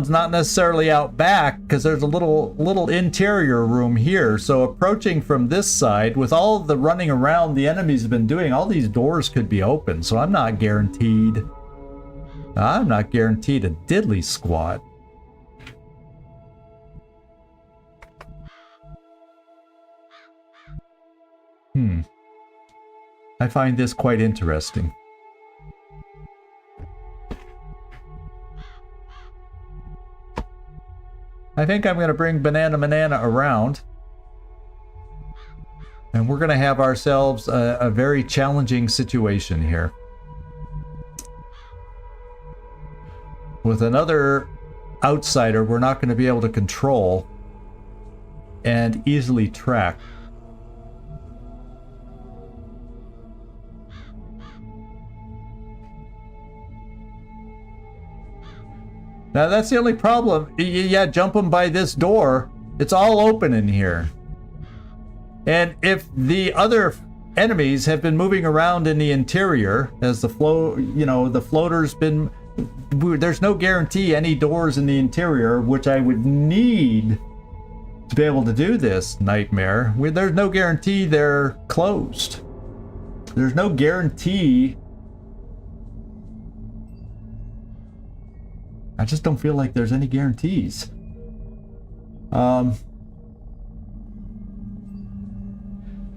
not necessarily out back, because there's a little interior room here. So approaching from this side, with all the running around the enemies have been doing, all these doors could be open. So I'm not guaranteed a diddly squat. I find this quite interesting. I think I'm going to bring Banana around. And we're going to have ourselves a very challenging situation here. With another outsider we're not going to be able to control and easily track. Now that's the only problem. Yeah, jump them by this door. It's all open in here. And if the other enemies have been moving around in the interior as the the floater's been... There's no guarantee any doors in the interior, which I would need to be able to do this nightmare. There's no guarantee they're closed. There's no guarantee. I just don't feel like there's any guarantees.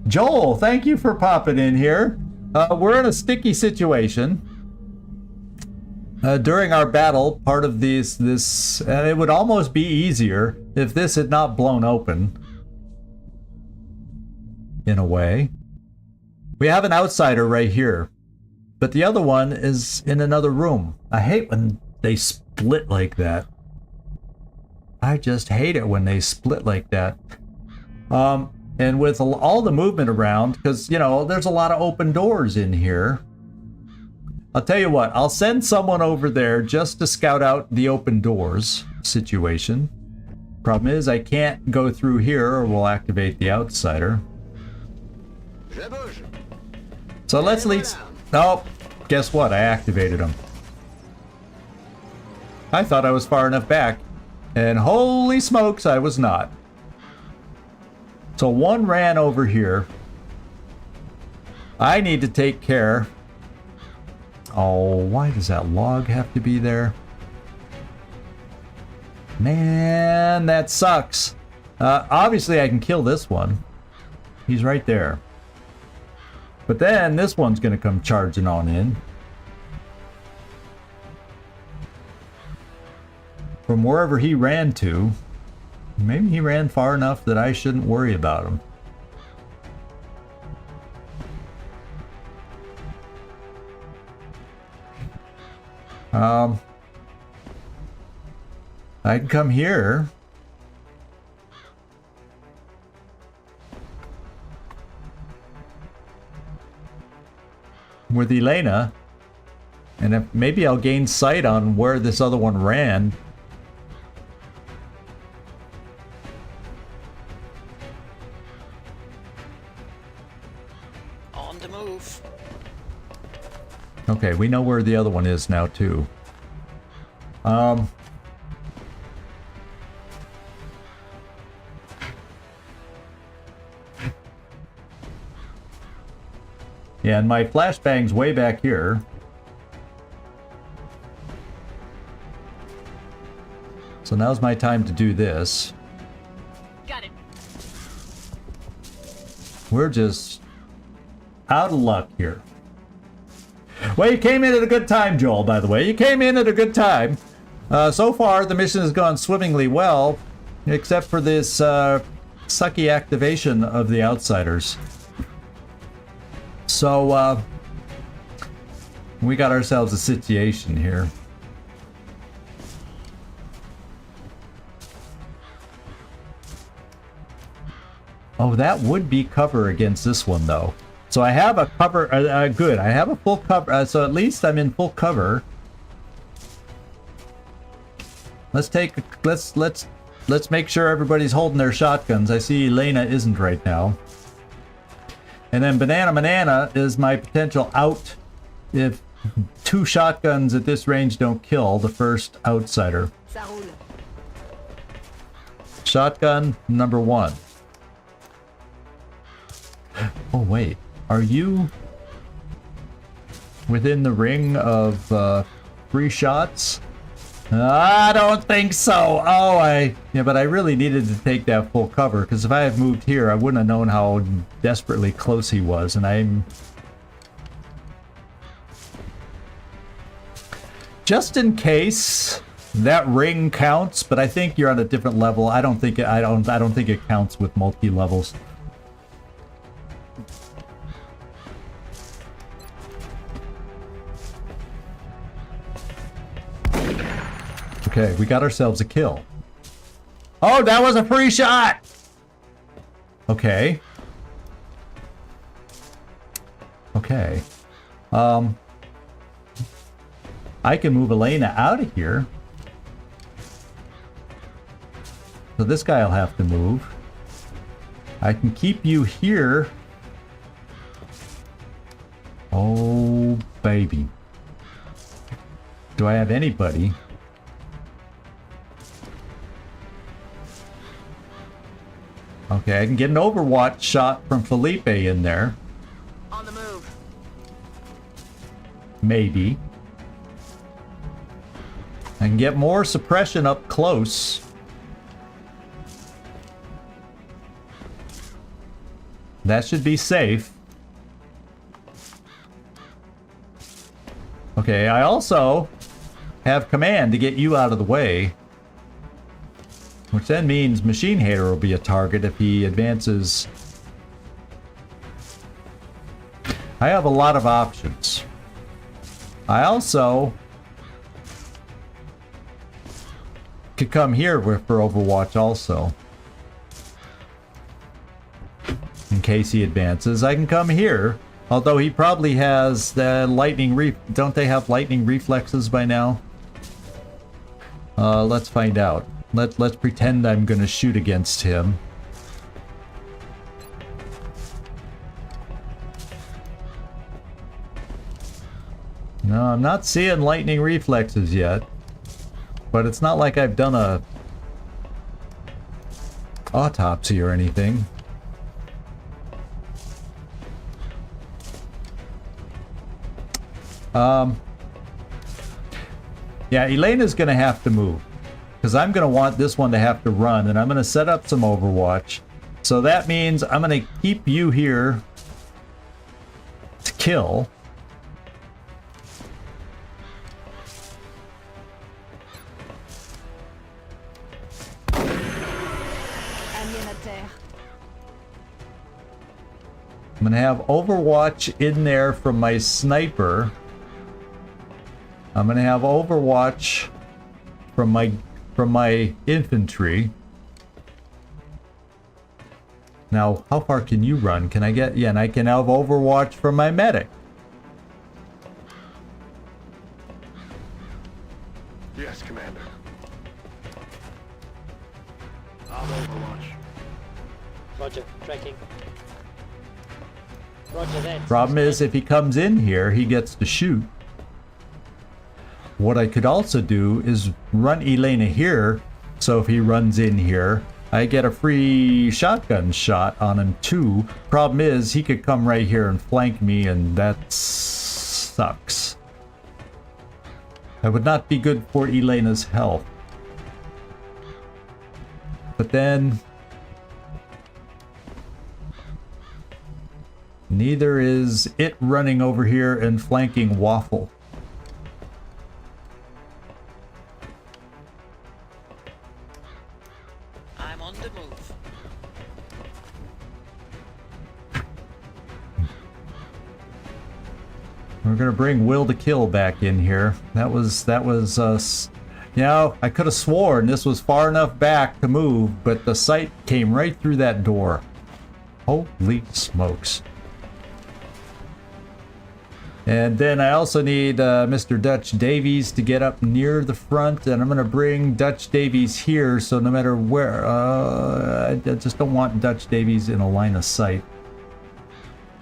Joel, thank you for popping in here. We're in a sticky situation. During our battle, part of this, it would almost be easier if this had not blown open. In a way. We have an outsider right here, but the other one is in another room. I hate when they split like that. I just hate it when they split like that. And with all the movement around, because, there's a lot of open doors in here. I'll tell you what, I'll send someone over there just to scout out the open doors situation. Problem is, I can't go through here or we'll activate the outsider. So let's at least... Oh, guess what? I activated him. I thought I was far enough back. And holy smokes, I was not. So one ran over here. I need to take care... Oh, why does that log have to be there? Man, that sucks. Obviously, I can kill this one. He's right there. But then this one's going to come charging on in. From wherever he ran to. Maybe he ran far enough that I shouldn't worry about him. I can come here. With Elena. And maybe I'll gain sight on where this other one ran.
On the move.
Okay, we know where the other one is now too. Yeah, and my flashbang's way back here. So now's my time to do this.
Got it.
We're just out of luck here. Well, you came in at a good time, Joel, by the way. You came in at a good time. So far, the mission has gone swimmingly well, except for this sucky activation of the outsiders. So, we got ourselves a situation here. Oh, that would be cover against this one, though. So I have a cover. Good. I have a full cover. So at least I'm in full cover. Let's make sure everybody's holding their shotguns. I see Elena isn't right now. And then Banana is my potential out if 2 shotguns at this range don't kill the first outsider.
Ça roule.
Shotgun number 1. Oh wait, are you within the ring of 3 shots? I don't think so. Oh, yeah, but I really needed to take that full cover, because if I had moved here, I wouldn't have known how desperately close he was, and I'm just in case that ring counts, but I think you're on a different level. I don't think it counts with multi-levels. Okay, we got ourselves a kill. Oh, that was a free shot! Okay. Okay. I can move Elena out of here. So this guy will have to move. I can keep you here. Oh, baby. Do I have anybody? Okay, I can get an Overwatch shot from Felipe in there.
On the move.
Maybe. I can get more suppression up close. That should be safe. Okay, I also have command to get you out of the way. Which then means Machine Hater will be a target if he advances. I have a lot of options. I also could come here for Overwatch also. In case he advances, I can come here. Although he probably has the lightning don't they have lightning reflexes by now? Let's find out. Let's pretend I'm gonna shoot against him. No, I'm not seeing lightning reflexes yet. But it's not like I've done a autopsy or anything. Yeah, Elena's gonna have to move. Because I'm going to want this one to have to run, and I'm going to set up some Overwatch. So that means I'm going to keep you here to kill. I'm going to have Overwatch in there from my sniper. I'm going to have Overwatch from my infantry. Now, how far can you run? Can I get... Yeah, and I can have Overwatch from my medic.
Yes, Commander. I'll Overwatch.
Roger, tracking. Roger that.
Problem is, if he comes in here, he gets to shoot. What I could also do is run Elena here, so if he runs in here, I get a free shotgun shot on him too. Problem is, he could come right here and flank me, and that sucks. That would not be good for Elena's health. But then neither is it running over here and flanking Waffle.
I'm on the move.
We're gonna bring Will to Kill back in here. That was you know, I could have sworn this was far enough back to move, but the sight came right through that door. Holy smokes. And then I also need Mr. Dutch Davies to get up near the front, and I'm gonna bring Dutch Davies here, so no matter where, I just don't want Dutch Davies in a line of sight.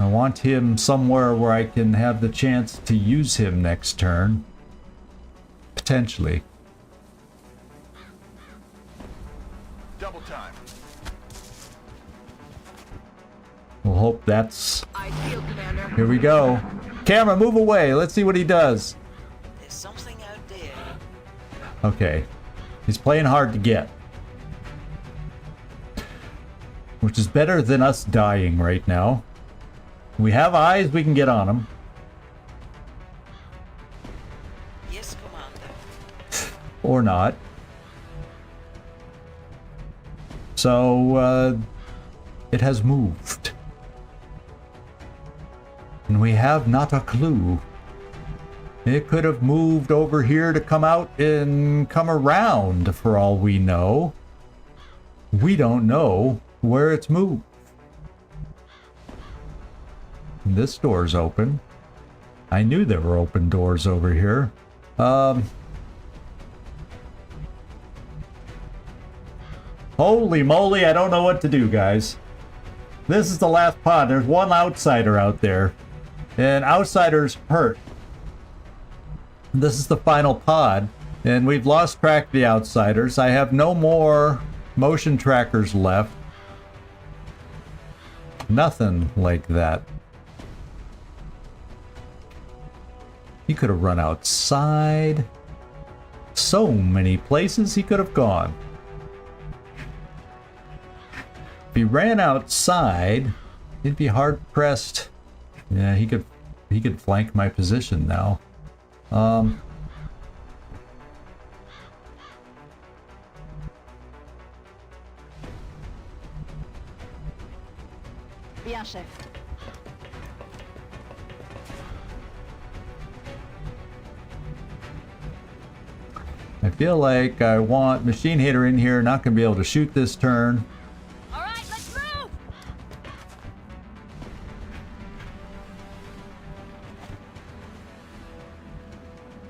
I want him somewhere where I can have the chance to use him next turn. Potentially.
Double time.
We'll hope that's...
I feel, Commander.
Here we go. Camera, move away. Let's see what he does.
There's something out there.
Okay. He's playing hard to get. Which is better than us dying right now. We have eyes, we can get on him.
Yes, Commander.
Or not. So, it has moved. And we have not a clue. It could have moved over here to come out and come around for all we know. We don't know where it's moved. This door's open. I knew there were open doors over here. Holy moly, I don't know what to do, guys. This is the last pod. There's one outsider out there. And outsiders hurt. This is the final pod. And we've lost track of the outsiders. I have no more motion trackers left. Nothing like that. He could have run outside. So many places he could have gone. If he ran outside, he'd be hard pressed. Yeah, he could flank my position now.
Bien, chef.
I feel like I want Machine Hater in here, not gonna be able to shoot this turn.
All right, let's move.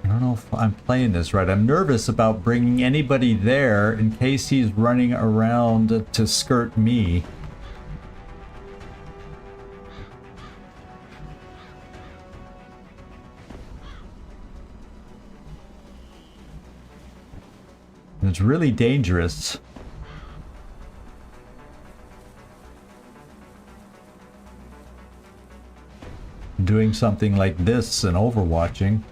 I don't know if I'm playing this right. I'm nervous about bringing anybody there in case he's running around to skirt me. It's really dangerous. Doing something like this and overwatching.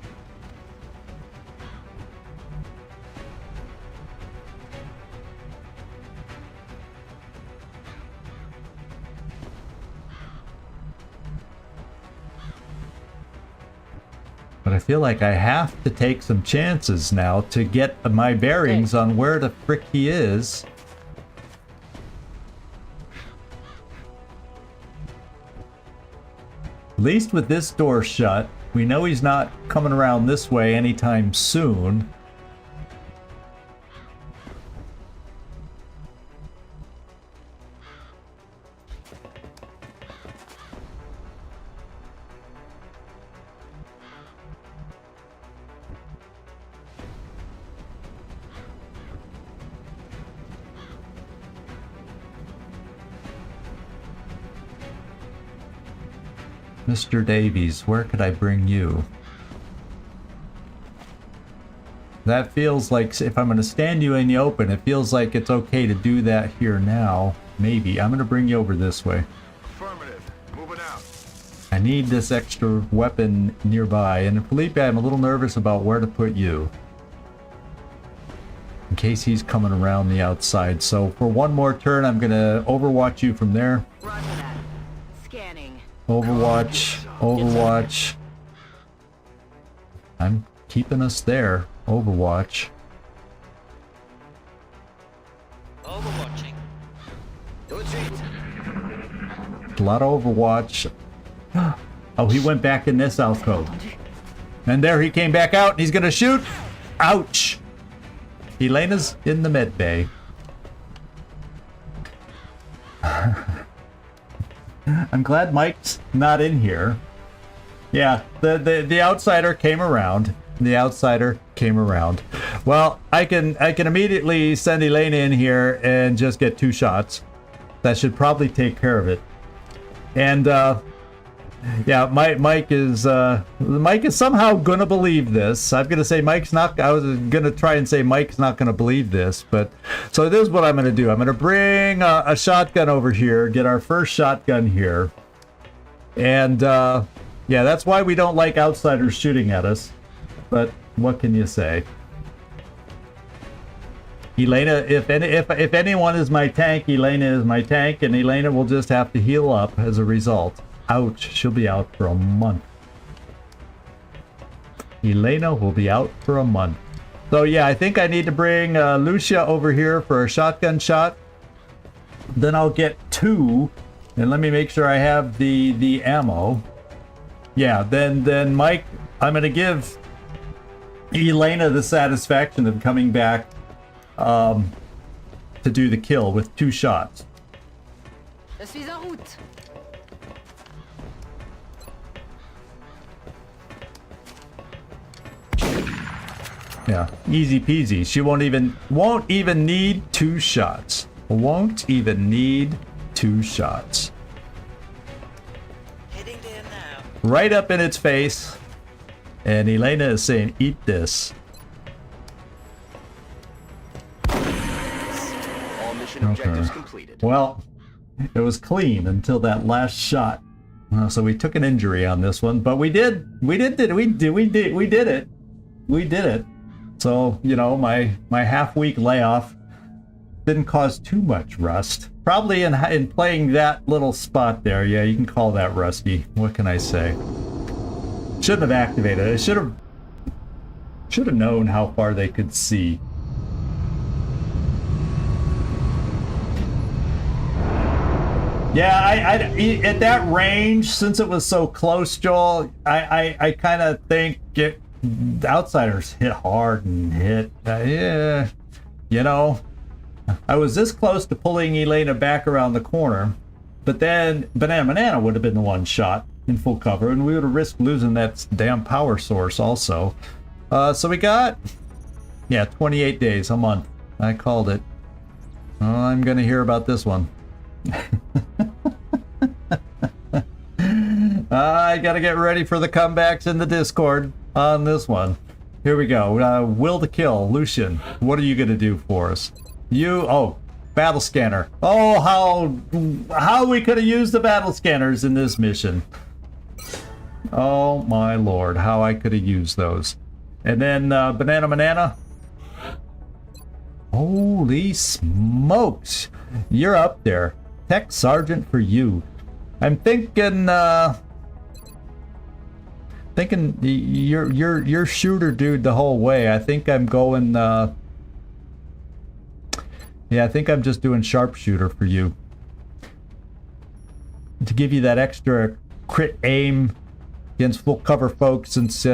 But I feel like I have to take some chances now to get my bearings on where the frick he is. At least with this door shut, we know he's not coming around this way anytime soon. Mr. Davies, where could I bring you? That feels like, if I'm going to stand you in the open, it feels like it's okay to do that here now. Maybe. I'm going to bring you over this way.
Affirmative. Moving out.
I need this extra weapon nearby. And Felipe, I'm a little nervous about where to put you. in case he's coming around the outside. So for one more turn, I'm gonna overwatch you from there.
Roger that. Scanning.
Overwatch, overwatch. I'm keeping us there. Overwatch.
Overwatching.
A lot of overwatch. Oh, he went back in this alcove. And there he came back out and he's gonna shoot. Ouch! Elena's in the med bay. I'm glad Mike's not in here. Yeah, the outsider came around. The outsider came around. Well, I can immediately send Elena in here and just get 2 shots. That should probably take care of it. And yeah, Mike is somehow gonna believe this. I'm gonna say Mike's not. I was gonna try and say Mike's not gonna believe this, but so this is what I'm gonna do. I'm gonna bring a shotgun over here, get our first shotgun here, and yeah, that's why we don't like outsiders shooting at us. But what can you say? Elena, if anyone is my tank, Elena is my tank, and Elena will just have to heal up as a result. Ouch, she'll be out for a month. Elena will be out for a month. So yeah, I think I need to bring Lucia over here for a shotgun shot. Then I'll get 2, and let me make sure I have the ammo. Yeah, then Mike, I'm gonna give Elena the satisfaction of coming back to do the kill with 2 shots.
Je suis en route.
Yeah, easy peasy. She won't even need 2 shots. Won't even need 2 shots.
Heading there now.
Right up in its face. And Elena is saying, eat this.
All mission objectives completed.
Well, it was clean until that last shot. So we took an injury on this one, but we did it. So, you know, my half-week layoff didn't cause too much rust. Probably in playing that little spot there. Yeah, you can call that rusty. What can I say? Shouldn't have activated it. I should have known how far they could see. Yeah, I at that range, since it was so close, Joel, I kind of think the outsiders hit hard and hit. Yeah, you know, I was this close to pulling Elena back around the corner, but then Banana would have been the one shot in full cover, and we would have risked losing that damn power source also. So we got, yeah, 28 days, a month. I called it. Oh, I'm gonna hear about this one. I gotta get ready for the comebacks in the Discord on this one. Here we go. Will to kill. Lucian, what are you gonna do for us? Oh, battle scanner. Oh, how we could have used the battle scanners in this mission. Oh my lord, how I could have used those. And then Banana. Holy smokes, you're up there. Tech Sergeant for you. I'm thinking you're shooter dude the whole way. I think I'm going yeah, I think I'm just doing sharpshooter for you. To give you that extra crit aim against full cover folks, since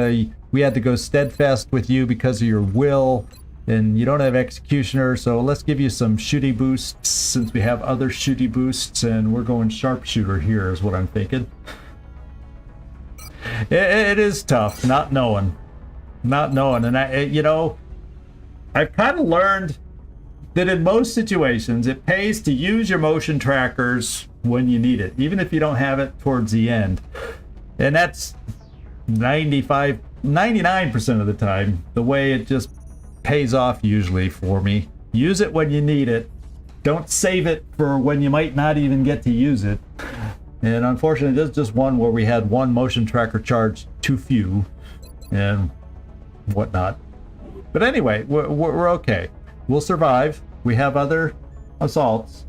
we had to go steadfast with you because of your will. And you don't have Executioner, so let's give you some shooty boosts since we have other shooty boosts, and we're going sharpshooter here is what I'm thinking. It is tough not knowing, and you know, I've kind of learned that in most situations it pays to use your motion trackers when you need it, even if you don't have it towards the end, and that's 99% of the time the way it just pays off usually for me. Use it when you need it. Don't save it for when you might not even get to use it. And unfortunately, there's just one where we had one motion tracker charge too few and whatnot. But anyway, we're okay. We'll survive. We have other assaults.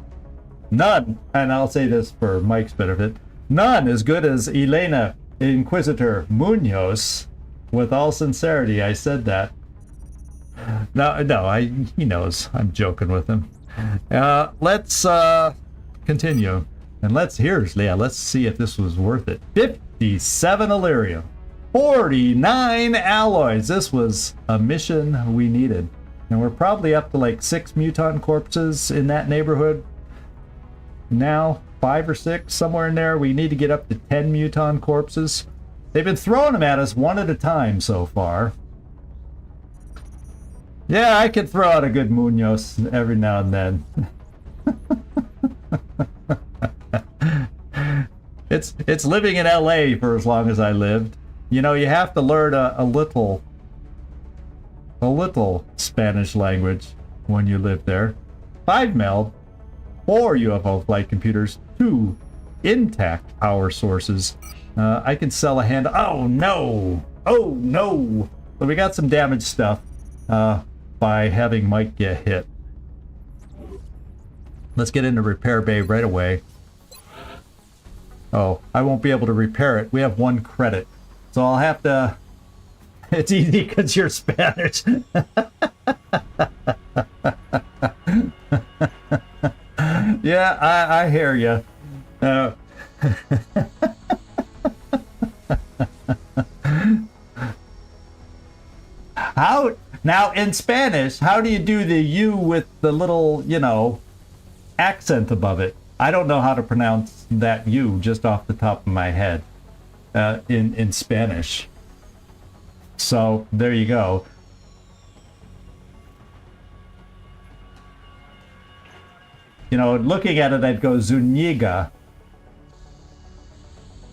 None, and I'll say this for Mike's benefit, none as good as Elena Inquisitor Munoz. With all sincerity, I said that. No, he knows. I'm joking with him. Let's continue. And let's see if this was worth it. 57 Illyrium. 49 alloys. This was a mission we needed. And we're probably up to like 6 muton corpses in that neighborhood. Now, 5 or 6, somewhere in there. We need to get up to 10 muton corpses. They've been throwing them at us one at a time so far. Yeah, I could throw out a good Munoz every now and then. It's living in LA for as long as I lived. You know, you have to learn a little Spanish language when you live there. 5 meld, 4 UFO flight computers, 2 intact power sources. I can sell a hand. Oh no! Oh no! But we got some damaged stuff by having Mike get hit. Let's get into repair bay right away. Oh, I won't be able to repair it. We have 1 credit. So I'll have to... It's easy because you're Spanish. Yeah, I hear you. How... Now, in Spanish, how do you do the U with the little, you know, accent above it? I don't know how to pronounce that U just off the top of my head in Spanish. So, there you go. You know, looking at it, I'd go Zuniga.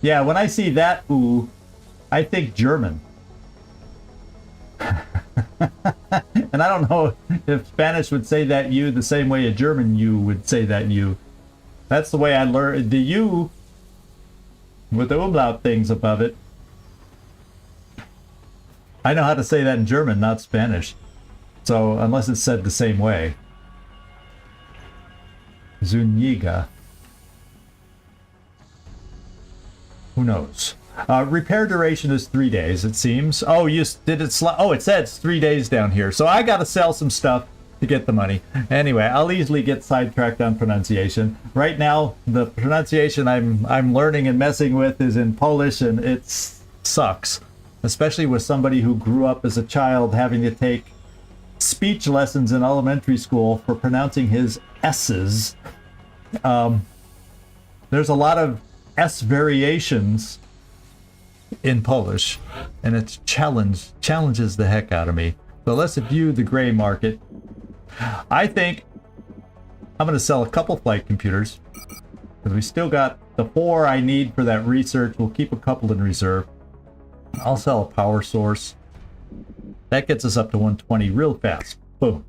Yeah, when I see that U, I think German. And I don't know if Spanish would say that U the same way a German U would say that U. That's the way I learned the U with the umlaut things above it. I know how to say that in German, not Spanish. So, unless it's said the same way. Zuniga. Who knows? Repair duration is 3 days, it seems. Oh, you did it oh, it says 3 days down here. So I gotta sell some stuff to get the money. Anyway, I'll easily get sidetracked on pronunciation. Right now, the pronunciation I'm learning and messing with is in Polish, and it sucks. Especially with somebody who grew up as a child having to take speech lessons in elementary school for pronouncing his S's. There's a lot of S variations in Polish, and it challenges the heck out of me. So let's view the gray market. I think I'm going to sell a couple flight computers because we still got the 4 I need for that research. We'll keep a couple in reserve. I'll sell a power source. That gets us up to 120 real fast. Boom.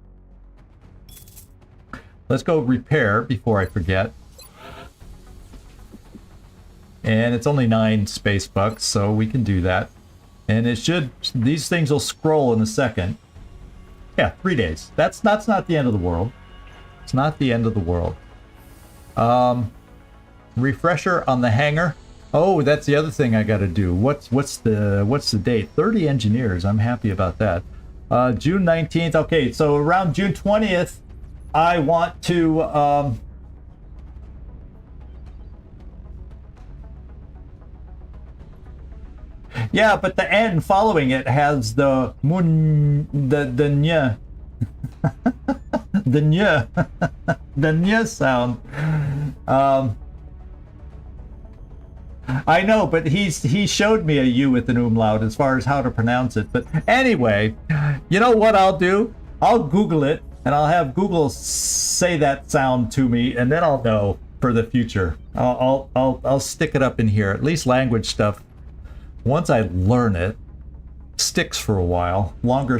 Let's go repair before I forget. And it's only 9 space bucks, so we can do that. And it should, these things will scroll in a second. Yeah, 3 days. That's not the end of the world. It's not the end of the world. Refresher on the hangar. Oh, that's the other thing I got to do. What's the date? 30 engineers. I'm happy about that. June 19th. Okay, so around June 20th, I want to yeah, but the N following it has the mun, the nya, the nya, the nya sound. I know, but he showed me a U with an umlaut as far as how to pronounce it. But anyway, you know what I'll do? I'll Google it, and I'll have Google say that sound to me, and then I'll know for the future. I'll stick it up in here. At least language stuff. Once I learn it, sticks for a while, longer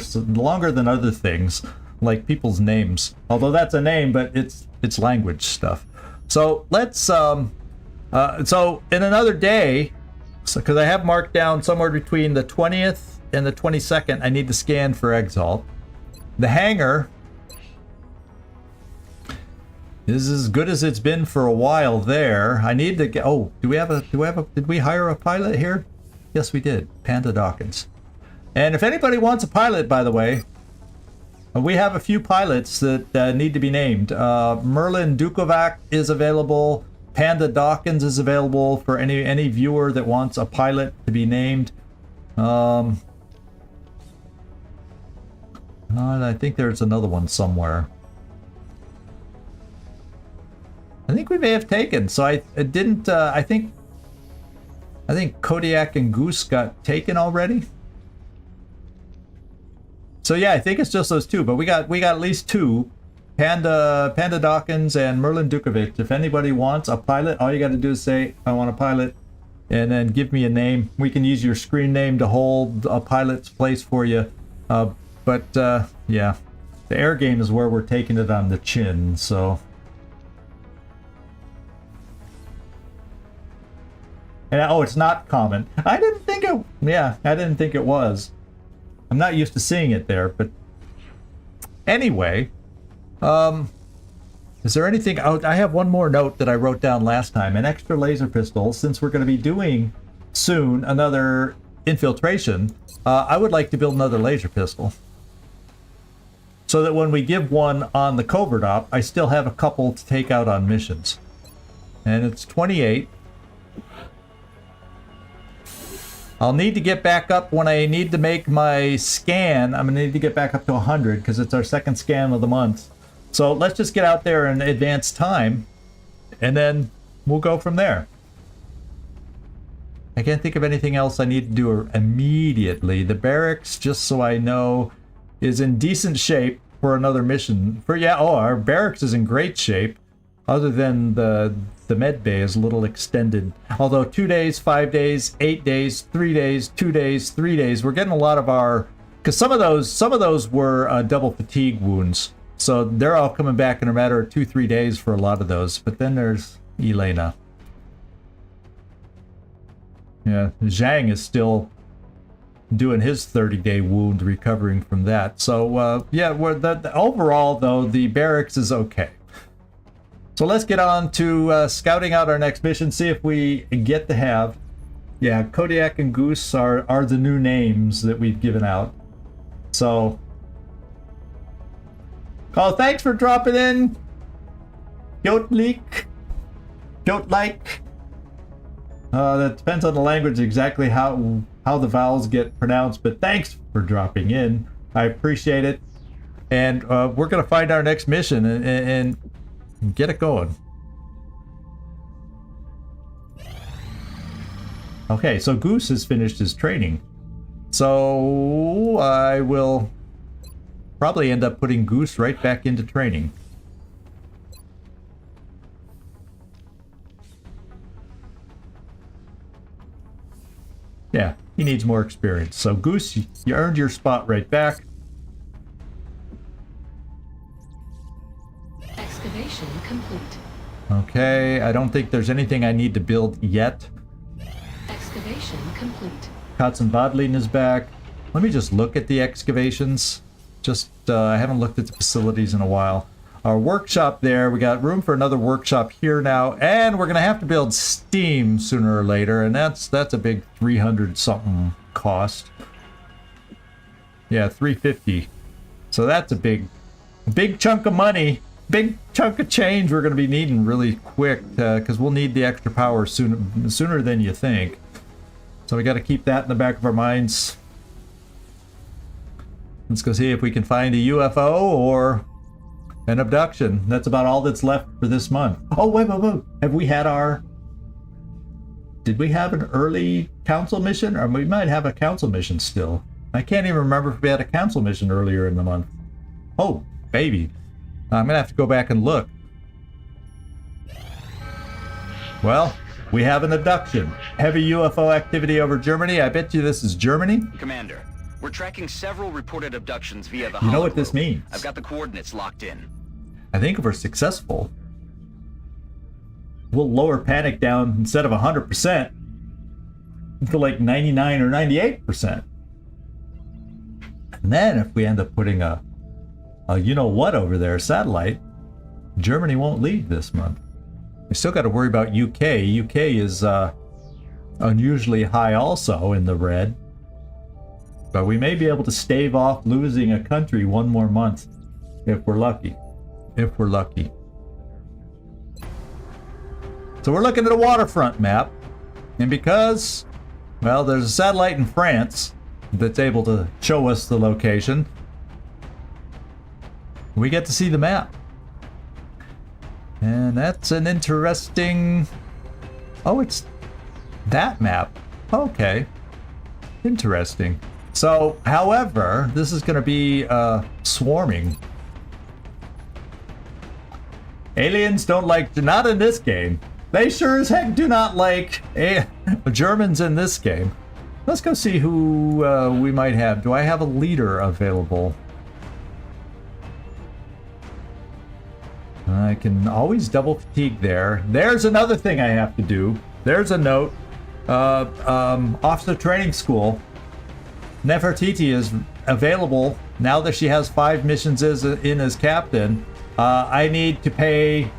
than other things, like people's names. Although that's a name, but it's language stuff. So let's so in another day, because I have marked down somewhere between the 20th and the 22nd, I need to scan for Exalt. The hangar This is as good as it's been for a while there. I need to get... Oh, did we hire a pilot here? Yes, we did. Panda Dawkins. And if anybody wants a pilot, by the way, we have a few pilots that need to be named. Merlin Dukovac is available. Panda Dawkins is available for any viewer that wants a pilot to be named. I think there's another one somewhere. I think we may have taken. So I didn't. I think Kodiak and Goose got taken already. So yeah, I think it's just those two. But we got at least two. Panda Dawkins and Merlin Dukovic. If anybody wants a pilot, all you got to do is say, I want a pilot, and then give me a name. We can use your screen name to hold a pilot's place for you. Yeah, the air game is where we're taking it on the chin, so. And oh, it's not common. I didn't think it was. I'm not used to seeing it there, but anyway. Is there anything out? I have one more note that I wrote down last time. An extra laser pistol, since we're going to be doing soon another infiltration. I would like to build another laser pistol, so that when we give one on the covert op, I still have a couple to take out on missions. And it's 28. I'll need to get back up when I need to make my scan. I'm going to need to get back up to 100 because it's our second scan of the month. So let's just get out there in advance time, and then we'll go from there. I can't think of anything else I need to do immediately. The barracks, just so I know, is in decent shape for another mission. Our barracks is in great shape, other than the med bay is a little extended. Although 2 days, 5 days, 8 days, 3 days, 2 days, 3 days. We're getting a lot of our, because some of those were double fatigue wounds. So they're all coming back in a matter of 2-3 days for a lot of those. But then there's Elena. Yeah, Zhang is still doing his 30-day wound, recovering from that. So yeah, overall though, the barracks is okay. So let's get on to scouting out our next mission. See if we get to have. Yeah, Kodiak and Goose are the new names that we've given out. So. Oh, thanks for dropping in, Goat-like. That depends on the language exactly how the vowels get pronounced, but thanks for dropping in. I appreciate it. And we're going to find our next mission and get it going. Okay, so Goose has finished his training. So I will probably end up putting Goose right back into training. Yeah, he needs more experience. So Goose, you earned your spot right back.
Excavation complete.
Okay, I don't think there's anything I need to build yet.
Excavation complete.
Katzen Bodlin is back. Let me just look at the excavations. I haven't looked at the facilities in a while. Our workshop there, we got room for another workshop here now, and we're gonna have to build steam sooner or later, and that's a big 300 something cost. Yeah, 350. So that's a big chunk of money, big chunk of change we're gonna be needing really quick, because we'll need the extra power sooner than you think. So we got to keep that in the back of our minds. Let's go see if we can find a UFO or an abduction. That's about all that's left for this month. Oh, wait. Have we had did we have an early council mission? Or we might have a council mission still. I can't even remember if we had a council mission earlier in the month. Oh, baby. I'm going to have to go back and look. Well, we have an abduction. Heavy UFO activity over Germany. I bet you this is Germany.
Commander, we're tracking several reported abductions via the
You know what
hologlobe.
this means?
I've got the coordinates locked in.
I think if we're successful, we'll lower panic down instead of 100% to like 99 or 98%. And then if we end up putting a you know what over there, satellite, Germany won't lead this month. We still got to worry about UK. UK is unusually high also in the red. But we may be able to stave off losing a country one more month if we're lucky. If we're lucky. So we're looking at a waterfront map. And because, well, there's a satellite in France that's able to show us the location, we get to see the map. And that's an interesting... Oh, it's that map. Okay. Interesting. So, however, this is going to be swarming. Aliens don't like... Not in this game. They sure as heck do not like Germans in this game. Let's go see who we might have. Do I have a leader available? I can always double fatigue there. There's another thing I have to do. There's a note. Officer Training School. Nefertiti is available now that she has 5 missions in as captain. I need to pay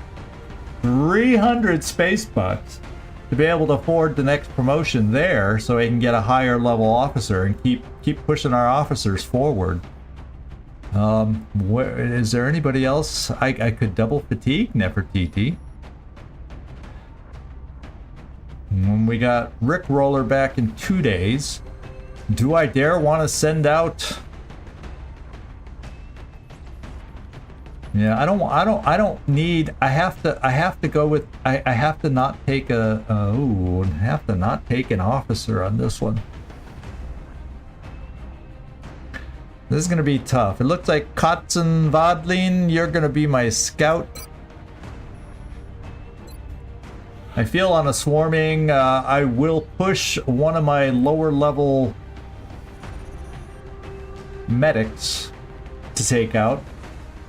300 space bucks to be able to afford the next promotion there, so I can get a higher level officer and keep pushing our officers forward. Is there anybody else I could double fatigue Nefertiti? We got Rick Roller back in 2 days. Do I dare want to send out? Yeah, I don't need. I have to go with. I have to not take have to not take an officer on this one. This is gonna be tough. It looks like Kotzen Vadlin, you're gonna be my scout. I feel on a swarming, I will push one of my lower level medics to take out.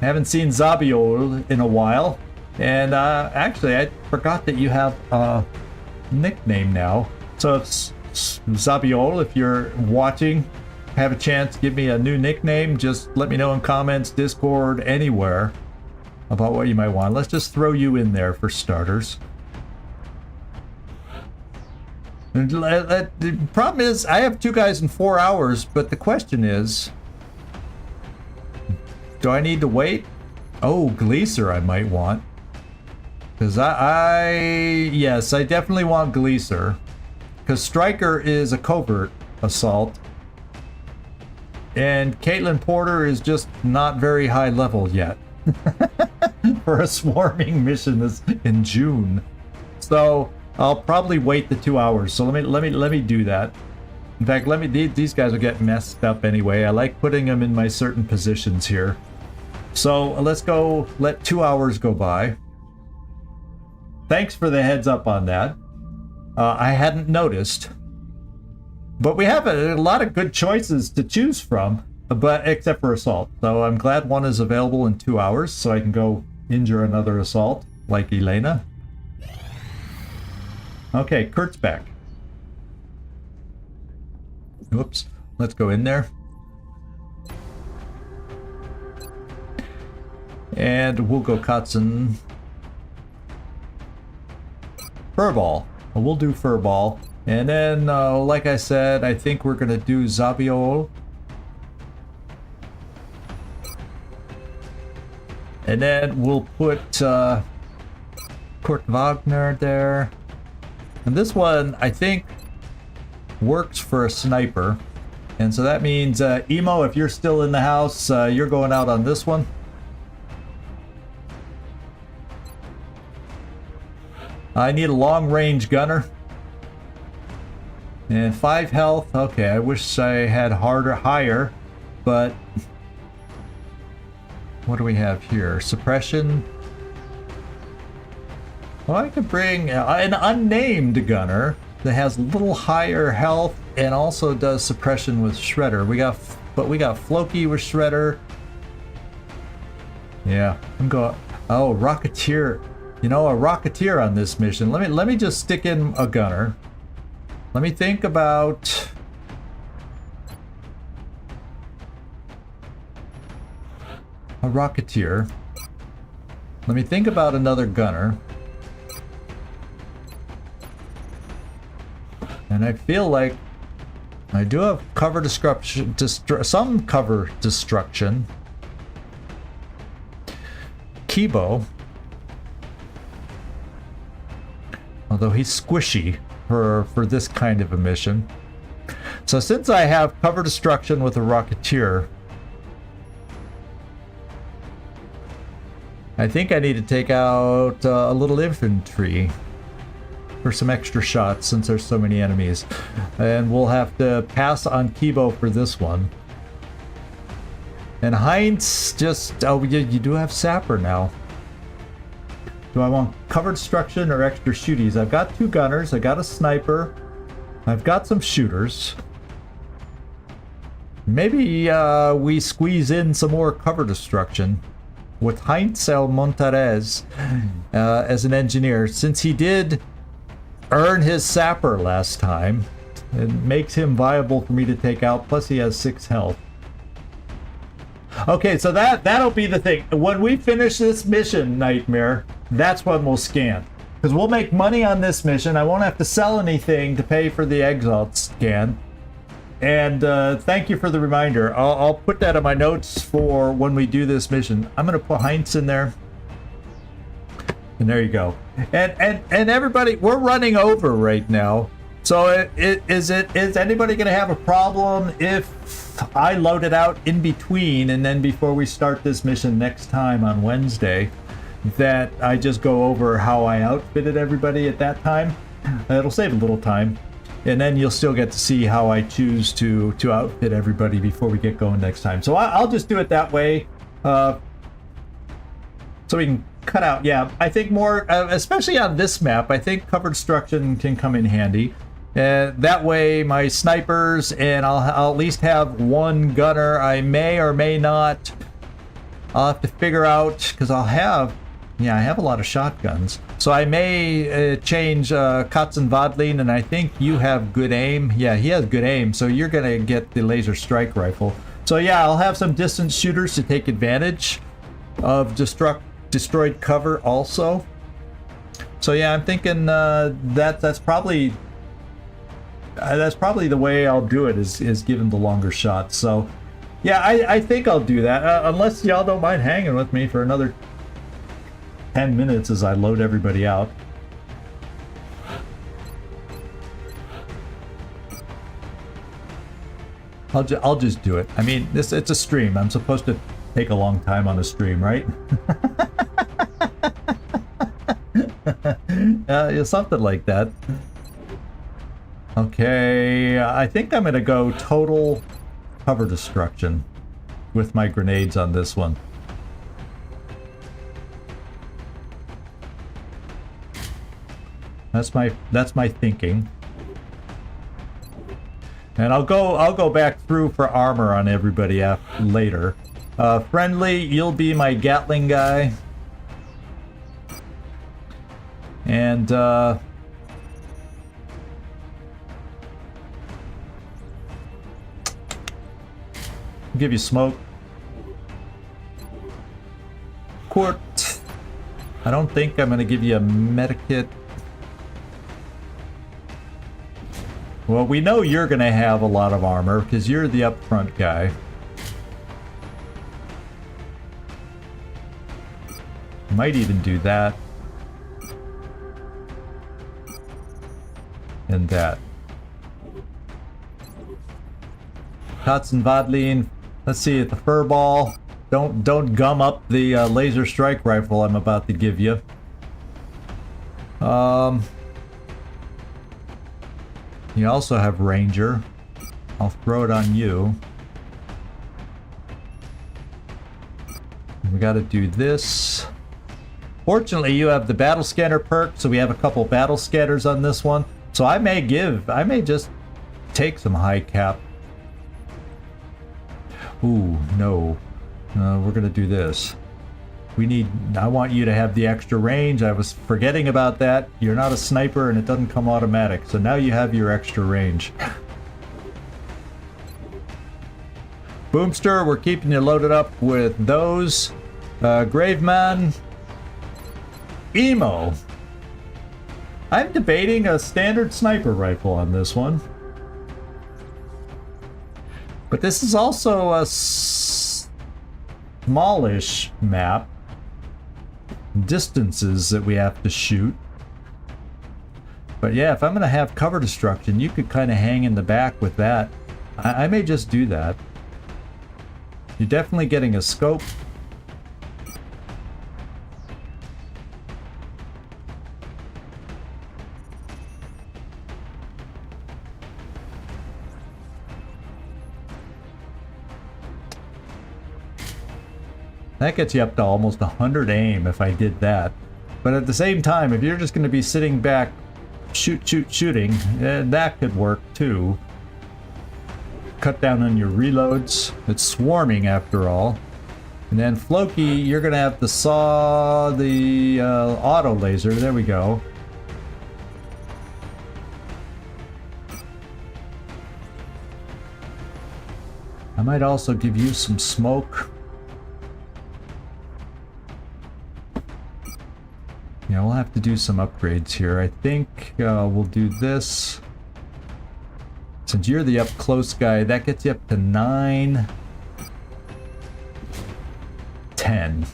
I haven't seen Zabiol in a while, and actually I forgot that you have a nickname now. So it's Zabiol, if you're watching, have a chance, give me a new nickname. Just let me know in comments, Discord, anywhere about what you might want. Let's just throw you in there for starters. And the problem is I have 2 guys in 4 hours, but the question is, do I need to wait? Oh, Gleaser I might want. Because yes, I definitely want Gleaser. Because Striker is a covert assault. And Caitlin Porter is just not very high level yet. For a swarming mission this in June. So I'll probably wait the 2 hours. So let me do that. In fact, these guys will get messed up anyway. I like putting them in my certain positions here. So let's go, let 2 hours go by. Thanks for the heads up on that. I hadn't noticed. But we have a lot of good choices to choose from, but except for assault. So I'm glad one is available in 2 hours, so I can go injure another assault, like Elena. Okay, Kurt's back. Whoops, let's go in there. And we'll go Kotzen. Furball. We'll do Furball. And then, like I said, I think we're going to do Zabiol. And then we'll put Kurt Wagner there. And this one, I think, works for a sniper. And so that means, Emo, if you're still in the house, you're going out on this one. I need a long-range gunner. And 5 health. Okay, I wish I had higher, but what do we have here? Suppression. Well, I could bring an unnamed gunner that has a little higher health and also does suppression with Shredder. We got Floki with Shredder. Yeah, I'm going. Oh, Rocketeer. You know, a Rocketeer on this mission. Let me just stick in a gunner. Let me think about a Rocketeer. Let me think about another gunner. And I feel like I do have cover destruction, some cover destruction. Kibo. Although he's squishy for this kind of a mission. So since I have cover destruction with a Rocketeer, I think I need to take out a little infantry for some extra shots since there's so many enemies. And we'll have to pass on Kibo for this one. And Heinz just... Oh, you do have Sapper now. Do I want cover destruction or extra shooties? I've got 2 gunners, I got a sniper, I've got some shooters. Maybe we squeeze in some more cover destruction with Heinz El Montarez as an engineer. Since he did earn his Sapper last time, it makes him viable for me to take out, plus he has 6 health. Okay, so that'll be the thing. When we finish this mission, Nightmare, that's when we'll scan. Because we'll make money on this mission. I won't have to sell anything to pay for the Exalt scan. And thank you for the reminder. I'll put that in my notes for when we do this mission. I'm going to put Heinz in there. And there you go. And everybody, we're running over right now. So is anybody going to have a problem if I load it out in between and then before we start this mission next time on Wednesday, that I just go over how I outfitted everybody at that time? It'll save a little time. And then you'll still get to see how I choose to outfit everybody before we get going next time. So I'll just do it that way. So we can cut out. Yeah, I think more, especially on this map, I think cover destruction can come in handy. That way my snipers, and I'll at least have 1 gunner. I may or may not. I'll have to figure out, because I have a lot of shotguns. So I may change Katzenwadlin, and I think you have good aim. Yeah, he has good aim, so you're going to get the laser strike rifle. So yeah, I'll have some distance shooters to take advantage of destroyed cover also. So yeah, I'm thinking that's probably the way I'll do it, is give him the longer shots. So yeah, I think I'll do that, unless y'all don't mind hanging with me for another 10 minutes as I load everybody out. I'll just do it. I mean, it's a stream. I'm supposed to take a long time on a stream, right? Yeah, something like that. Okay, I think I'm gonna go total cover destruction with my grenades on this one. That's my thinking. And I'll go back through for armor on everybody later. Friendly, you'll be my Gatling guy. And I'll give you smoke. Court. I don't think I'm gonna give you a medikit. Well, we know you're gonna have a lot of armor because you're the up front guy. Might even do that. And that. Katzenwadlin. Let's see, at the furball. Don't gum up the laser strike rifle I'm about to give you. You also have Ranger. I'll throw it on you. We gotta do this. Fortunately, you have the battle scanner perk, so we have a couple battle scanners on this one. So I may just take some high cap. Ooh, no. We're gonna do this. I want you to have the extra range. I was forgetting about that. You're not a sniper and it doesn't come automatic. So now you have your extra range. Boomster, we're keeping you loaded up with those. Graveman, Emo. I'm debating a standard sniper rifle on this one. But this is also a smallish map. Distances that we have to shoot. But yeah, if I'm going to have cover destruction, you could kind of hang in the back with that. I may just do that. You're definitely getting a scope. That gets you up to almost 100 aim if I did that. But at the same time, if you're just going to be sitting back shooting, that could work too. Cut down on your reloads. It's swarming after all. And then Floki, you're going to have to saw the auto laser. There we go. I might also give you some smoke. Yeah, we'll have to do some upgrades here. I think we'll do this. Since you're the up close guy, that gets you up to 9, 10.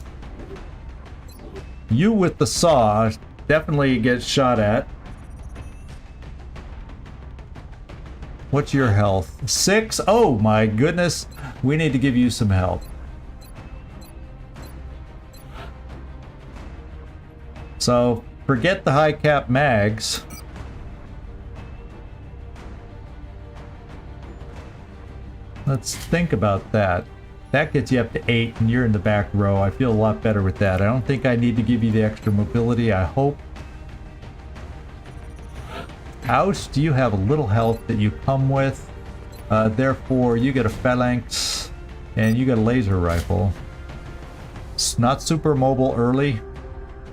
You with the saw definitely get shot at. What's your health? 6? Oh my goodness. We need to give you some help. So, forget the high cap mags. Let's think about that. That gets you up to 8 and you're in the back row. I feel a lot better with that. I don't think I need to give you the extra mobility, I hope. Oust, you have a little health that you come with. Therefore, you get a phalanx and you get a laser rifle. It's not super mobile early,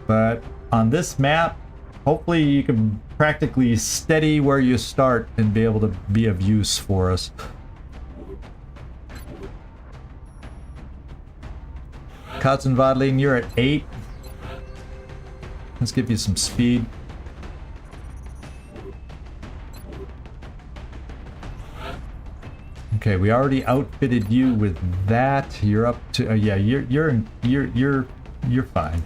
but on this map, hopefully you can practically steady where you start and be able to be of use for us. Katzenwadling, you're at 8. Let's give you some speed. Okay, we already outfitted you with that. You're up to yeah, you're fine.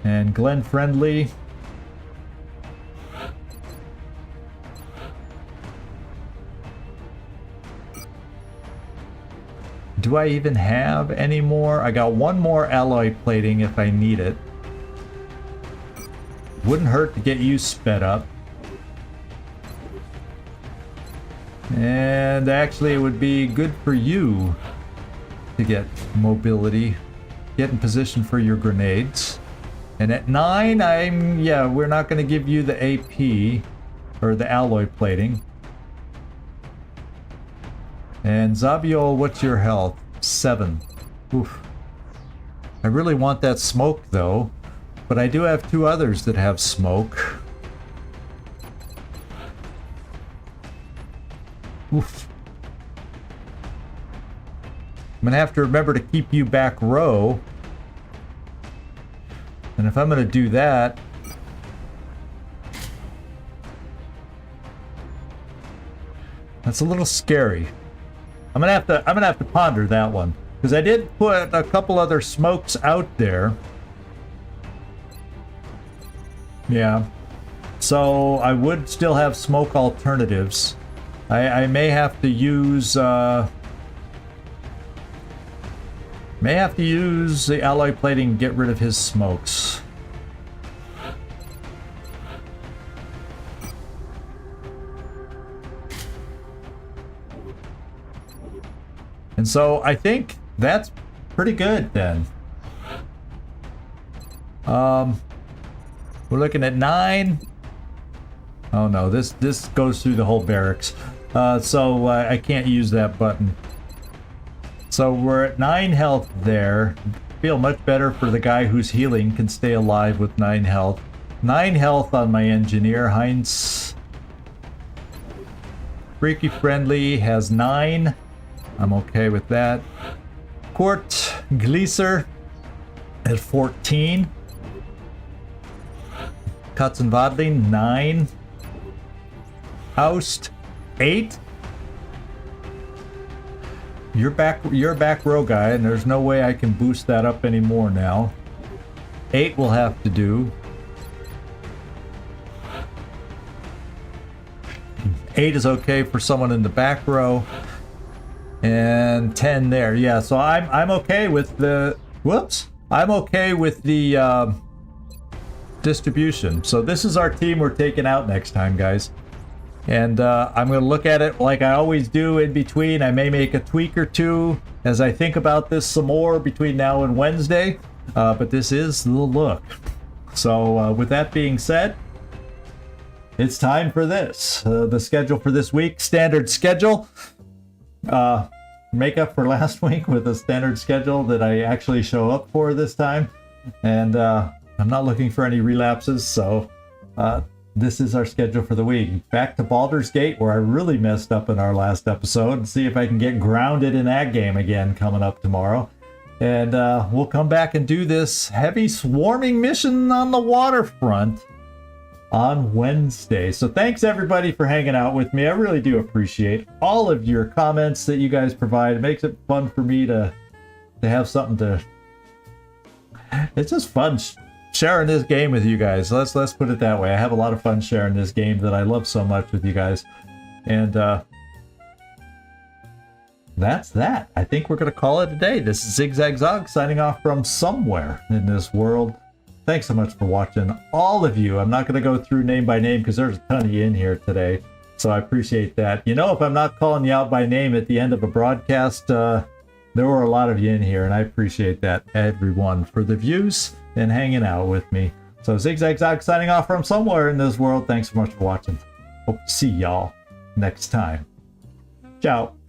And Glenn Friendly. Do I even have any more? I got one more alloy plating if I need it. Wouldn't hurt to get you sped up. And actually it would be good for you to get mobility. Get in position for your grenades. And at 9, we're not going to give you the AP or the alloy plating. And Zabiol, what's your health? 7. Oof. I really want that smoke though, but I do have 2 others that have smoke. Oof. I'm gonna have to remember to keep you back row. And if I'm gonna do that, that's a little scary. I'm gonna have to ponder that one, because I did put a couple other smokes out there. Yeah, so I would still have smoke alternatives. I may have to use the alloy plating and get rid of his smokes. And so I think that's pretty good then. We're looking at 9. Oh no, this goes through the whole barracks. So I can't use that button. So we're at 9 health there. Feel much better for the guy who's healing, can stay alive with 9 health. 9 health on my engineer, Heinz. Freaky Friendly has 9. I'm okay with that. Court Gleaser at 14. Katzenwadling, 9. Oust, 8. You're a back row guy, and there's no way I can boost that up anymore now. 8 will have to do. 8 is okay for someone in the back row. And 10 there. Yeah, so I'm okay with the... Whoops! I'm okay with the distribution. So this is our team we're taking out next time, guys. And I'm going to look at it like I always do in between. I may make a tweak or two as I think about this some more between now and Wednesday. But this is the look. So with that being said, it's time for this. The schedule for this week, standard schedule. Make up for last week with a standard schedule that I actually show up for this time. And I'm not looking for any relapses, so this is our schedule for the week. Back to Baldur's Gate, where I really messed up in our last episode, and see if I can get grounded in that game again coming up tomorrow. And we'll come back and do this heavy swarming mission on the waterfront on Wednesday. So thanks everybody for hanging out with me. I really do appreciate all of your comments that you guys provide. It makes it fun for me to have something to... It's just fun sharing this game with you guys. Let's put it that way. I have a lot of fun sharing this game that I love so much with you guys. And that's that. I think we're going to call it a day. This is Zigzag Zog signing off from somewhere in this world. Thanks so much for watching, all of you. I'm not going to go through name by name because there's a ton of you in here today. So I appreciate that. You know, if I'm not calling you out by name at the end of a broadcast, there were a lot of you in here, and I appreciate that, everyone, for the views and hanging out with me. So Zigzag Zog signing off from somewhere in this world. Thanks so much for watching. Hope to see y'all next time. Ciao.